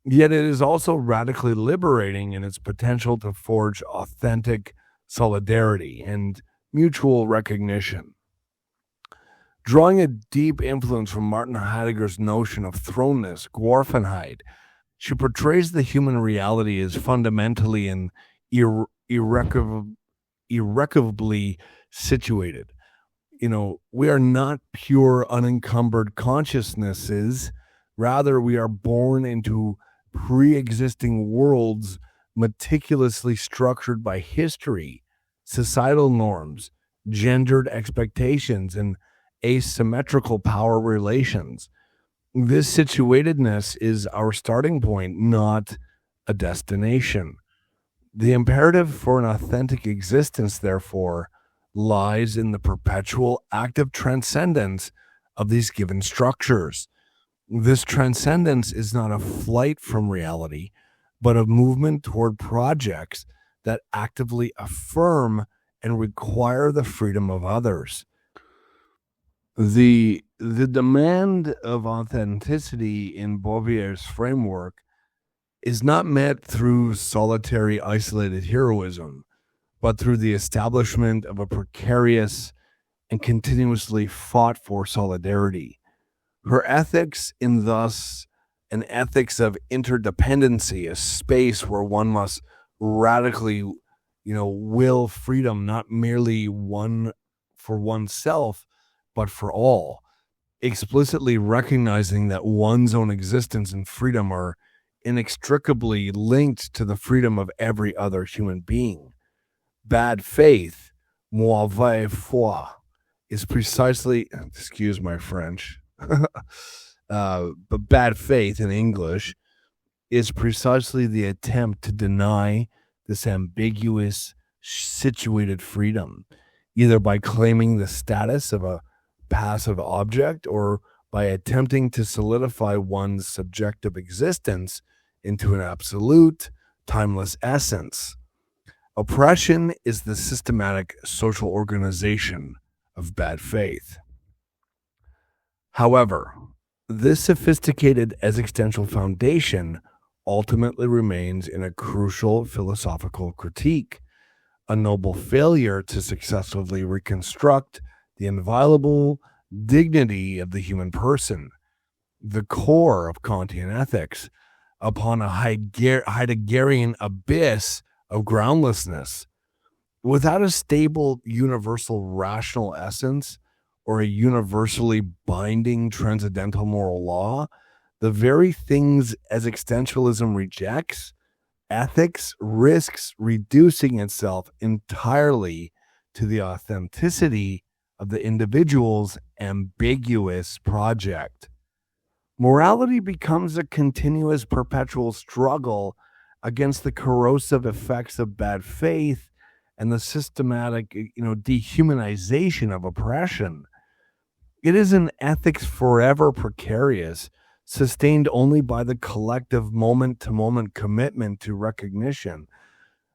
Yet it is also radically liberating in its potential to forge authentic solidarity and mutual recognition. Drawing a deep influence from Martin Heidegger's notion of thrownness, Geworfenheit, she portrays the human reality as fundamentally and irrecoverably situated. We are not pure, unencumbered consciousnesses. Rather, we are born into pre-existing worlds meticulously structured by history, societal norms, gendered expectations, and asymmetrical power relations. This situatedness is our starting point, not a destination. The imperative for an authentic existence, therefore, lies in the perpetual active transcendence of these given structures. This transcendence is not a flight from reality, but a movement toward projects that actively affirm and require the freedom of others. The demand of authenticity in Beauvoir's framework is not met through solitary, isolated heroism, but through the establishment of a precarious and continuously fought for solidarity. Her ethics in thus an ethics of interdependency, a space where one must radically, will freedom, not merely one for oneself, but for all, explicitly recognizing that one's own existence and freedom are inextricably linked to the freedom of every other human being. Bad faith, mauvaise foi, is precisely, excuse my French, but bad faith in English is precisely the attempt to deny this ambiguous, situated freedom, either by claiming the status of a passive object or by attempting to solidify one's subjective existence into an absolute, timeless essence. Oppression is the systematic social organization of bad faith. However, this sophisticated existential foundation ultimately remains in a crucial philosophical critique, a noble failure to successfully reconstruct the inviolable dignity of the human person, the core of Kantian ethics, upon a Heideggerian abyss of groundlessness. Without a stable universal rational essence or a universally binding transcendental moral law, the very things existentialism rejects, ethics risks reducing itself entirely to the authenticity of the individual's ambiguous project. Morality becomes a continuous, perpetual struggle against the corrosive effects of bad faith and the systematic, dehumanization of oppression. It is an ethics forever precarious, sustained only by the collective moment-to-moment commitment to recognition,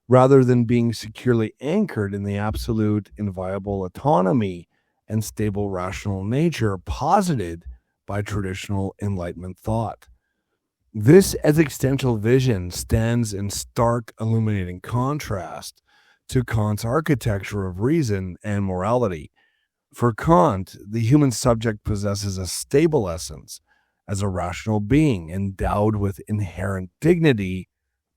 rather than being securely anchored in the absolute inviolable autonomy and stable rational nature posited by traditional Enlightenment thought. This existential vision stands in stark, illuminating contrast to Kant's architecture of reason and morality. For Kant, the human subject possesses a stable essence as a rational being endowed with inherent dignity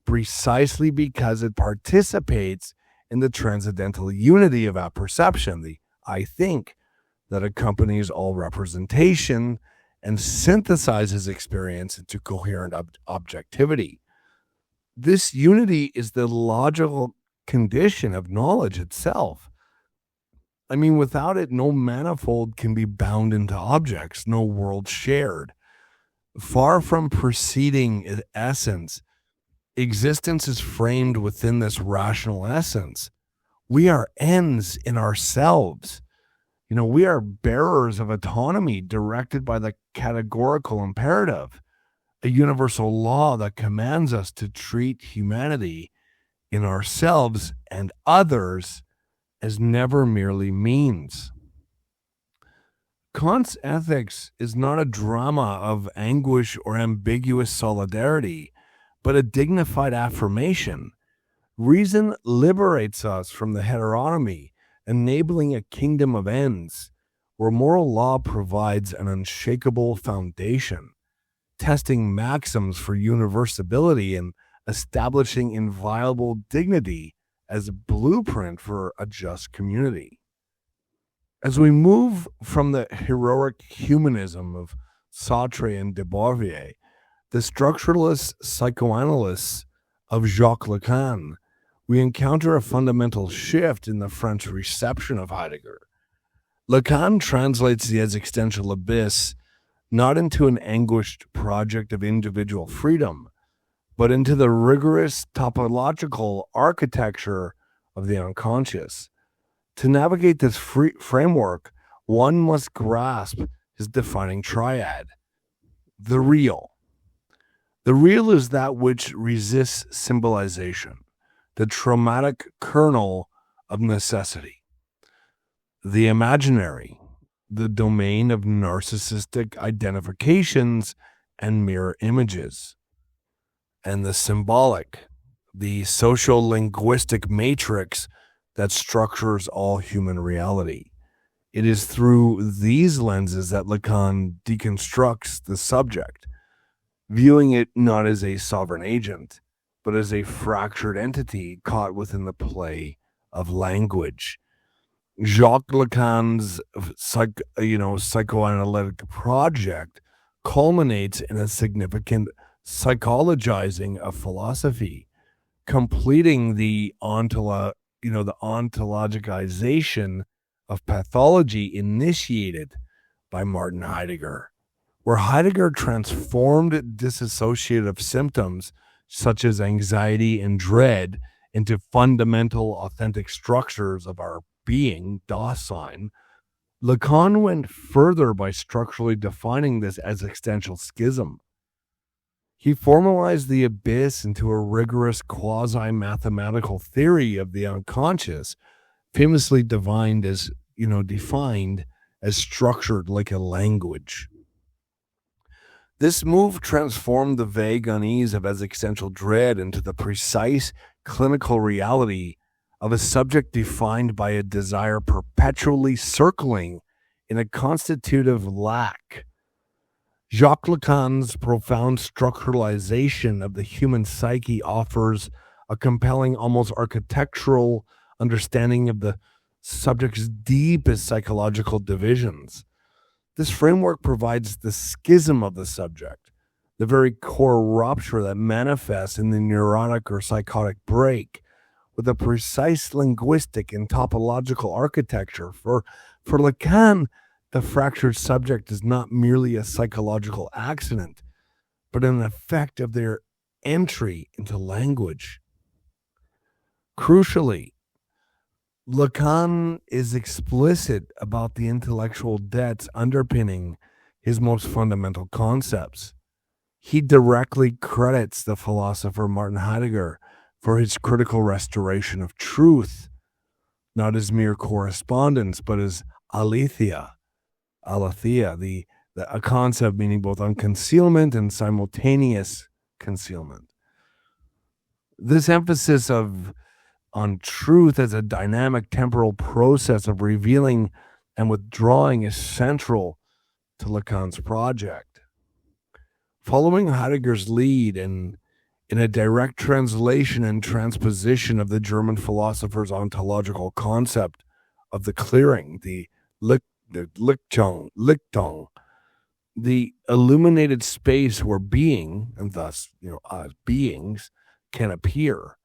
precisely because it participates in the transcendental unity of apperception, the I think, that accompanies all representation and synthesizes experience into coherent objectivity. This unity is the logical condition of knowledge itself. I mean, without it, no manifold can be bound into objects, no world shared. Far from preceding essence, existence is framed within this rational essence. We are ends in ourselves. We are bearers of autonomy directed by the categorical imperative, a universal law that commands us to treat humanity in ourselves and others as never merely means. Kant's ethics is not a drama of anguish or ambiguous solidarity, but a dignified affirmation. Reason liberates us from the heteronomy, enabling a kingdom of ends, where moral law provides an unshakable foundation, testing maxims for universality and establishing inviolable dignity as a blueprint for a just community. As we move from the heroic humanism of Sartre and de Beauvoir, the structuralist psychoanalysts of Jacques Lacan, we encounter a fundamental shift in the French reception of Heidegger. Lacan translates the existential abyss not into an anguished project of individual freedom, but into the rigorous topological architecture of the unconscious. To navigate this framework, one must grasp his defining triad: the real. The real is that which resists symbolization, the traumatic kernel of necessity. The imaginary, the domain of narcissistic identifications and mirror images. And the symbolic, the social linguistic matrix that structures all human reality. It is through these lenses that Lacan deconstructs the subject, viewing it not as a sovereign agent, but as a fractured entity caught within the play of language. Jacques Lacan's psychoanalytic project culminates in a significant psychologizing of philosophy, completing the ontologization of pathology initiated by Martin Heidegger, where Heidegger transformed dissociative symptoms such as anxiety and dread into fundamental authentic structures of our being, Dasein. Lacan went further by structurally defining this as existential schism. He formalized the abyss into a rigorous quasi-mathematical theory of the unconscious, famously defined as structured like a language. This move transformed the vague unease of existential dread into the precise clinical reality of a subject defined by a desire perpetually circling in a constitutive lack. Jacques Lacan's profound structuralization of the human psyche offers a compelling, almost architectural understanding of the subject's deepest psychological divisions. This framework provides the schism of the subject, the very core rupture that manifests in the neurotic or psychotic break, with a precise linguistic and topological architecture. For Lacan, the fractured subject is not merely a psychological accident, but an effect of their entry into language. Crucially, Lacan is explicit about the intellectual debts underpinning his most fundamental concepts. He directly credits the philosopher Martin Heidegger for his critical restoration of truth, not as mere correspondence, but as aletheia, the a concept meaning both unconcealment and simultaneous concealment. This emphasis on truth as a dynamic temporal process of revealing and withdrawing is central to Lacan's project. Following Heidegger's lead in a direct translation and transposition of the German philosopher's ontological concept of the clearing, the Lichtung, the illuminated space where being, and thus, as beings, can appear,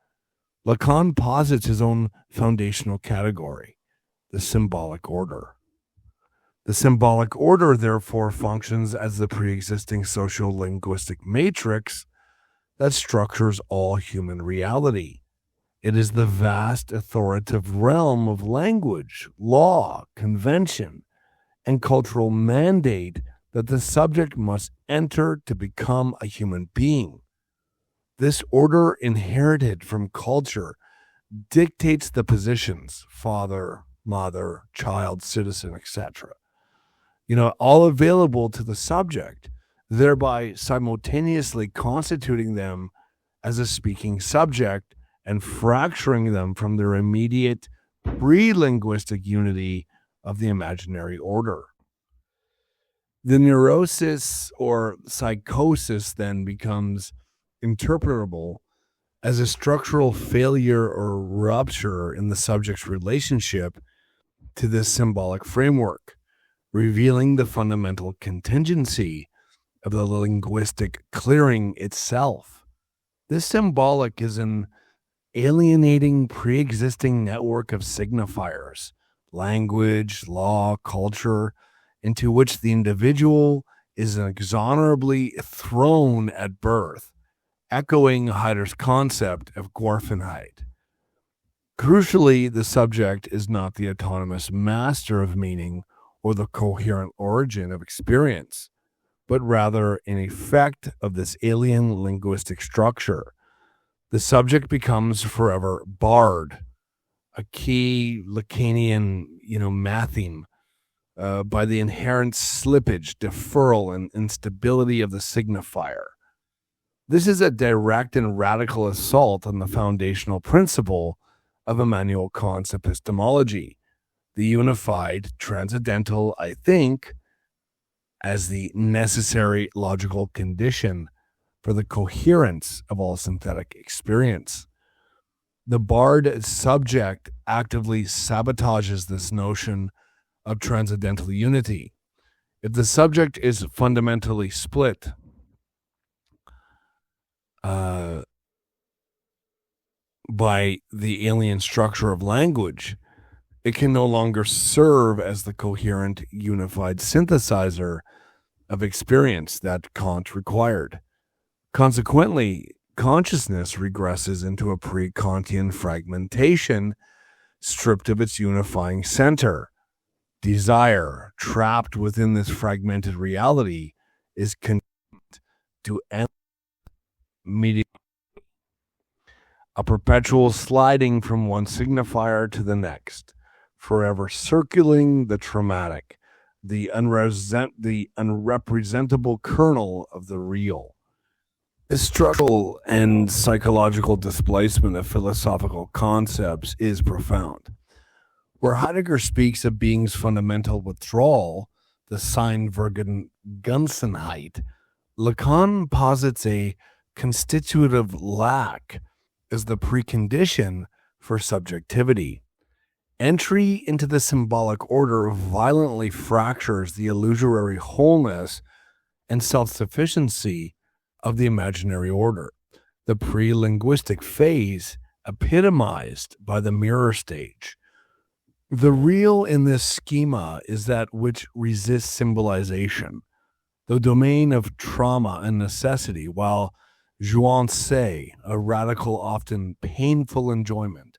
Lacan posits his own foundational category, the symbolic order. The symbolic order, therefore, functions as the pre-existing social-linguistic matrix that structures all human reality. It is the vast authoritative realm of language, law, convention, and cultural mandate that the subject must enter to become a human being. This order, inherited from culture, dictates the positions, father, mother, child, citizen, etc., all available to the subject, thereby simultaneously constituting them as a speaking subject and fracturing them from their immediate pre-linguistic unity of the imaginary order. The neurosis or psychosis then becomes interpretable as a structural failure or rupture in the subject's relationship to this symbolic framework, revealing the fundamental contingency of the linguistic clearing itself. This symbolic is an alienating pre-existing network of signifiers, language, law, culture, into which the individual is inexorably thrown at birth, echoing Heidegger's concept of Geworfenheit. Crucially, the subject is not the autonomous master of meaning or the coherent origin of experience, but rather an effect of this alien linguistic structure. The subject becomes forever barred, a key Lacanian, matheme, by the inherent slippage, deferral, and instability of the signifier. This is a direct and radical assault on the foundational principle of Immanuel Kant's epistemology, the unified, transcendental, I think, as the necessary logical condition for the coherence of all synthetic experience. The barred subject actively sabotages this notion of transcendental unity. If the subject is fundamentally split by the alien structure of language, it can no longer serve as the coherent, unified synthesizer of experience that Kant required. Consequently, consciousness regresses into a pre-Kantian fragmentation, stripped of its unifying center. Desire, trapped within this fragmented reality, is condemned to endless mediocrity, a perpetual sliding from one signifier to the next, forever circling the traumatic, the unrepresentable kernel of the real. This structural and psychological displacement of philosophical concepts is profound. Where Heidegger speaks of being's fundamental withdrawal, the Seinvergangenheit, Lacan posits a constitutive lack as the precondition for subjectivity. Entry into the symbolic order violently fractures the illusory wholeness and self-sufficiency of the imaginary order, the pre-linguistic phase epitomized by the mirror stage. The real in this schema is that which resists symbolization, the domain of trauma and necessity, while jouance, a radical, often painful enjoyment,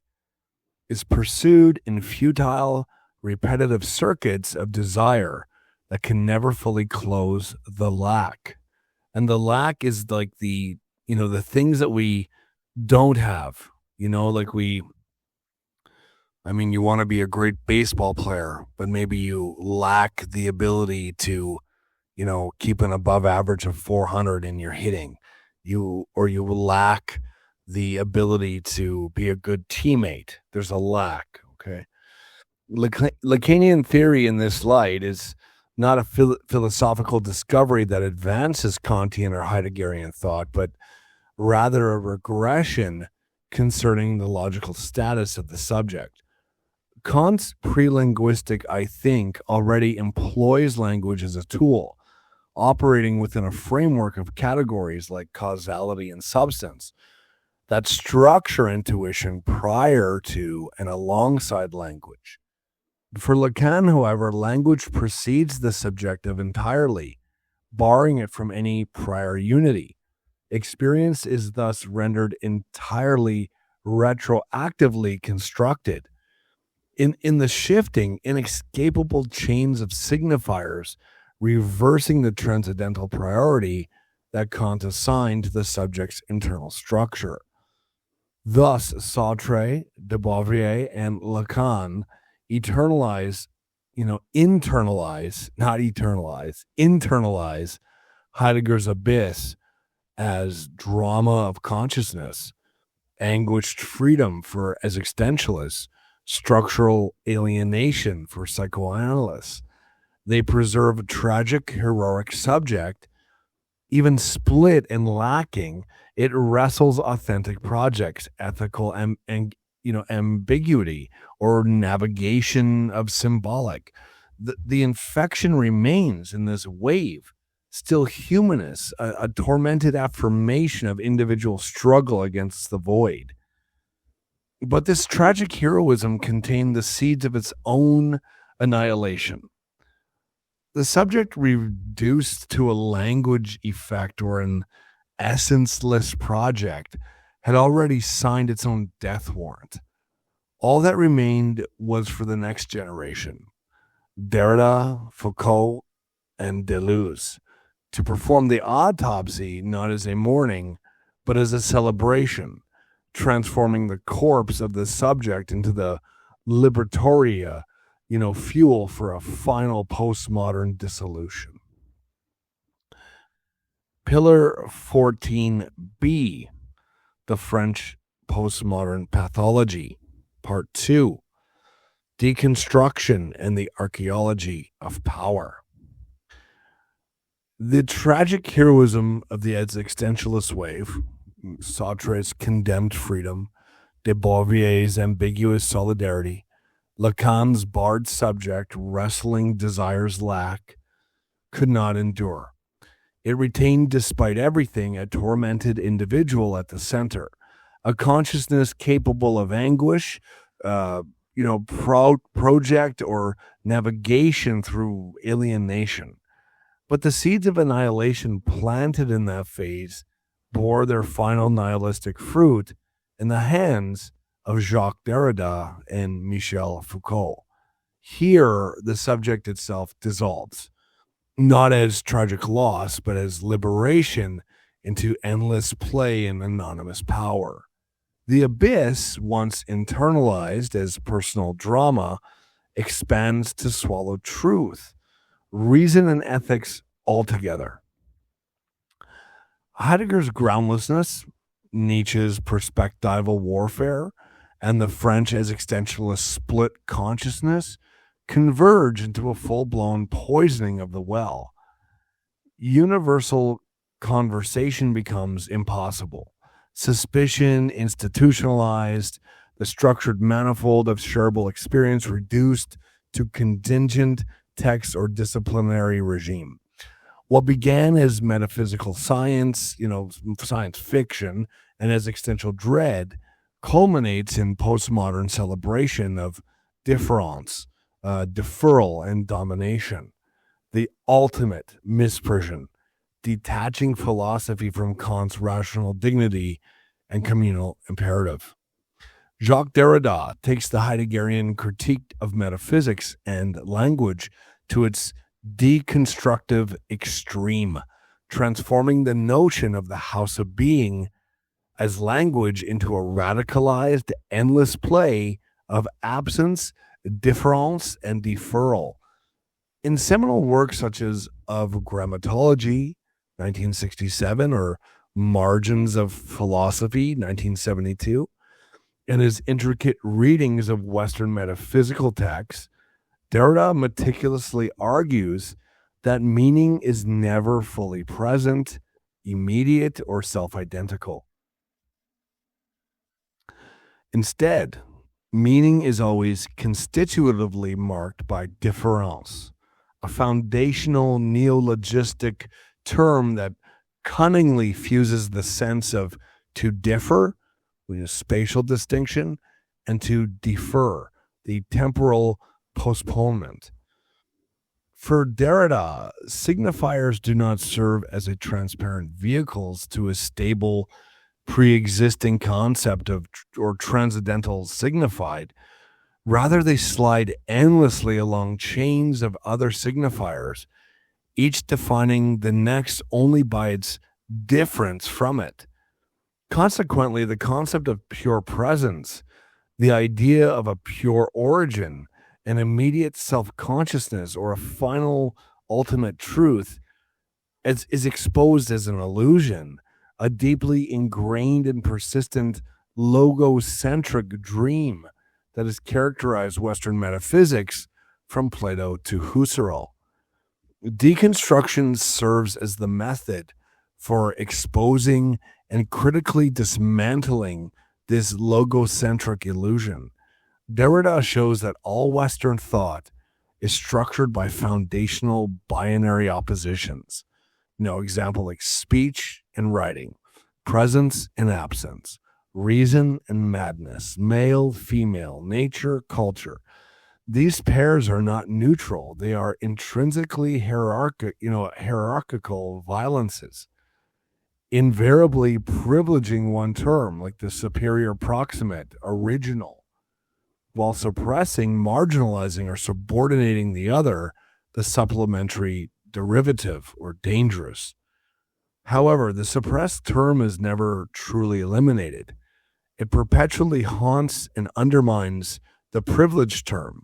is pursued in futile, repetitive circuits of desire that can never fully close the lack. And the lack is like the things that we don't have, you want to be a great baseball player, but maybe you lack the ability to, keep an above average of 400 in your hitting. You lack the ability to be a good teammate. There's a lack, okay? Lacanian theory in this light is not a philosophical discovery that advances Kantian or Heideggerian thought, but rather a regression concerning the logical status of the subject. Kant's pre-linguistic I think already employs language as a tool, operating within a framework of categories like causality and substance that structure intuition prior to and alongside language. For Lacan, however, language precedes the subjective entirely, barring it from any prior unity. Experience is thus rendered entirely retroactively constructed. In the shifting, inescapable chains of signifiers, reversing the transcendental priority that Kant assigned to the subject's internal structure. Thus, Sartre, de Beauvoir, and Lacan internalize Heidegger's abyss as drama of consciousness, anguished freedom for as existentialists, structural alienation for psychoanalysts. They preserve a tragic, heroic subject, even split and lacking. It wrestles authentic projects, ethical ambiguity, or navigation of symbolic. The infection remains in this wave, still humanist, a tormented affirmation of individual struggle against the void. But this tragic heroism contained the seeds of its own annihilation. The subject reduced to a language effect or an essenceless project had already signed its own death warrant. All that remained was for the next generation, Derrida, Foucault, and Deleuze, to perform the autopsy not as a mourning, but as a celebration, transforming the corpse of the subject into the liberatoria, fuel for a final postmodern dissolution. Pillar 14b, the French postmodern pathology, Part 2, deconstruction and the archaeology of power. The tragic heroism of the existentialist wave, Sartre's condemned freedom, de Beauvoir's ambiguous solidarity, Lacan's barred subject wrestling desires lack, could not endure. It retained, despite everything, a tormented individual at the center, a consciousness capable of anguish, project or navigation through alienation. But the seeds of annihilation planted in that phase bore their final nihilistic fruit in the hands of Jacques Derrida and Michel Foucault. Here, the subject itself dissolves, not as tragic loss, but as liberation into endless play and anonymous power. The abyss, once internalized as personal drama, expands to swallow truth, reason, and ethics altogether. Heidegger's groundlessness, Nietzsche's perspectival warfare, and the French existentialist split consciousness converge into a full-blown poisoning of the well. Universal conversation becomes impossible. Suspicion institutionalized, the structured manifold of shareable experience reduced to contingent text or disciplinary regime. What began as metaphysical science, science fiction, and as existential dread, culminates in postmodern celebration of difference, deferral, and domination. The ultimate misprision, detaching philosophy from Kant's rational dignity and communal imperative. Jacques Derrida takes the Heideggerian critique of metaphysics and language to its deconstructive extreme, transforming the notion of the house of being as language into a radicalized, endless play of absence, difference, and deferral. In seminal works such as Of Grammatology, 1967, or Margins of Philosophy, 1972, and his intricate readings of Western metaphysical texts, Derrida meticulously argues that meaning is never fully present, immediate, or self-identical. Instead, meaning is always constitutively marked by difference, a foundational neologistic term that cunningly fuses the sense of to differ, which is spatial distinction, and to defer, the temporal postponement. For Derrida, signifiers do not serve as a transparent vehicles to a stable pre-existing concept of or transcendental signified. Rather, they slide endlessly along chains of other signifiers, each defining the next only by its difference from it. Consequently, the concept of pure presence, the idea of a pure origin, an immediate self-consciousness, or a final ultimate truth is exposed as an illusion, a deeply ingrained and persistent logocentric dream that has characterized Western metaphysics from Plato to Husserl. Deconstruction serves as the method for exposing and critically dismantling this logocentric illusion. Derrida shows that all Western thought is structured by foundational binary oppositions. Example like speech and writing, presence and absence, reason and madness, male, female, nature, culture. These pairs are not neutral. They are intrinsically hierarchical violences, invariably privileging one term, like the superior proximate, original, while suppressing, marginalizing, or subordinating the other, the supplementary derivative or dangerous. However, the suppressed term is never truly eliminated. It perpetually haunts and undermines the privileged term.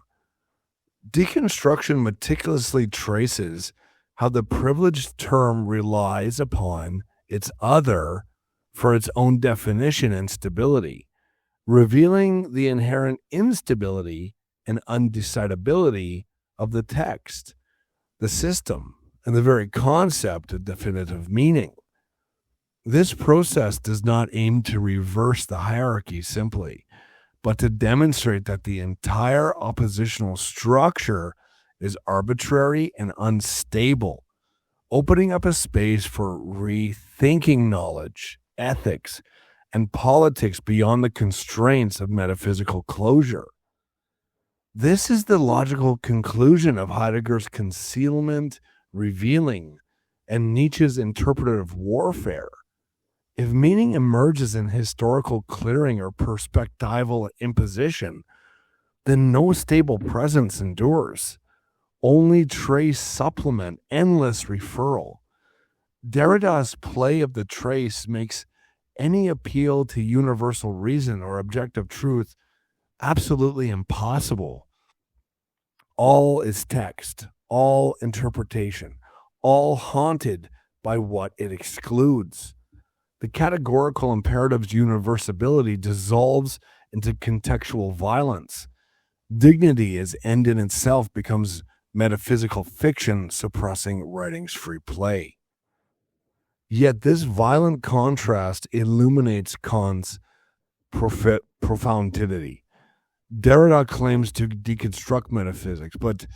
Deconstruction meticulously traces how the privileged term relies upon its other for its own definition and stability, revealing the inherent instability and undecidability of the text, the system, and the very concept of definitive meaning. This process does not aim to reverse the hierarchy simply, but to demonstrate that the entire oppositional structure is arbitrary and unstable, opening up a space for rethinking knowledge, ethics, and politics beyond the constraints of metaphysical closure. This is the logical conclusion of Heidegger's concealment, revealing, and Nietzsche's interpretative warfare. If meaning emerges in historical clearing or perspectival imposition, then no stable presence endures. Only trace supplement, endless referral. Derrida's play of the trace makes any appeal to universal reason or objective truth absolutely impossible. All is text, all interpretation, all haunted by what it excludes. The categorical imperative's universality dissolves into contextual violence. Dignity as end in itself becomes metaphysical fiction, suppressing writing's free play. Yet this violent contrast illuminates Kant's profundity. Derrida claims to deconstruct metaphysics, but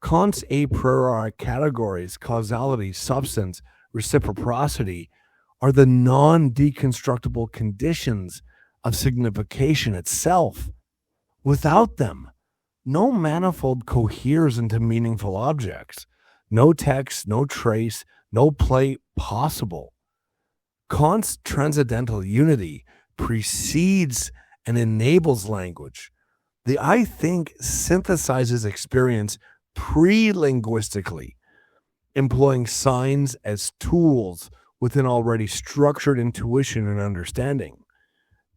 Kant's a priori categories, causality, substance, reciprocity, are the non-deconstructible conditions of signification itself. Without them, no manifold coheres into meaningful objects. No text, no trace, no play possible. Kant's transcendental unity precedes and enables language. The I think synthesizes experience pre-linguistically, employing signs as tools within already structured intuition and understanding.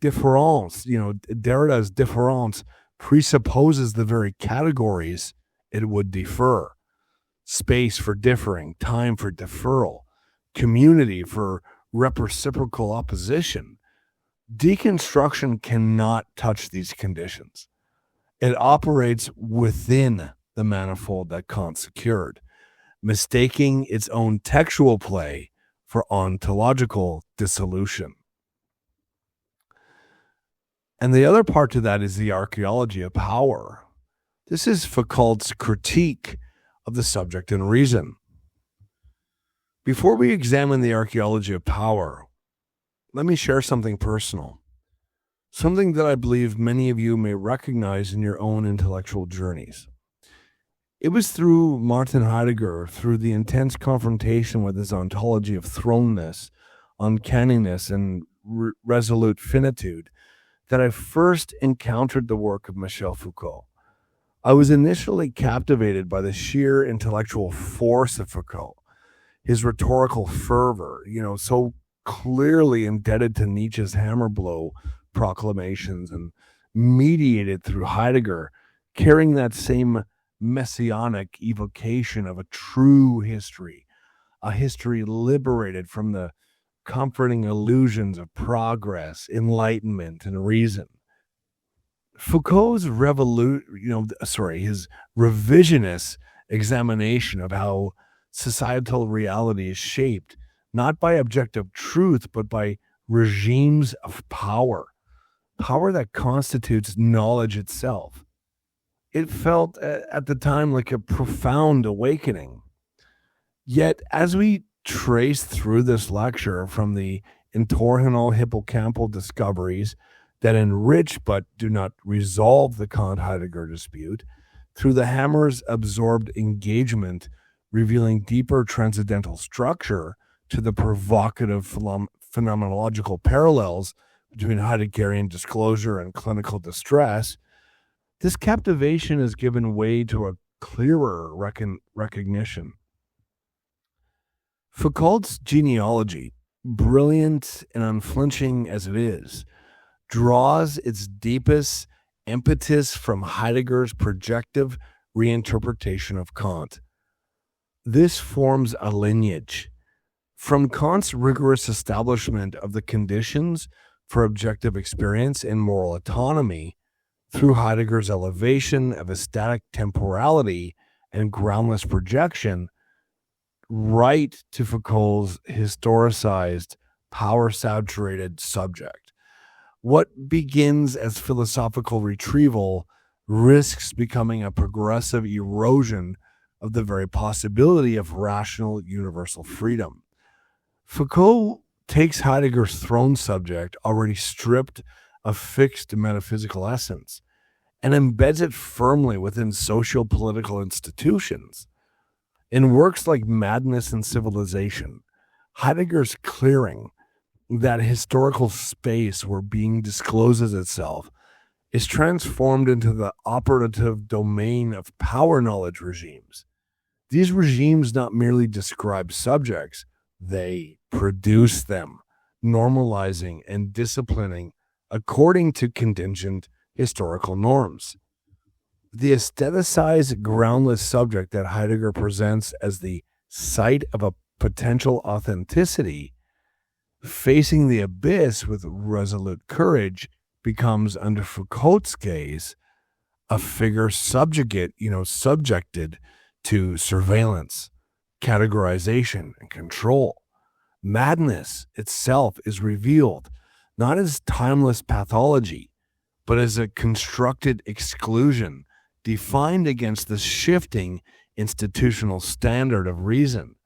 Difference, Derrida's difference presupposes the very categories it would defer. space for differing, time for deferral, community for reciprocal opposition. Deconstruction cannot touch these conditions. It operates within the manifold that Kant secured, mistaking its own textual play for ontological dissolution. And the other part to that is the archaeology of power. This is Foucault's critique of the subject and reason. Before we examine the archaeology of power, let me share something personal, something that I believe many of you may recognize in your own intellectual journeys. It was through Martin Heidegger, through the intense confrontation with his ontology of thrownness, uncanniness, and resolute finitude, that I first encountered the work of Michel Foucault. I was initially captivated by the sheer intellectual force of Foucault, his rhetorical fervor, so clearly indebted to Nietzsche's hammer blow proclamations and mediated through Heidegger, carrying that same messianic evocation of a true history, a history liberated from the comforting illusions of progress, enlightenment, and reason. Foucault's his revisionist examination of how societal reality is shaped not by objective truth, but by regimes of power that constitutes knowledge itself. It felt at the time like a profound awakening. Yet, as we trace through this lecture from the entorhinal hippocampal discoveries that enrich but do not resolve the Kant-Heidegger dispute, through the hammer's absorbed engagement revealing deeper transcendental structure to the provocative phenomenological parallels between Heideggerian disclosure and clinical distress, this captivation has given way to a clearer recognition. Foucault's genealogy, brilliant and unflinching as it is, draws its deepest impetus from Heidegger's projective reinterpretation of Kant. This forms a lineage. From Kant's rigorous establishment of the conditions for objective experience and moral autonomy, through Heidegger's elevation of ecstatic temporality and groundless projection, right to Foucault's historicized, power-saturated subject. What begins as philosophical retrieval risks becoming a progressive erosion of the very possibility of rational universal freedom. Foucault takes Heidegger's throne subject, already stripped of fixed metaphysical essence, and embeds it firmly within socio-political institutions. In works like Madness and Civilization, Heidegger's clearing that historical space where being discloses itself is transformed into the operative domain of power knowledge regimes. These regimes not merely describe subjects, they produce them, normalizing and disciplining according to contingent historical norms. The aestheticized, groundless subject that Heidegger presents as the site of a potential authenticity, facing the abyss with resolute courage, becomes, under Foucault's gaze, a figure subjected to surveillance, categorization, and control. Madness itself is revealed not as timeless pathology, but as a constructed exclusion defined against the shifting institutional standard of reason.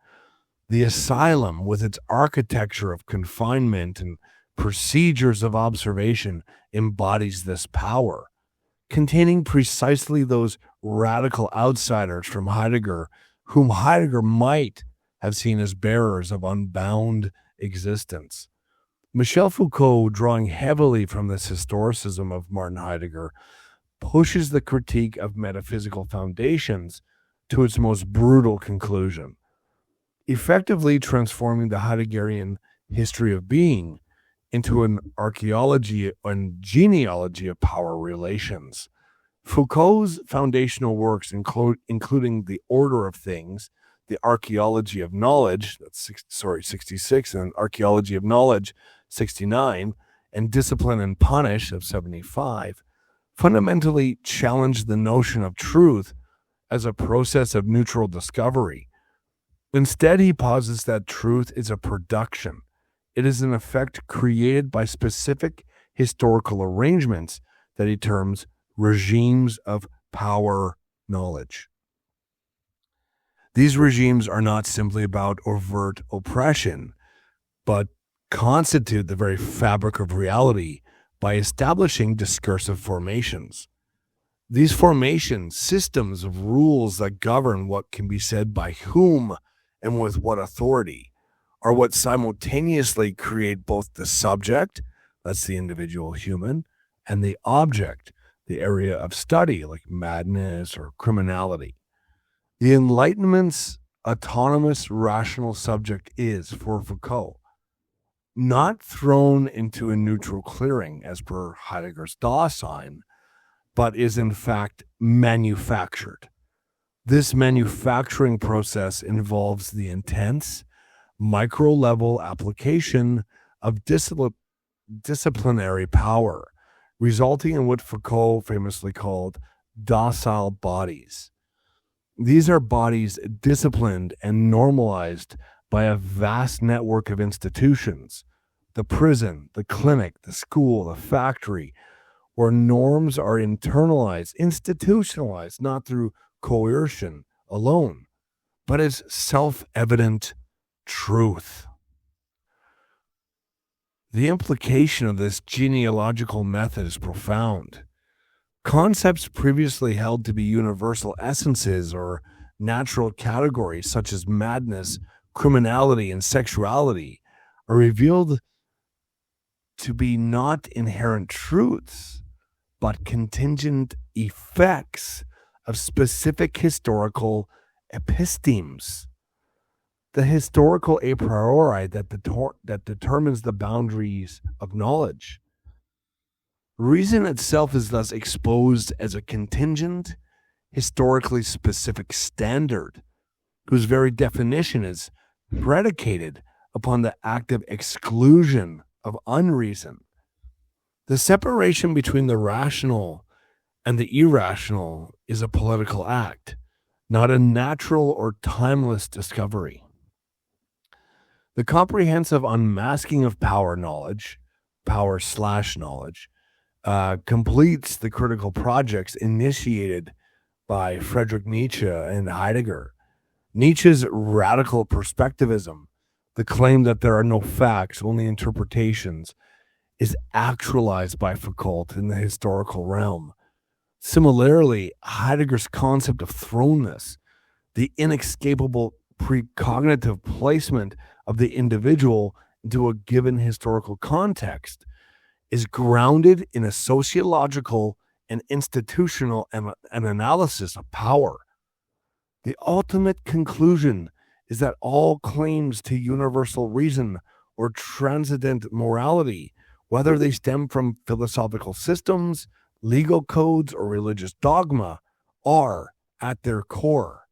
The asylum, with its architecture of confinement and procedures of observation, embodies this power, containing precisely those radical outsiders from Heidegger, whom Heidegger might have seen as bearers of unbound existence. Michel Foucault, drawing heavily from this historicism of Martin Heidegger, pushes the critique of metaphysical foundations to its most brutal conclusion, effectively transforming the Heideggerian history of being into an archaeology and genealogy of power relations. Foucault's foundational works, including The Order of Things, The Archaeology of Knowledge, 66, and Archaeology of Knowledge, 69, and Discipline and Punish of 75, fundamentally challenged the notion of truth as a process of neutral discovery. Instead, he posits that truth is a production. It is an effect created by specific historical arrangements that he terms regimes of power knowledge. These regimes are not simply about overt oppression, but constitute the very fabric of reality by establishing discursive formations. These formations, systems of rules that govern what can be said by whom and with what authority, are what simultaneously create both the subject, that's the individual human, and the object, the area of study, like madness or criminality. The Enlightenment's autonomous rational subject is, for Foucault, not thrown into a neutral clearing as per Heidegger's Dasein, but is in fact manufactured. This manufacturing process involves the intense, micro-level application of disciplinary power, resulting in what Foucault famously called docile bodies. These are bodies disciplined and normalized by a vast network of institutions, the prison, the clinic, the school, the factory, where norms are internalized, institutionalized, not through coercion alone, but as self-evident truth. The implication of this genealogical method is profound. Concepts previously held to be universal essences or natural categories such as madness, criminality, and sexuality are revealed to be not inherent truths, but contingent effects of specific historical epistemes. The historical a priori that determines the boundaries of knowledge. Reason itself is thus exposed as a contingent, historically specific standard, whose very definition is predicated upon the active exclusion of unreason. The separation between the rational and the irrational is a political act, not a natural or timeless discovery. The comprehensive unmasking of power knowledge, power/knowledge, completes the critical projects initiated by Friedrich Nietzsche and Heidegger. Nietzsche's radical perspectivism, the claim that there are no facts, only interpretations, is actualized by Foucault in the historical realm. Similarly, Heidegger's concept of thrownness, the inescapable precognitive placement of the individual into a given historical context, is grounded in a sociological and institutional an analysis of power. The ultimate conclusion is that all claims to universal reason or transcendent morality, whether they stem from philosophical systems, legal codes, or religious dogma, are, at their core,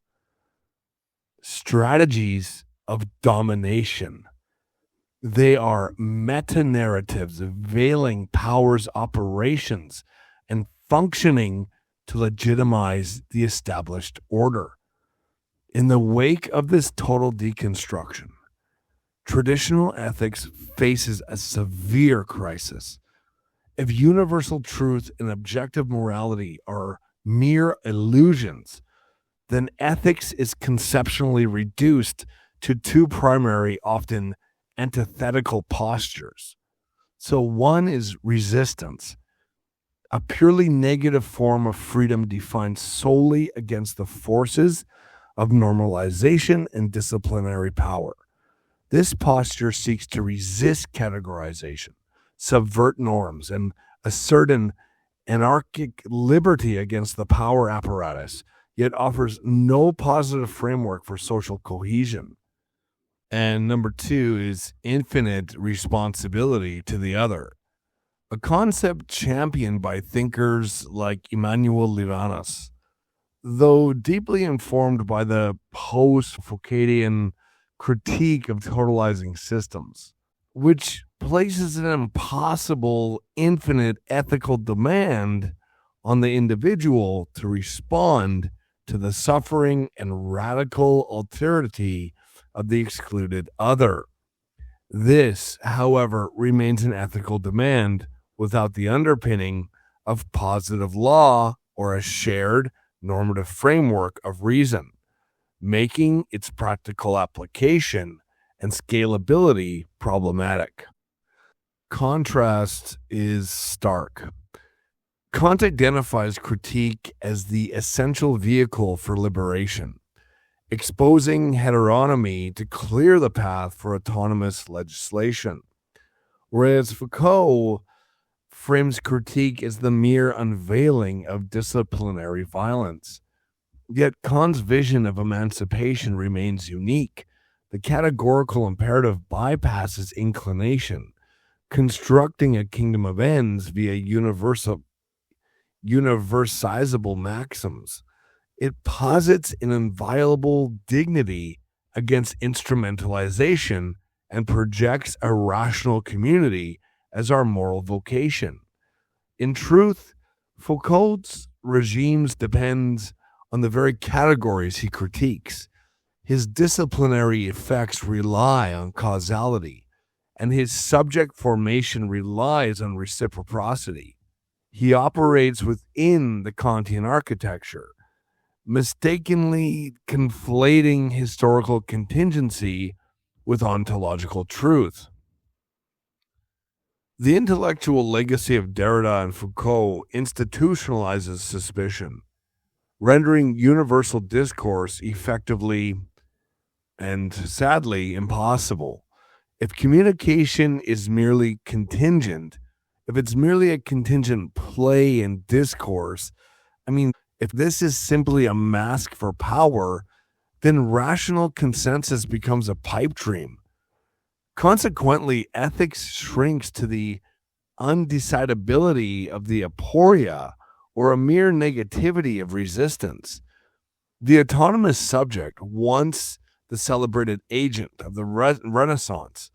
strategies of domination. They are meta-narratives veiling power's operations and functioning to legitimize the established order. In the wake of this total deconstruction, traditional ethics faces a severe crisis. If universal truth and objective morality are mere illusions, then ethics is conceptually reduced to two primary, often antithetical postures. So one is resistance, a purely negative form of freedom defined solely against the forces of normalization and disciplinary power. This posture seeks to resist categorization, subvert norms, and assert an anarchic liberty against the power apparatus, yet offers no positive framework for social cohesion. And number two is infinite responsibility to the other. a concept championed by thinkers like Immanuel Kant, though deeply informed by the post-Foucauldian critique of totalizing systems, which places an impossible, infinite ethical demand on the individual to respond to the suffering and radical alterity of the excluded other. This, however, remains an ethical demand without the underpinning of positive law or a shared normative framework of reason, making its practical application and scalability problematic. Contrast is stark. Kant identifies critique as the essential vehicle for liberation, exposing heteronomy to clear the path for autonomous legislation, whereas Foucault frames critique as the mere unveiling of disciplinary violence. Yet Kant's vision of emancipation remains unique. The categorical imperative bypasses inclination, constructing a kingdom of ends via universalizable maxims. It posits an inviolable dignity against instrumentalization and projects a rational community as our moral vocation. In truth, Foucault's regimes depends on the very categories he critiques. His disciplinary effects rely on causality, and his subject formation relies on reciprocity. He operates within the Kantian architecture, mistakenly conflating historical contingency with ontological truth. The intellectual legacy of Derrida and Foucault institutionalizes suspicion, rendering universal discourse effectively and sadly impossible. If communication is merely contingent, if it's merely a contingent play in discourse, if this is simply a mask for power, then rational consensus becomes a pipe dream. Consequently, ethics shrinks to the undecidability of the aporia or a mere negativity of resistance. The autonomous subject, once the celebrated agent of the Renaissance,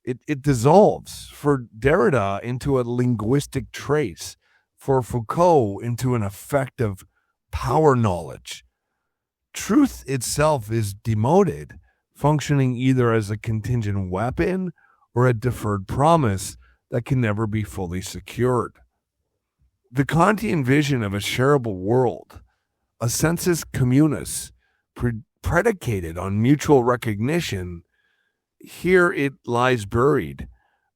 it dissolves for Derrida into a linguistic trace, for Foucault into an effective power knowledge. Truth itself is demoted, functioning either as a contingent weapon or a deferred promise that can never be fully secured. The Kantian vision of a shareable world, a sensus communis, predicated on mutual recognition, here it lies buried.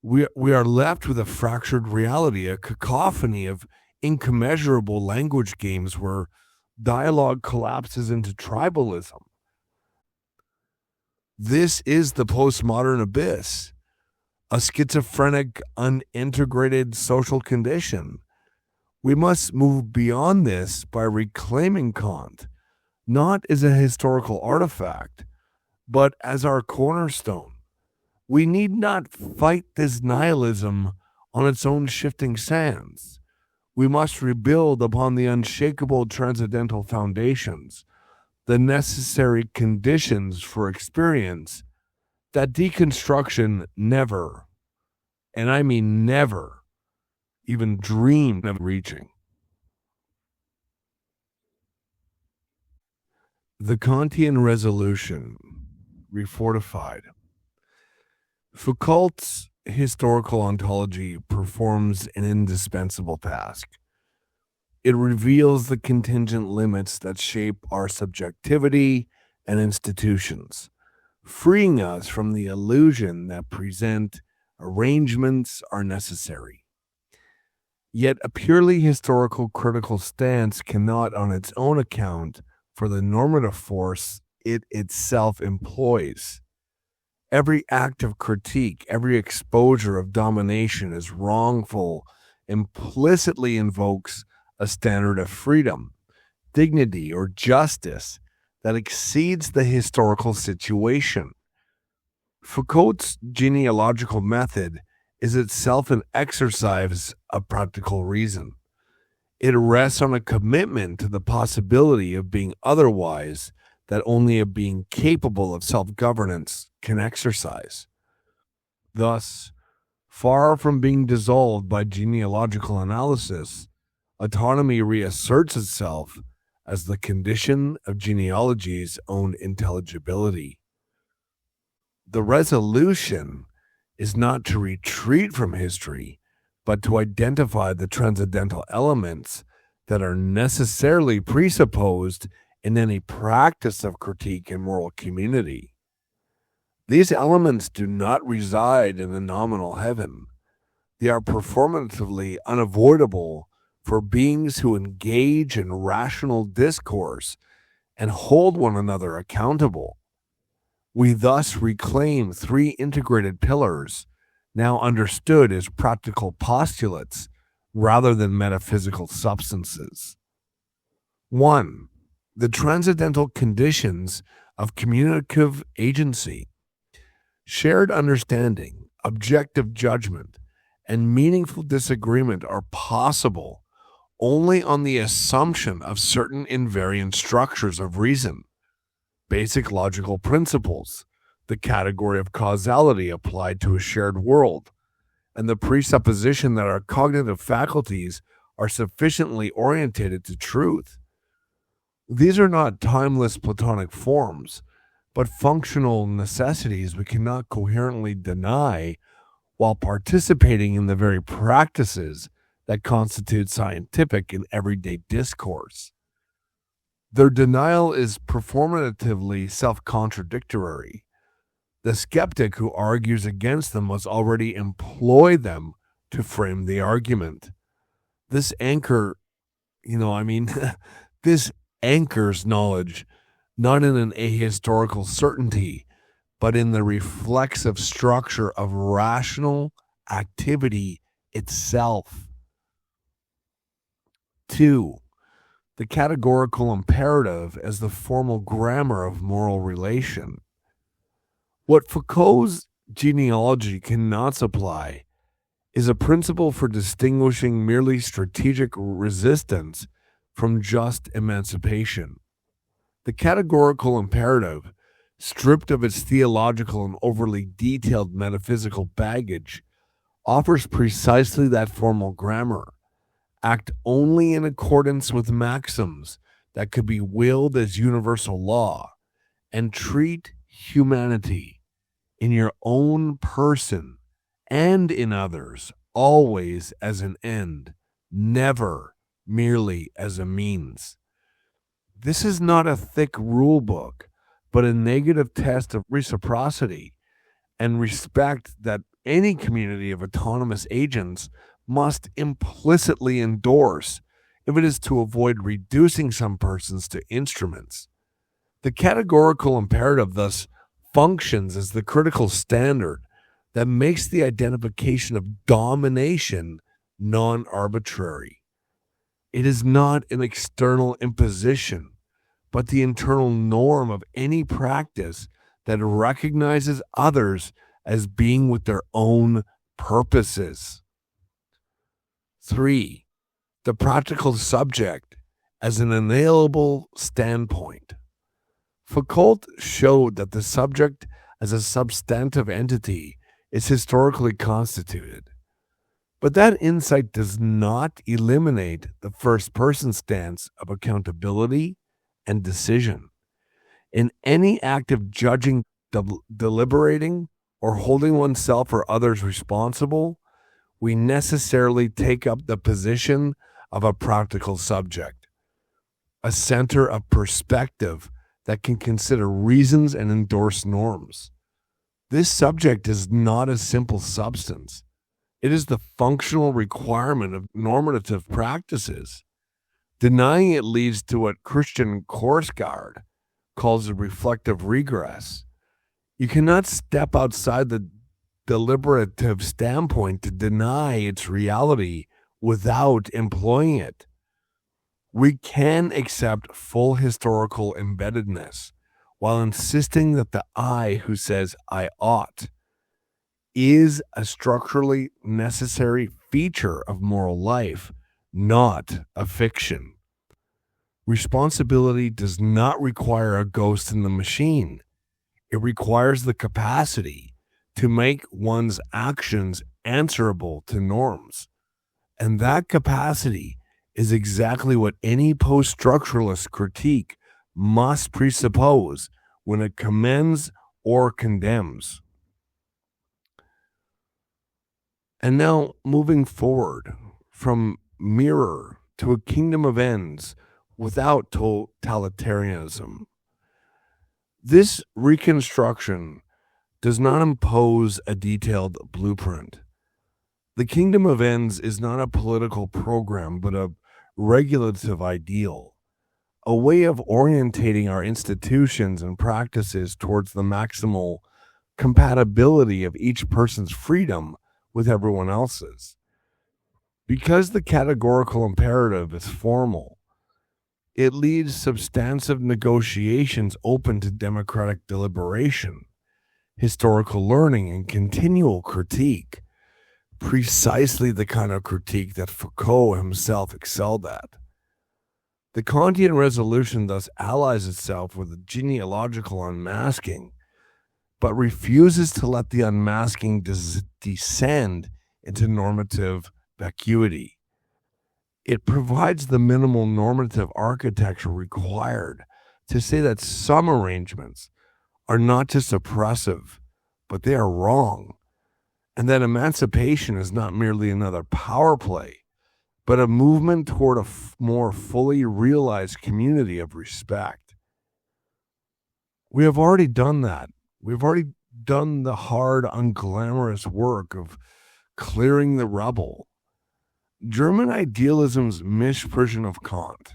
We are left with a fractured reality, a cacophony of incommensurable language games where dialogue collapses into tribalism. This is the postmodern abyss, a schizophrenic, unintegrated social condition. We must move beyond this by reclaiming Kant, not as a historical artifact, but as our cornerstone. We need not fight this nihilism on its own shifting sands. We must rebuild upon the unshakable transcendental foundations, the necessary conditions for experience that deconstruction never, and I mean never, even dreamed of reaching. The Kantian resolution, refortified. Foucault's historical ontology performs an indispensable task. It reveals the contingent limits that shape our subjectivity and institutions, freeing us from the illusion that present arrangements are necessary. Yet a purely historical critical stance cannot on its own account for the normative force it itself employs. Every act of critique, every exposure of domination is wrongful, implicitly invokes a standard of freedom, dignity, or justice that exceeds the historical situation. Foucault's genealogical method is itself an exercise of practical reason. It rests on a commitment to the possibility of being otherwise that only a being capable of self-governance can exercise. Thus, far from being dissolved by genealogical analysis, autonomy reasserts itself as the condition of genealogy's own intelligibility. The resolution is not to retreat from history, but to identify the transcendental elements that are necessarily presupposed in any practice of critique and moral community. These elements do not reside in the nominal heaven. They are performatively unavoidable for beings who engage in rational discourse and hold one another accountable. We thus reclaim three integrated pillars, now understood as practical postulates rather than metaphysical substances. 1. The transcendental conditions of communicative agency. Shared understanding, objective judgment, and meaningful disagreement are possible only on the assumption of certain invariant structures of reason, basic logical principles, the category of causality applied to a shared world, and the presupposition that our cognitive faculties are sufficiently orientated to truth. These are not timeless Platonic forms, but functional necessities we cannot coherently deny while participating in the very practices that constitute scientific and everyday discourse. Their denial is performatively self-contradictory. The skeptic who argues against them must already employ them to frame the argument. This anchor, this anchors knowledge not in an ahistorical certainty, but in the reflexive structure of rational activity itself. 2. The categorical imperative as the formal grammar of moral relation. What Foucault's genealogy cannot supply is a principle for distinguishing merely strategic resistance from just emancipation. The categorical imperative, stripped of its theological and overly detailed metaphysical baggage, offers precisely that formal grammar. Act only in accordance with maxims that could be willed as universal law, and treat humanity in your own person and in others always as an end, never merely as a means. This is not a thick rule book, but a negative test of reciprocity and respect that any community of autonomous agents must implicitly endorse if it is to avoid reducing some persons to instruments. The categorical imperative thus functions as the critical standard that makes the identification of domination non-arbitrary. It is not an external imposition, but the internal norm of any practice that recognizes others as being with their own purposes. 3. The practical subject as an inalienable standpoint. Foucault showed that the subject as a substantive entity is historically constituted. But that insight does not eliminate the first-person stance of accountability and decision. In any act of judging, deliberating, or holding oneself or others responsible, we necessarily take up the position of a practical subject, a center of perspective that can consider reasons and endorse norms. This subject is not a simple substance. It is the functional requirement of normative practices. Denying it leads to what Christian Korsgaard calls a reflective regress. You cannot step outside the deliberative standpoint to deny its reality without employing it. We can accept full historical embeddedness while insisting that the I who says I ought is a structurally necessary feature of moral life, not a fiction. Responsibility does not require a ghost in the machine. It requires the capacity to make one's actions answerable to norms. And that capacity is exactly what any post-structuralist critique must presuppose when it commends or condemns. And now, moving forward from mirror to a kingdom of ends without totalitarianism. This reconstruction does not impose a detailed blueprint. The kingdom of ends is not a political program, but a regulative ideal, a way of orientating our institutions and practices towards the maximal compatibility of each person's freedom with everyone else's. Because the categorical imperative is formal, it leaves substantive negotiations open to democratic deliberation, historical learning, and continual critique, precisely the kind of critique that Foucault himself excelled at. The Kantian resolution thus allies itself with a genealogical unmasking, but refuses to let the unmasking descend into normative vacuity. It provides the minimal normative architecture required to say that some arrangements are not just oppressive, but they are wrong, and that emancipation is not merely another power play, but a movement toward a more fully realized community of respect. We have already done that. We've already done the hard, unglamorous work of clearing the rubble. German idealism's misprision of Kant,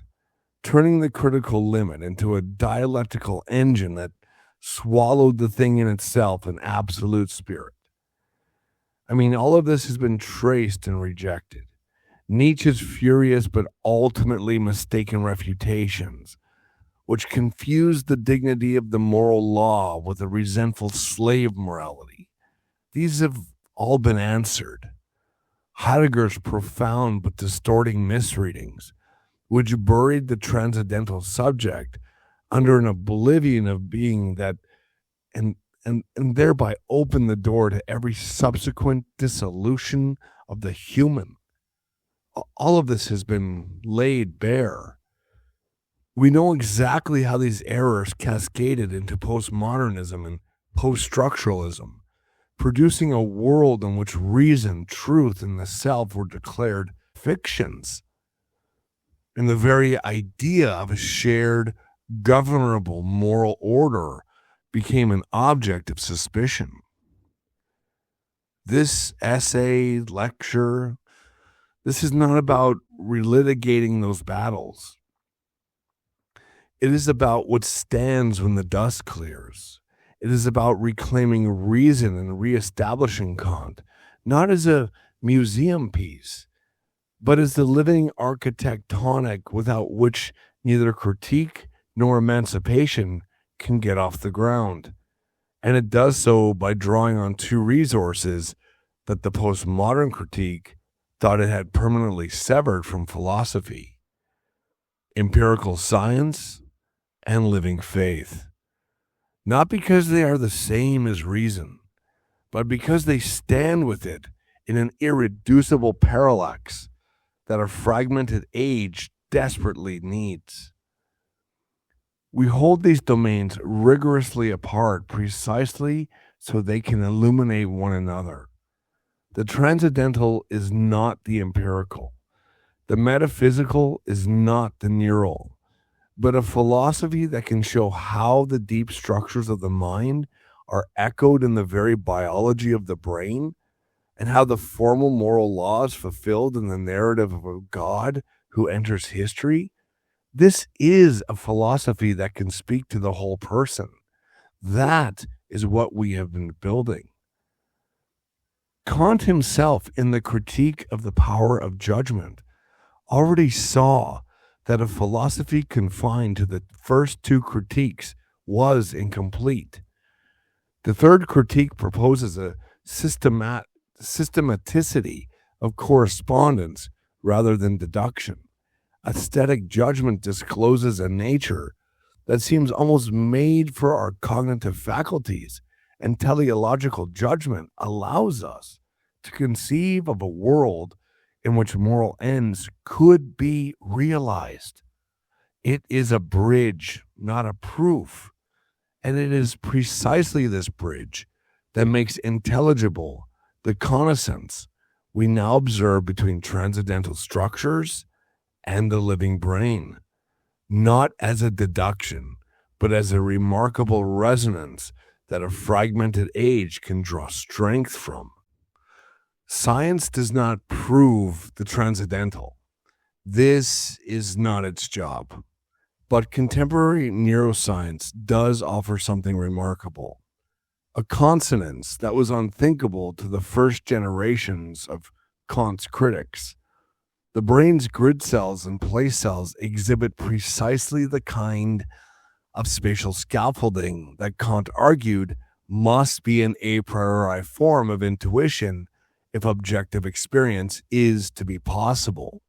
turning the critical limit into a dialectical engine that swallowed the thing in itself in absolute spirit. I mean, all of this has been traced and rejected. Nietzsche's furious but ultimately mistaken refutations, which confused the dignity of the moral law with a resentful slave morality. These have all been answered. Heidegger's profound but distorting misreadings, which buried the transcendental subject under an oblivion of being that and thereby opened the door to every subsequent dissolution of the human. All of this has been laid bare. We know exactly how these errors cascaded into postmodernism and post-structuralism, producing a world in which reason, truth, and the self were declared fictions. And the very idea of a shared, governable moral order became an object of suspicion. This essay, lecture, this is not about relitigating those battles. It is about what stands when the dust clears. It is about reclaiming reason and reestablishing Kant, not as a museum piece, but as the living architectonic without which neither critique nor emancipation can get off the ground. And it does so by drawing on two resources that the postmodern critique thought it had permanently severed from philosophy: empirical science and living faith. Not because they are the same as reason, but because they stand with it in an irreducible parallax that a fragmented age desperately needs. We hold these domains rigorously apart precisely so they can illuminate one another. The transcendental is not the empirical. The metaphysical is not the neural, but a philosophy that can show how the deep structures of the mind are echoed in the very biology of the brain, and how the formal moral law is fulfilled in the narrative of a God who enters history. This is a philosophy that can speak to the whole person. That is what we have been building. Kant himself, in the Critique of the Power of Judgment, already saw that a philosophy confined to the first two critiques was incomplete. The third critique proposes a systematicity of correspondence rather than deduction. Aesthetic judgment discloses a nature that seems almost made for our cognitive faculties, and teleological judgment allows us to conceive of a world in which moral ends could be realized. It is a bridge, not a proof. And it is precisely this bridge that makes intelligible the connaissance we now observe between transcendental structures and the living brain, not as a deduction, but as a remarkable resonance that a fragmented age can draw strength from. Science does not prove the transcendental. This is not its job. But contemporary neuroscience does offer something remarkable, a consonance that was unthinkable to the first generations of Kant's critics. The brain's grid cells and place cells exhibit precisely the kind of spatial scaffolding that Kant argued must be an a priori form of intuition if objective experience is to be possible.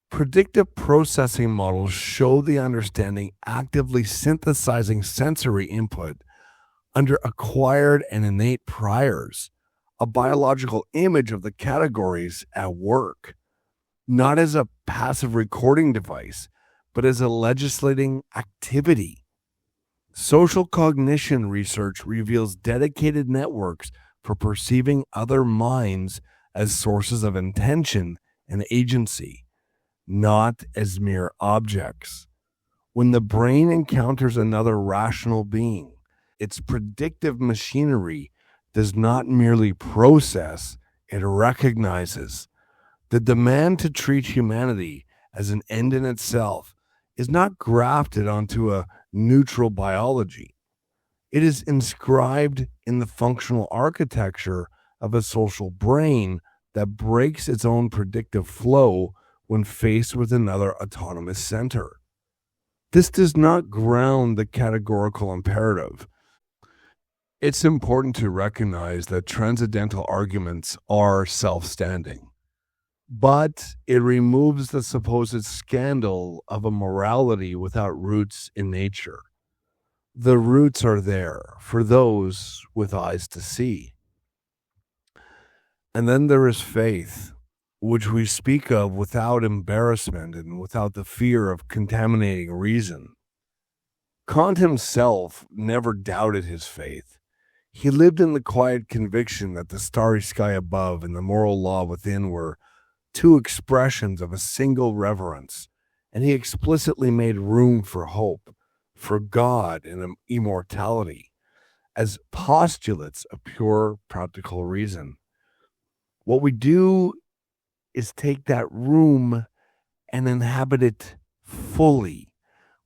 Predictive processing models show the understanding actively synthesizing sensory input under acquired and innate priors, a biological image of the categories at work, not as a passive recording device, but as a legislating activity. Social cognition research reveals dedicated networks for perceiving other minds as sources of intention and agency, not as mere objects. When the brain encounters another rational being, its predictive machinery does not merely process, it recognizes. The demand to treat humanity as an end in itself is not grafted onto a neutral biology. It is inscribed in the functional architecture of a social brain that breaks its own predictive flow when faced with another autonomous center. This does not ground the categorical imperative. It's important to recognize that transcendental arguments are self-standing, but it removes the supposed scandal of a morality without roots in nature. The roots are there for those with eyes to see. And then there is faith, which we speak of without embarrassment and without the fear of contaminating reason. Kant himself never doubted his faith. He lived in the quiet conviction that the starry sky above and the moral law within were two expressions of a single reverence, and he explicitly made room for hope, for God and immortality, as postulates of pure practical reason. What we do is take that room and inhabit it fully.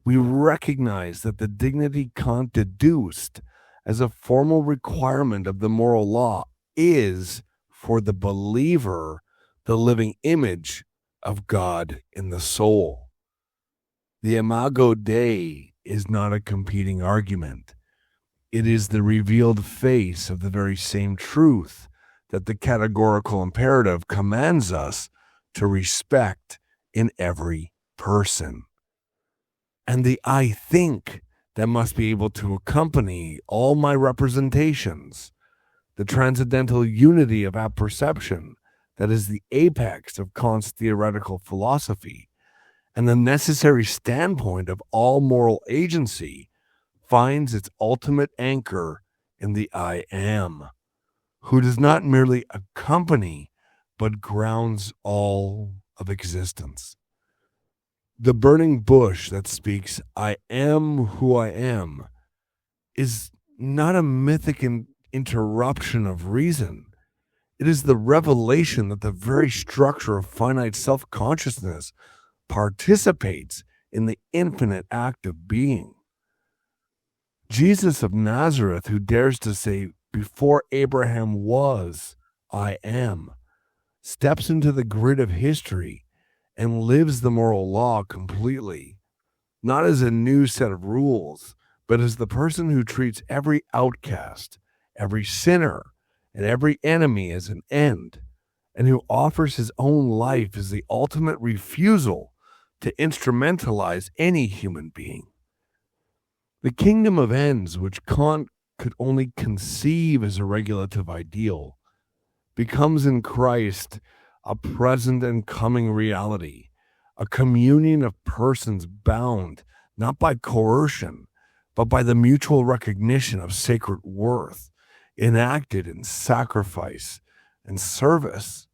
We recognize that the dignity Kant deduced as a formal requirement of the moral law is, for the believer, the living image of God in the soul. The imago Dei is not a competing argument. It is the revealed face of the very same truth that the categorical imperative commands us to respect in every person. And the I think that must be able to accompany all my representations, the transcendental unity of apperception that is the apex of Kant's theoretical philosophy, and the necessary standpoint of all moral agency, finds its ultimate anchor in the I am, who does not merely accompany, but grounds all of existence. The burning bush that speaks, I am who I am, is not a mythic interruption of reason. It is the revelation that the very structure of finite self-consciousness participates in the infinite act of being. Jesus of Nazareth, who dares to say, before Abraham was, I am, steps into the grid of history and lives the moral law completely, not as a new set of rules, but as the person who treats every outcast, every sinner, and every enemy as an end, and who offers his own life as the ultimate refusal to instrumentalize any human being. The kingdom of ends, which Kant could only conceive as a regulative ideal, becomes in Christ a present and coming reality, a communion of persons bound not by coercion, but by the mutual recognition of sacred worth, enacted in sacrifice and service.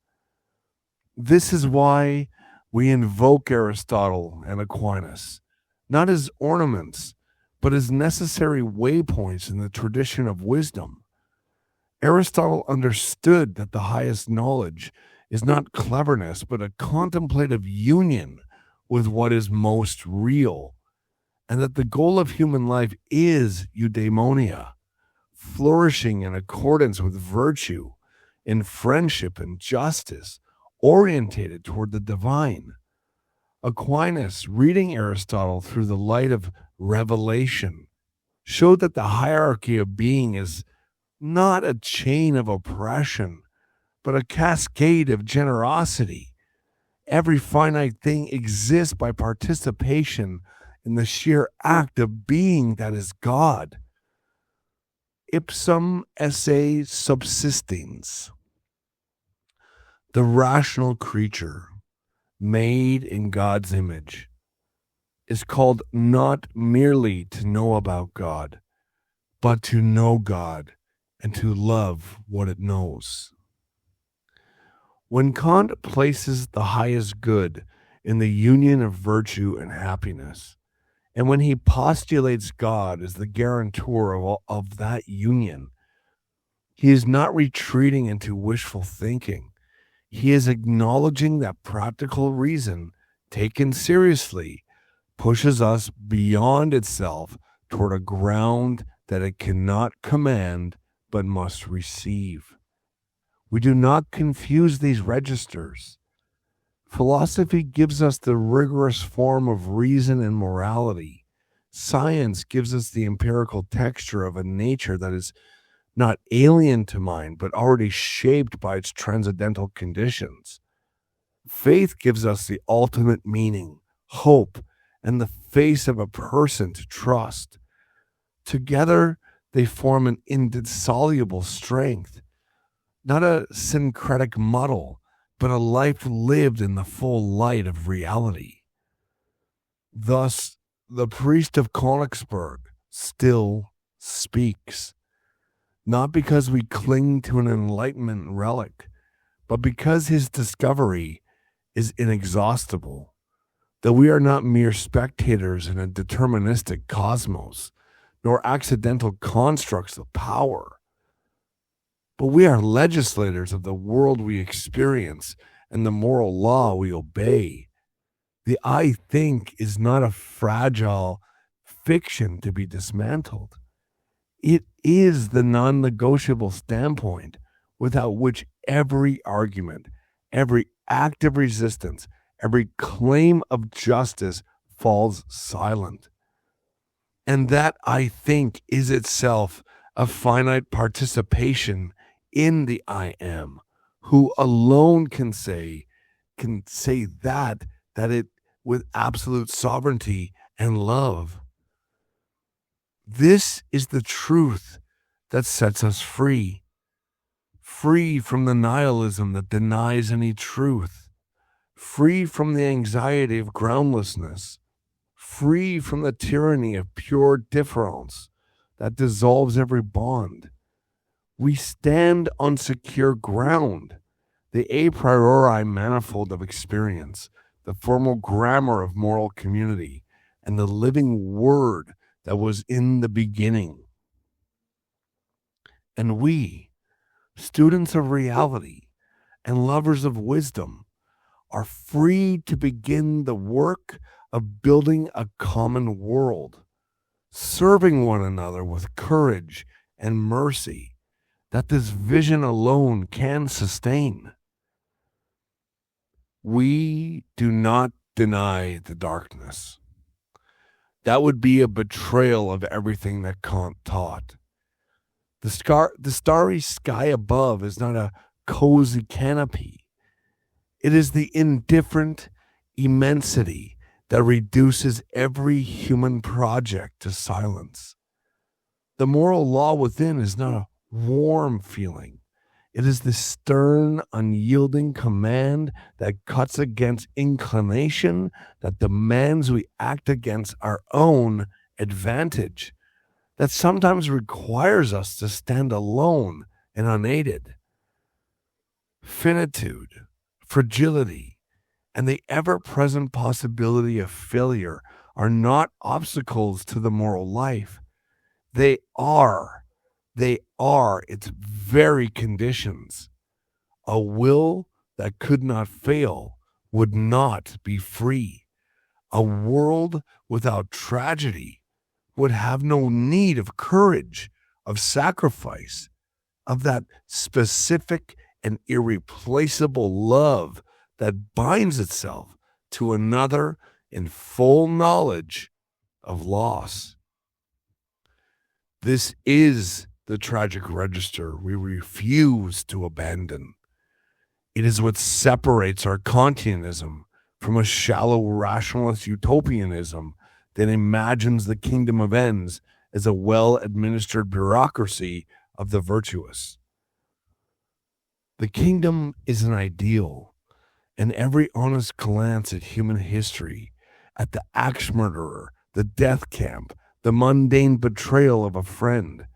This is why we invoke Aristotle and Aquinas, not as ornaments, but as necessary waypoints in the tradition of wisdom. Aristotle understood that the highest knowledge is not cleverness, but a contemplative union with what is most real, and that the goal of human life is eudaimonia, flourishing in accordance with virtue, in friendship and justice, orientated toward the divine. Aquinas, reading Aristotle through the light of revelation, showed that the hierarchy of being is not a chain of oppression, but a cascade of generosity. Every finite thing exists by participation in the sheer act of being that is God. Ipsum esse subsistens. The rational creature, made in God's image, is called not merely to know about God, but to know God and to love what it knows. When Kant places the highest good in the union of virtue and happiness, and when he postulates God as the guarantor of that union, he is not retreating into wishful thinking. He is acknowledging that practical reason, taken seriously, pushes us beyond itself toward a ground that it cannot command but must receive. We do not confuse these registers. Philosophy gives us the rigorous form of reason and morality. Science gives us the empirical texture of a nature that is not alien to mind, but already shaped by its transcendental conditions. Faith gives us the ultimate meaning, hope, and the face of a person to trust. Together, they form an indissoluble strength, not a syncretic muddle, but a life lived in the full light of reality. Thus, the priest of Königsberg still speaks, not because we cling to an enlightenment relic, but because his discovery is inexhaustible, that we are not mere spectators in a deterministic cosmos, nor accidental constructs of power, but we are legislators of the world we experience and the moral law we obey. The I think is not a fragile fiction to be dismantled. It is the non-negotiable standpoint without which every argument, every act of resistance, every claim of justice falls silent. And that, I think, is itself a finite participation in the I am, who alone can say that it with absolute sovereignty and love. This is the truth that sets us free from the nihilism that denies any truth, free from the anxiety of groundlessness, free from the tyranny of pure difference that dissolves every bond. We stand on secure ground, the a priori manifold of experience, the formal grammar of moral community, and the living word that was in the beginning. And we, students of reality and lovers of wisdom, are free to begin the work of building a common world, serving one another with courage and mercy that this vision alone can sustain. We do not deny the darkness. That would be a betrayal of everything that Kant taught. The starry sky above is not a cozy canopy. It is the indifferent immensity that reduces every human project to silence. The moral law within is not a warm feeling. It is the stern, unyielding command that cuts against inclination, that demands we act against our own advantage, that sometimes requires us to stand alone and unaided. Finitude, fragility, and the ever-present possibility of failure are not obstacles to the moral life. They are its very conditions. A will that could not fail would not be free. A world without tragedy would have no need of courage, of sacrifice, of that specific and irreplaceable love that binds itself to another in full knowledge of loss. This is the tragic register we refuse to abandon. It is what separates our Kantianism from a shallow rationalist utopianism that imagines the kingdom of ends as a well-administered bureaucracy of the virtuous. The kingdom is an ideal, and every honest glance at human history, at the axe murderer, the death camp, the mundane betrayal of a friend,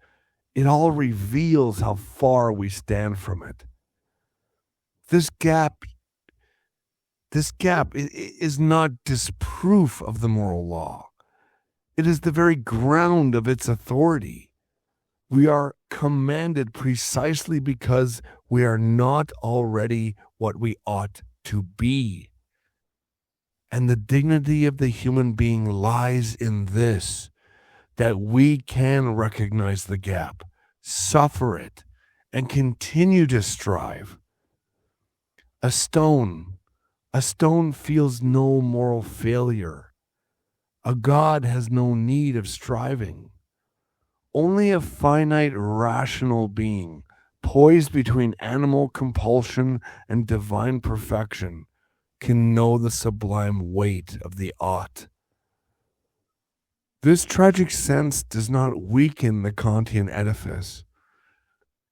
it all reveals how far we stand from it. This gap is not disproof of the moral law. It is the very ground of its authority. We are commanded precisely because we are not already what we ought to be. And the dignity of the human being lies in this, that we can recognize the gap, suffer it, and continue to strive. A stone feels no moral failure. A God has no need of striving. Only a finite rational being, poised between animal compulsion and divine perfection, can know the sublime weight of the ought. This tragic sense does not weaken the Kantian edifice.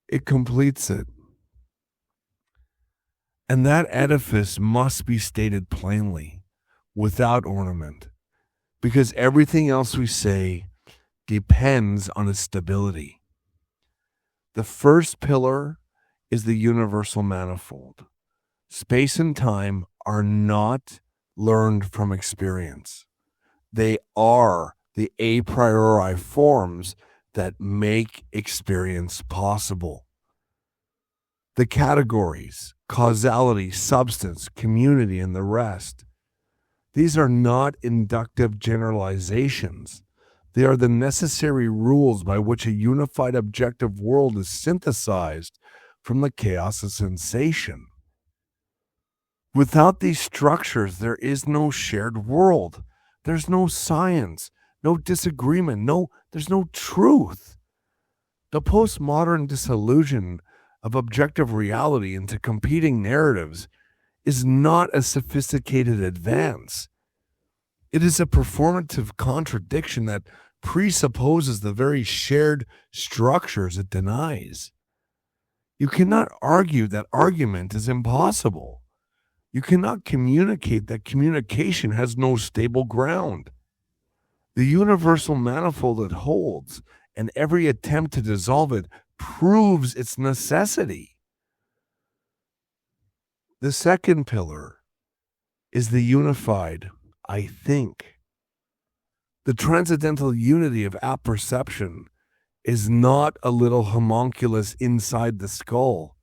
It completes it. And that edifice must be stated plainly, without ornament, because everything else we say depends on its stability. The first pillar is the universal manifold. Space and time are not learned from experience. They are the a priori forms that make experience possible. The categories, causality, substance, community, and the rest, these are not inductive generalizations. They are the necessary rules by which a unified objective world is synthesized from the chaos of sensation. Without these structures, there is no shared world. There's no science, no disagreement, there's no truth. The postmodern disillusion of objective reality into competing narratives is not a sophisticated advance. It is a performative contradiction that presupposes the very shared structures it denies. You cannot argue that argument is impossible. You cannot communicate that communication has no stable ground. The universal manifold it holds, and every attempt to dissolve it, proves its necessity. The second pillar is the unified I think. The transcendental unity of apperception is not a little homunculus inside the skull.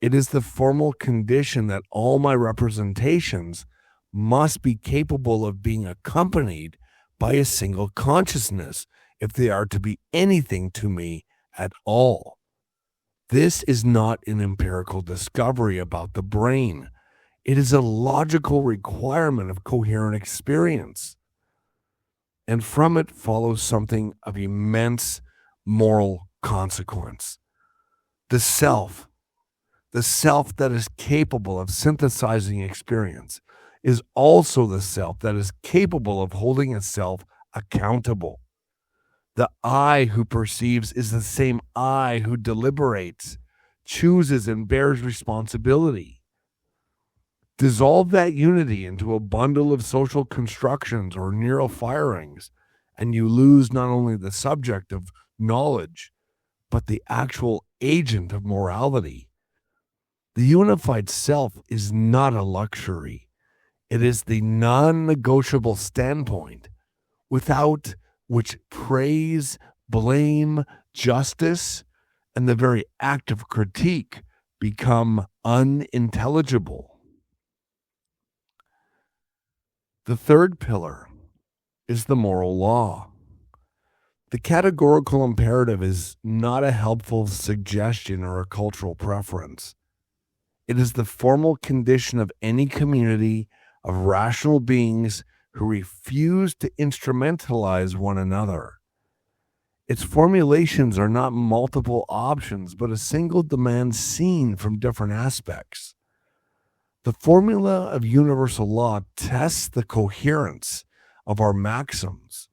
It is the formal condition that all my representations must be capable of being accompanied by a single consciousness if they are to be anything to me at all. This is not an empirical discovery about the brain. It is a logical requirement of coherent experience. And from it follows something of immense moral consequence. The self that is capable of synthesizing experience, is also the self that is capable of holding itself accountable. The I who perceives is the same I who deliberates, chooses, and bears responsibility. Dissolve that unity into a bundle of social constructions or neural firings, and you lose not only the subject of knowledge, but the actual agent of morality. The unified self is not a luxury. It is the non-negotiable standpoint without which praise, blame, justice, and the very act of critique become unintelligible. The third pillar is the moral law. The categorical imperative is not a helpful suggestion or a cultural preference. It is the formal condition of any community of rational beings who refuse to instrumentalize one another. Its formulations are not multiple options, but a single demand seen from different aspects. The formula of universal law tests the coherence of our maxims.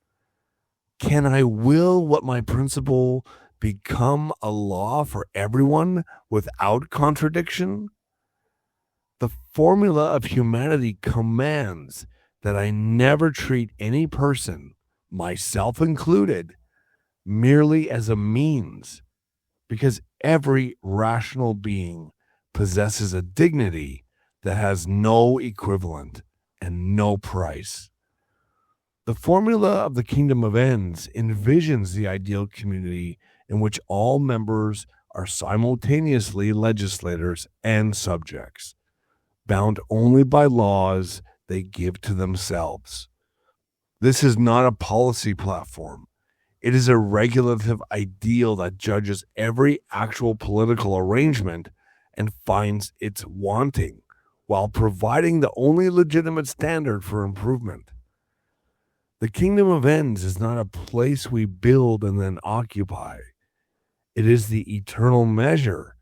Can I will what my principle become a law for everyone without contradiction? The formula of humanity commands that I never treat any person, myself included, merely as a means, because every rational being possesses a dignity that has no equivalent and no price. The formula of the kingdom of ends envisions the ideal community in which all members are simultaneously legislators and subjects, bound only by laws they give to themselves. This is not a policy platform. It is a regulative ideal that judges every actual political arrangement and finds its wanting, while providing the only legitimate standard for improvement. The kingdom of ends is not a place we build and then occupy. It is the eternal measure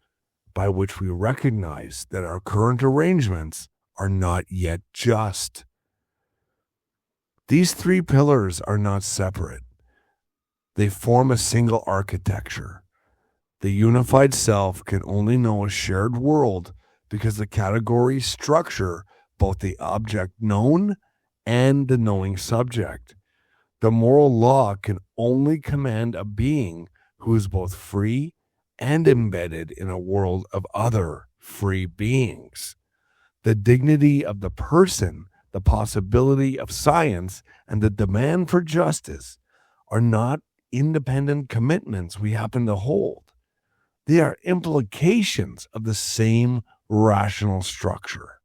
by which we recognize that our current arrangements are not yet just. These three pillars are not separate. They form a single architecture. The unified self can only know a shared world because the categories structure both the object known and the knowing subject. The moral law can only command a being who is both free and embedded in a world of other free beings. The dignity of the person, the possibility of science, and the demand for justice are not independent commitments we happen to hold. They are implications of the same rational structure.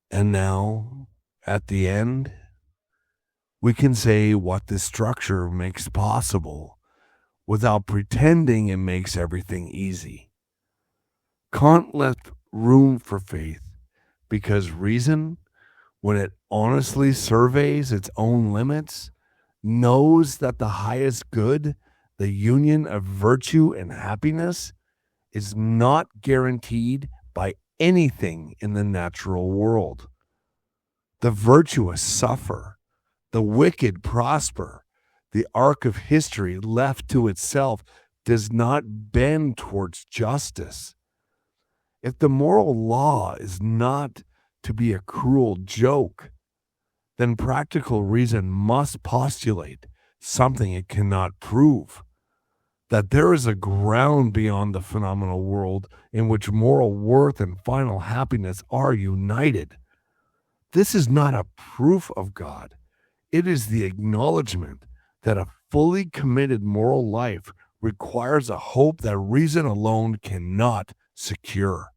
And now, at the end, we can say what this structure makes possible without pretending it makes everything easy. Kant left room for faith because reason, when it honestly surveys its own limits, knows that the highest good, the union of virtue and happiness, is not guaranteed by anything in the natural world. The virtuous suffer, the wicked prosper. The arc of history left to itself does not bend towards justice. If the moral law is not to be a cruel joke, then practical reason must postulate something it cannot prove, that there is a ground beyond the phenomenal world in which moral worth and final happiness are united. This is not a proof of God. It is the acknowledgement that a fully committed moral life requires a hope that reason alone cannot secure.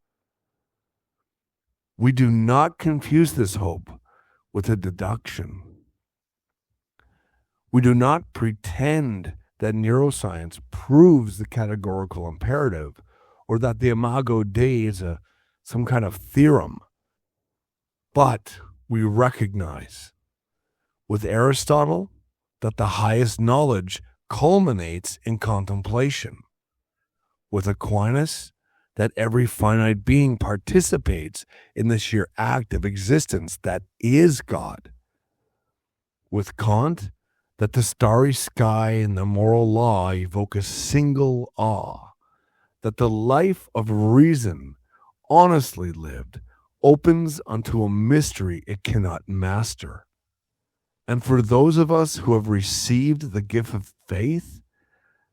We do not confuse this hope with a deduction. We do not pretend that neuroscience proves the categorical imperative or that the imago Dei is some kind of theorem. But we recognize with Aristotle that the highest knowledge culminates in contemplation. With Aquinas, that every finite being participates in the sheer act of existence that is God. With Kant, that the starry sky and the moral law evoke a single awe, that the life of reason, honestly lived, opens unto a mystery it cannot master. And for those of us who have received the gift of faith,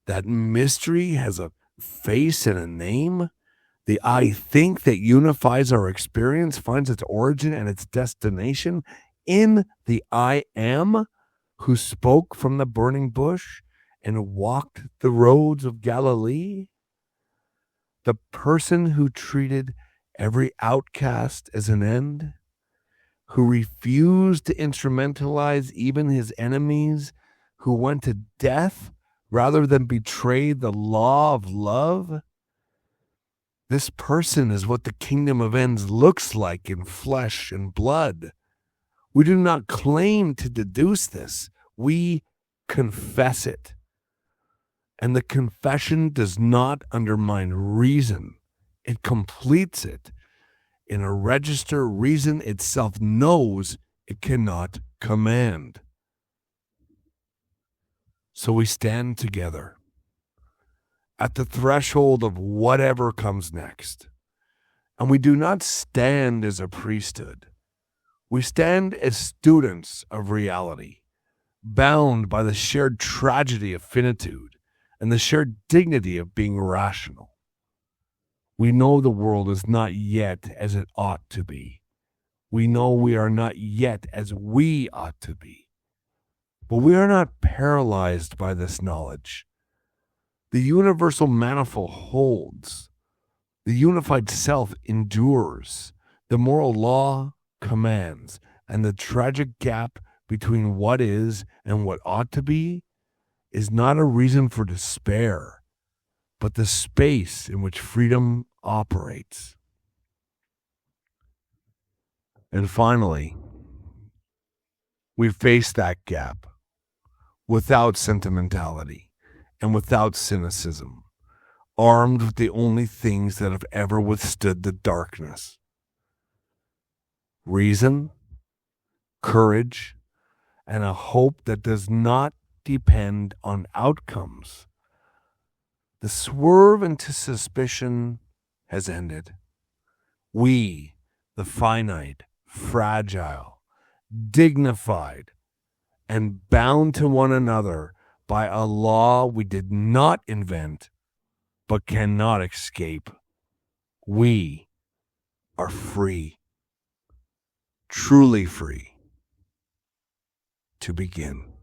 that mystery has a face and a name. The I think that unifies our experience finds its origin and its destination in the I am who spoke from the burning bush and walked the roads of Galilee. The person who treated every outcast as an end, who refused to instrumentalize even his enemies, who went to death rather than betray the law of love. This person is what the kingdom of ends looks like in flesh and blood. We do not claim to deduce this. We confess it. And the confession does not undermine reason. It completes it. In a register, reason itself knows it cannot command. So we stand together at the threshold of whatever comes next. And we do not stand as a priesthood. We stand as students of reality, bound by the shared tragedy of finitude and the shared dignity of being rational. We know the world is not yet as it ought to be. We know we are not yet as we ought to be. But we are not paralyzed by this knowledge. The universal manifold holds. The unified self endures. The moral law commands. And the tragic gap between what is and what ought to be is not a reason for despair, but the space in which freedom operates. And finally, we face that gap without sentimentality and without cynicism, armed with the only things that have ever withstood the darkness: reason, courage, and a hope that does not depend on outcomes. The swerve into suspicion has ended. We, the finite, fragile, dignified, and bound to one another by a law we did not invent but cannot escape, we are free, truly free, to begin.